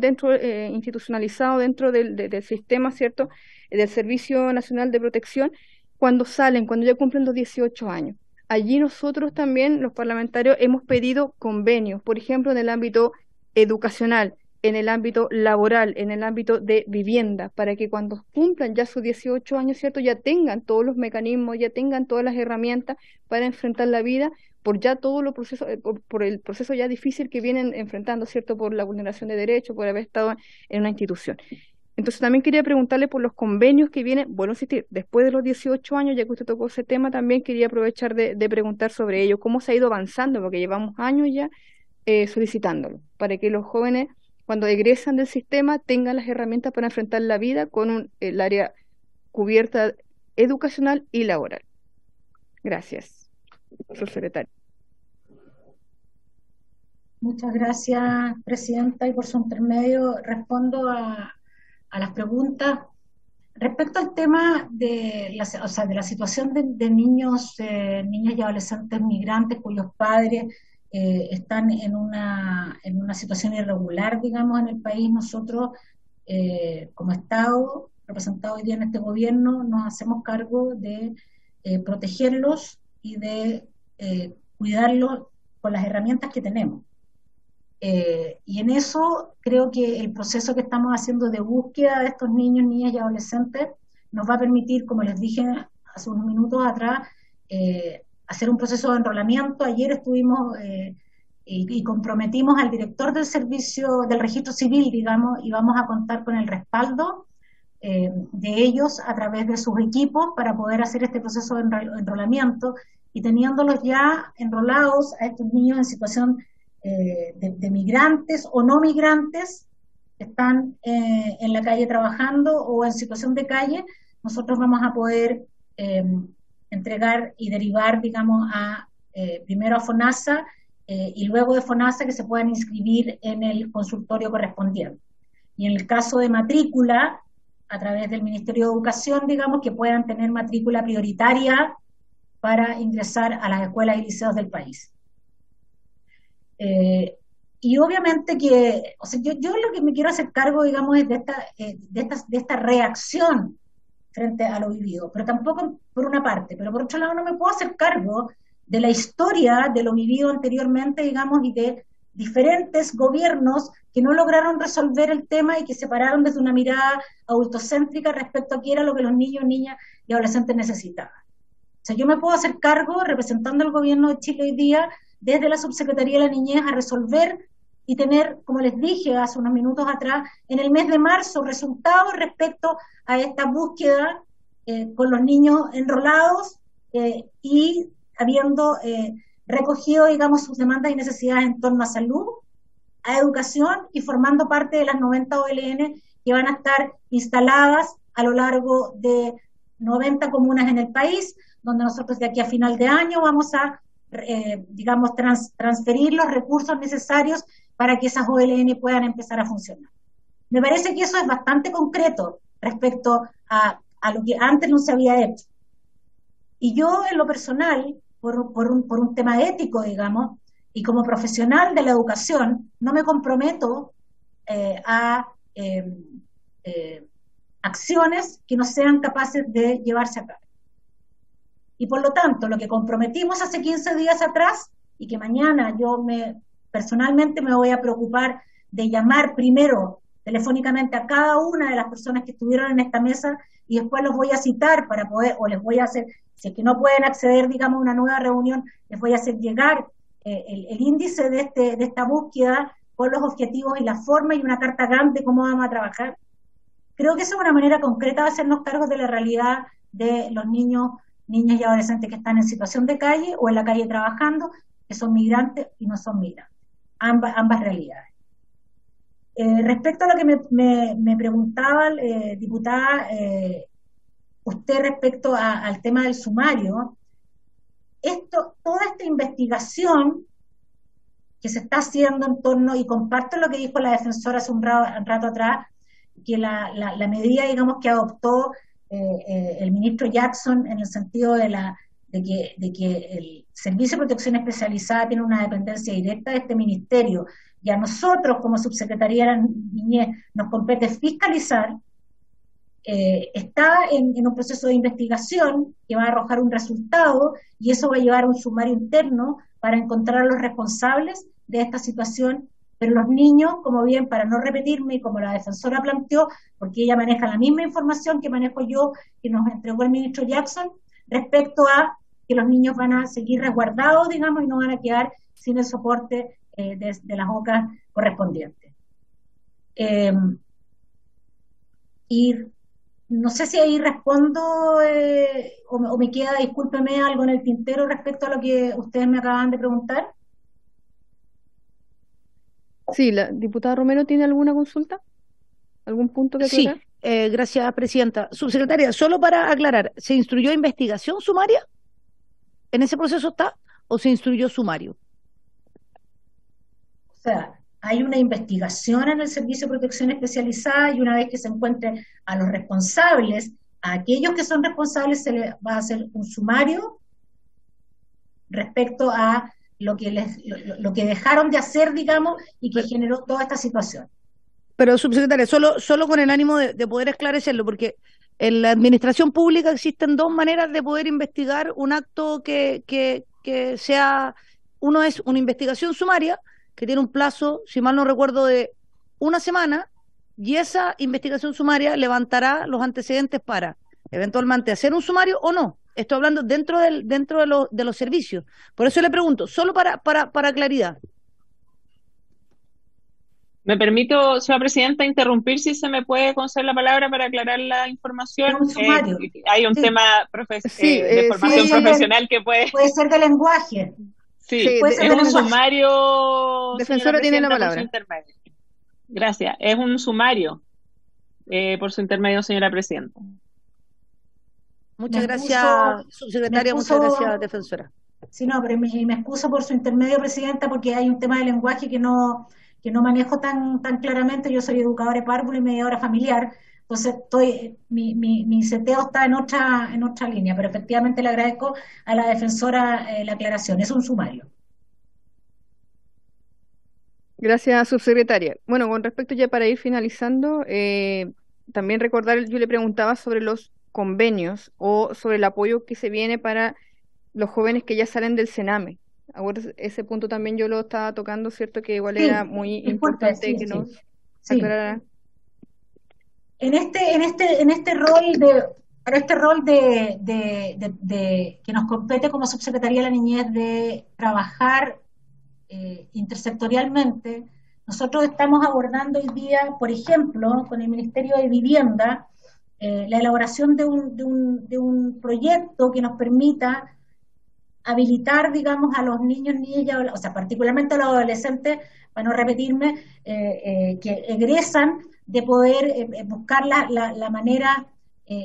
institucionalizados dentro del sistema, ¿cierto?, del Servicio Nacional de Protección, cuando ya cumplen los 18 años. Allí nosotros también, los parlamentarios, hemos pedido convenios, por ejemplo, en el ámbito educacional, en el ámbito laboral, en el ámbito de vivienda, para que cuando cumplan ya sus 18 años, ¿cierto?, ya tengan todos los mecanismos, ya tengan todas las herramientas para enfrentar la vida, por ya todos los procesos, por el proceso ya difícil que vienen enfrentando, ¿cierto?, por la vulneración de derechos, por haber estado en una institución. Entonces también quería preguntarle por los convenios que vienen, bueno, insistir, después de los 18 años, ya que usted tocó ese tema, también quería aprovechar de preguntar sobre ello, cómo se ha ido avanzando, porque llevamos años ya solicitándolo, para que los jóvenes, cuando egresan del sistema, tengan las herramientas para enfrentar la vida con el área cubierta educacional y laboral. Gracias, subsecretario. Muchas gracias, Presidenta, y por su intermedio respondo a las preguntas. Respecto al tema de la situación de niños, niñas y adolescentes migrantes cuyos padres están en una situación irregular, digamos, en el país, nosotros, como Estado, representado hoy día en este gobierno, nos hacemos cargo de protegerlos y de cuidarlos con las herramientas que tenemos. Y en eso creo que el proceso que estamos haciendo de búsqueda de estos niños, niñas y adolescentes nos va a permitir, como les dije hace unos minutos atrás, hacer un proceso de enrolamiento. Ayer estuvimos y comprometimos al director del servicio del registro civil, digamos, y vamos a contar con el respaldo de ellos a través de sus equipos para poder hacer este proceso de enrolamiento, y teniéndolos ya enrolados a estos niños en situación de migrantes o no migrantes que están en la calle trabajando o en situación de calle, nosotros vamos a poder entregar y derivar, digamos, primero a FONASA y luego de FONASA que se puedan inscribir en el consultorio correspondiente. Y en el caso de matrícula, a través del Ministerio de Educación, digamos, que puedan tener matrícula prioritaria para ingresar a las escuelas y liceos del país. Y obviamente que, o sea, yo lo que me quiero hacer cargo, digamos, es de esta reacción frente a lo vivido, pero tampoco por una parte, pero por otro lado no me puedo hacer cargo de la historia de lo vivido anteriormente, digamos, y de diferentes gobiernos que no lograron resolver el tema y que se pararon desde una mirada adultocéntrica respecto a qué era lo que los niños, niñas y adolescentes necesitaban. O sea, yo me puedo hacer cargo, representando al gobierno de Chile hoy día, desde la Subsecretaría de la Niñez, a resolver y tener, como les dije hace unos minutos atrás, en el mes de marzo, resultados respecto a esta búsqueda con los niños enrolados y habiendo recogido, digamos, sus demandas y necesidades en torno a salud, a educación y formando parte de las 90 OLN que van a estar instaladas a lo largo de 90 comunas en el país, donde nosotros de aquí a final de año vamos a digamos, transferir los recursos necesarios para que esas OLN puedan empezar a funcionar. Me parece que eso es bastante concreto respecto a lo que antes no se había hecho. Y yo, en lo personal, por un tema ético, digamos, y como profesional de la educación, no me comprometo a acciones que no sean capaces de llevarse a cabo. Y por lo tanto, lo que comprometimos hace 15 días atrás, y que mañana yo personalmente me voy a preocupar de llamar primero telefónicamente a cada una de las personas que estuvieron en esta mesa, y después los voy a citar para poder, o les voy a hacer, si es que no pueden acceder, digamos, a una nueva reunión, les voy a hacer llegar el índice de esta búsqueda con los objetivos y la forma, y una carta grande de cómo vamos a trabajar. Creo que esa es una manera concreta de hacernos cargo de la realidad de los niños, niñas y adolescentes que están en situación de calle o en la calle trabajando, que son migrantes y no son migrantes. Ambas realidades. Respecto a lo que me preguntaba, diputada, usted respecto al tema del sumario, toda esta investigación que se está haciendo en torno, y comparto lo que dijo la defensora hace un rato atrás, que la medida, digamos, que adoptó el ministro Jackson en el sentido de que el Servicio de Protección Especializada tiene una dependencia directa de este ministerio, y a nosotros como Subsecretaría de la Niñez nos compete fiscalizar, está en un proceso de investigación que va a arrojar un resultado, y eso va a llevar a un sumario interno para encontrar a los responsables de esta situación. Pero los niños, como bien, para no repetirme, y como la defensora planteó, porque ella maneja la misma información que manejo yo, que nos entregó el ministro Jackson, respecto a que los niños van a seguir resguardados, digamos, y no van a quedar sin el soporte de las OCA correspondientes. Y no sé si ahí respondo o me queda, discúlpeme, algo en el tintero respecto a lo que ustedes me acaban de preguntar. Sí, la diputada Romero, ¿tiene alguna consulta? ¿Algún punto que aclarar? Sí, gracias, Presidenta. Subsecretaria, solo para aclarar, ¿se instruyó investigación sumaria? ¿En ese proceso está? ¿O se instruyó sumario? O sea, hay una investigación en el Servicio de Protección Especializada y una vez que se encuentren a los responsables, a aquellos que son responsables se les va a hacer un sumario respecto a lo que dejaron de hacer, digamos, y que generó toda esta situación. Pero, subsecretaria, solo con el ánimo de poder esclarecerlo, porque en la administración pública existen dos maneras de poder investigar un acto que sea, uno es una investigación sumaria, que tiene un plazo, si mal no recuerdo, de una semana, y esa investigación sumaria levantará los antecedentes para eventualmente hacer un sumario o no. Estoy hablando dentro de los servicios. Por eso le pregunto, solo para claridad. Me permito, señora presidenta, interrumpir si se me puede conceder la palabra para aclarar la información. Hay un tema de formación profesional que puede ser de lenguaje. Sí, puede ser es de un lenguaje. sumario. Defensora tiene la palabra. Gracias. Es un sumario, por su intermedio, señora presidenta. Muchas gracias, subsecretaria, muchas gracias, defensora. Sí, no, pero me excuso por su intermedio, presidenta, porque hay un tema de lenguaje que no manejo tan claramente. Yo soy educadora de párvulo y mediadora familiar, entonces mi seteo está en otra línea, pero efectivamente le agradezco a la defensora la aclaración. Es un sumario. Gracias, subsecretaria. Bueno, con respecto ya para ir finalizando, también recordar, yo le preguntaba sobre los convenios o sobre el apoyo que se viene para los jóvenes que ya salen del Sename. Ahora ese punto también yo lo estaba tocando, ¿cierto? Que igual era muy importante que nos aclarara. En este rol de que nos compete como Subsecretaría de la Niñez de trabajar intersectorialmente, nosotros estamos abordando hoy día, por ejemplo, con el Ministerio de Vivienda, la elaboración de un proyecto que nos permita habilitar, digamos, a los niños, niñas, o sea, particularmente a los adolescentes, para no repetirme, que egresan, de poder buscar la manera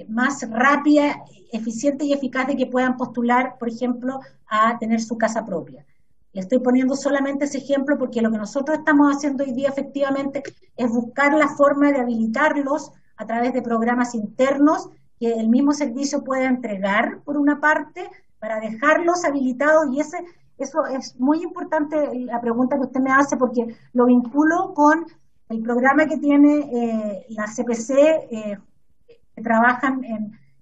más rápida, eficiente y eficaz de que puedan postular, por ejemplo, a tener su casa propia. Le estoy poniendo solamente ese ejemplo porque lo que nosotros estamos haciendo hoy día efectivamente es buscar la forma de habilitarlos a través de programas internos que el mismo servicio pueda entregar, por una parte, para dejarlos habilitados, y eso es muy importante la pregunta que usted me hace, porque lo vinculo con el programa que tiene la CPC, que trabajan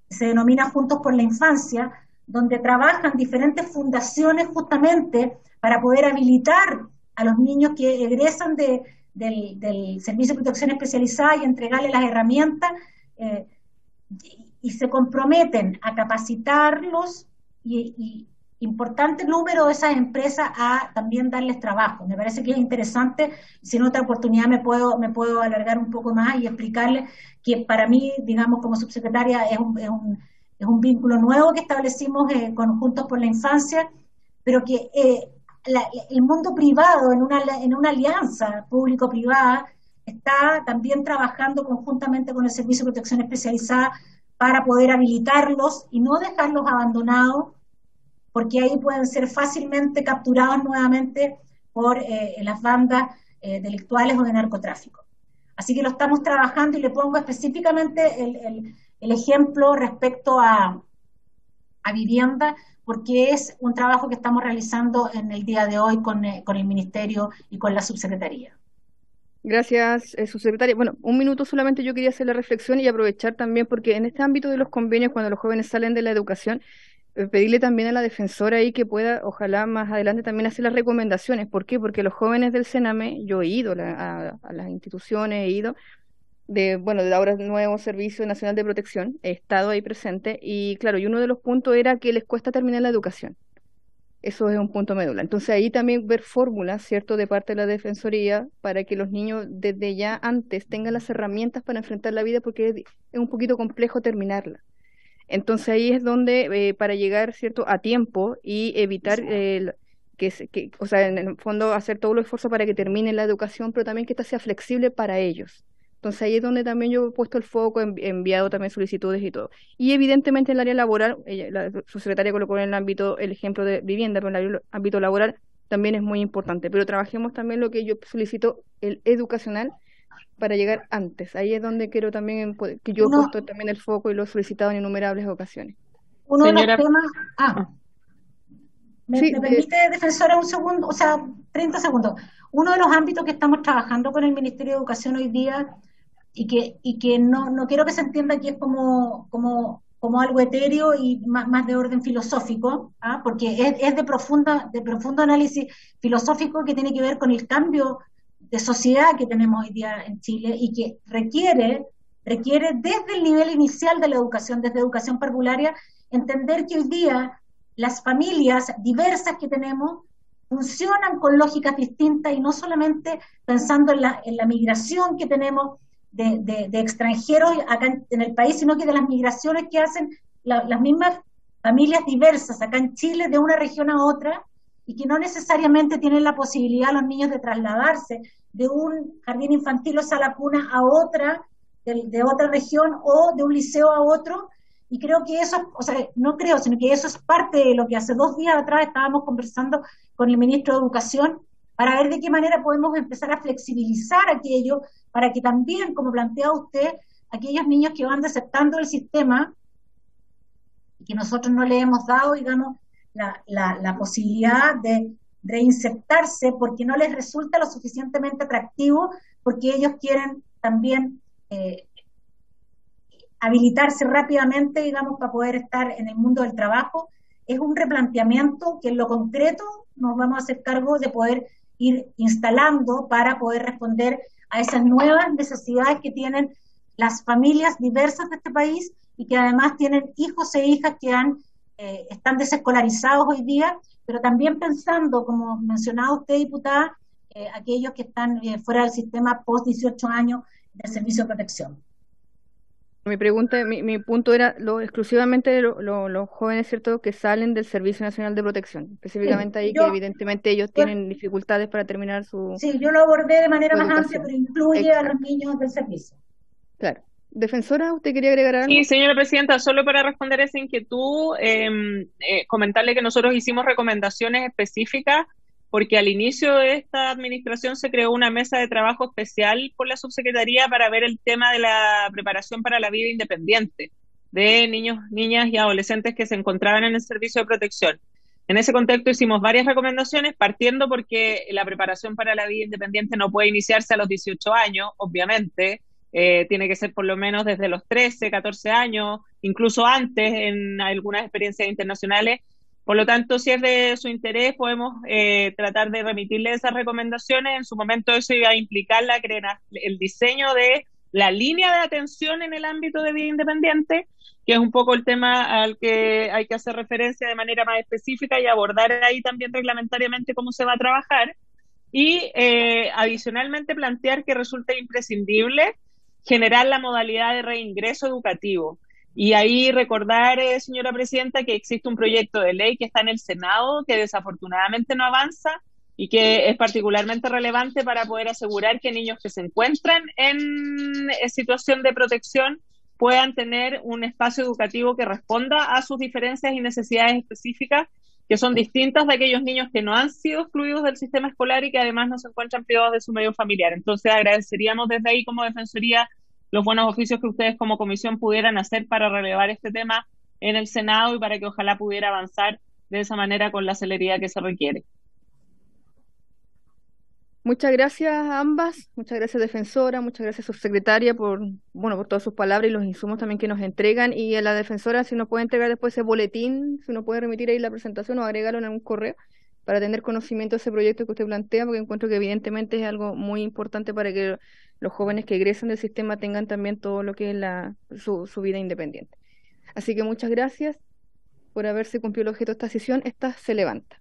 se denomina Juntos por la Infancia, donde trabajan diferentes fundaciones justamente para poder habilitar a los niños que egresan del Servicio de Protección Especializada y entregarles las herramientas, y se comprometen a capacitarlos y importante número de esas empresas a también darles trabajo. Me parece que es interesante, si en otra oportunidad me puedo alargar un poco más y explicarles que para mí, digamos, como subsecretaria, es un vínculo nuevo que establecimos con Juntos por la Infancia, pero que el mundo privado, en una alianza público-privada, está también trabajando conjuntamente con el Servicio de Protección Especializada para poder habilitarlos y no dejarlos abandonados, porque ahí pueden ser fácilmente capturados nuevamente por las bandas delictuales o de narcotráfico. Así que lo estamos trabajando, y le pongo específicamente el ejemplo respecto a vivienda, porque es un trabajo que estamos realizando en el día de hoy con el Ministerio y con la Subsecretaría. Gracias, subsecretaria. Bueno, un minuto solamente yo quería hacer la reflexión y aprovechar también, porque en este ámbito de los convenios, cuando los jóvenes salen de la educación, pedirle también a la defensora ahí que pueda, ojalá más adelante también hacer las recomendaciones. ¿Por qué? Porque los jóvenes del Sename, yo he ido a las instituciones, he ido de ahora el nuevo Servicio Nacional de Protección, he estado ahí presente, y claro, y uno de los puntos era que les cuesta terminar la educación. Eso es un punto médula. Entonces ahí también ver fórmulas, ¿cierto?, de parte de la Defensoría para que los niños desde ya antes tengan las herramientas para enfrentar la vida, porque es un poquito complejo terminarla. Entonces ahí es donde para llegar, ¿cierto?, a tiempo y evitar o sea, en el fondo hacer todo el esfuerzo para que terminen la educación, pero también que esta sea flexible para ellos. Entonces ahí es donde también yo he puesto el foco, he enviado también solicitudes y todo. Y evidentemente en el área laboral, la subsecretaria colocó en el ejemplo de vivienda, pero en el ámbito laboral también es muy importante, pero trabajemos también lo que yo solicito, el educacional, para llegar antes. Ahí es donde quiero también, que yo he puesto también el foco y lo he solicitado en innumerables ocasiones. Uno de los Señora, temas... ¿Me permite, defensora, un segundo? O sea, 30 segundos. Uno de los ámbitos que estamos trabajando con el Ministerio de Educación hoy día y que no quiero que se entienda que es como algo etéreo y más de orden filosófico, porque es de profundo análisis filosófico que tiene que ver con el cambio de sociedad que tenemos hoy día en Chile y que requiere desde el nivel inicial de la educación, desde educación parvularia, entender que hoy día las familias diversas que tenemos funcionan con lógicas distintas y no solamente pensando en la migración que tenemos de extranjeros acá en el país, sino que de las migraciones que hacen las mismas familias diversas acá en Chile de una región a otra y que no necesariamente tienen la posibilidad los niños de trasladarse de un jardín infantil o sala cuna a otra, de otra región o de un liceo a otro. Y creo que eso, o sea, no creo, sino que eso es parte de lo que hace 2 días atrás estábamos conversando con el ministro de Educación para ver de qué manera podemos empezar a flexibilizar aquello, para que también, como plantea usted, aquellos niños que van desertando el sistema y que nosotros no le hemos dado, digamos, la posibilidad de reinsertarse porque no les resulta lo suficientemente atractivo, porque ellos quieren también habilitarse rápidamente, digamos, para poder estar en el mundo del trabajo. Es un replanteamiento que en lo concreto nos vamos a hacer cargo de poder ir instalando para poder responder a esas nuevas necesidades que tienen las familias diversas de este país y que además tienen hijos e hijas que están desescolarizados hoy día, pero también pensando, como mencionaba usted, diputada, aquellos que están fuera del sistema post 18 años del servicio de protección. Mi pregunta, mi punto era exclusivamente los jóvenes, ¿cierto?, que salen del Servicio Nacional de Protección, específicamente ahí que evidentemente ellos tienen dificultades para terminar su... Sí, yo lo abordé de manera más amplia, pero incluye a los niños del servicio. Claro. Defensora, ¿usted quería agregar algo? Sí, señora presidenta, solo para responder esa inquietud, comentarle que nosotros hicimos recomendaciones específicas porque al inicio de esta administración se creó una mesa de trabajo especial por la subsecretaría para ver el tema de la preparación para la vida independiente de niños, niñas y adolescentes que se encontraban en el servicio de protección. En ese contexto hicimos varias recomendaciones, partiendo porque la preparación para la vida independiente no puede iniciarse a los 18 años, obviamente, tiene que ser por lo menos desde los 13, 14 años, incluso antes en algunas experiencias internacionales. Por lo tanto, si es de su interés, podemos tratar de remitirle esas recomendaciones. En su momento eso iba a implicar el diseño de la línea de atención en el ámbito de vida independiente, que es un poco el tema al que hay que hacer referencia de manera más específica y abordar ahí también reglamentariamente cómo se va a trabajar. Y adicionalmente plantear que resulta imprescindible generar la modalidad de reingreso educativo. Y ahí recordar, señora presidenta, que existe un proyecto de ley que está en el Senado, que desafortunadamente no avanza y que es particularmente relevante para poder asegurar que niños que se encuentran en situación de protección puedan tener un espacio educativo que responda a sus diferencias y necesidades específicas, que son distintas de aquellos niños que no han sido excluidos del sistema escolar y que además no se encuentran privados de su medio familiar. Entonces agradeceríamos desde ahí como Defensoría los buenos oficios que ustedes como comisión pudieran hacer para relevar este tema en el Senado y para que ojalá pudiera avanzar de esa manera con la celeridad que se requiere. Muchas gracias a ambas, muchas gracias defensora, muchas gracias subsecretaria por todas sus palabras y los insumos también que nos entregan, y a la defensora si nos puede entregar después ese boletín, si nos puede remitir ahí la presentación o agregarlo en un correo para tener conocimiento de ese proyecto que usted plantea, porque encuentro que evidentemente es algo muy importante para que los jóvenes que egresen del sistema tengan también todo lo que es su vida independiente. Así que muchas gracias por haberse cumplido el objeto de esta sesión. Esta se levanta.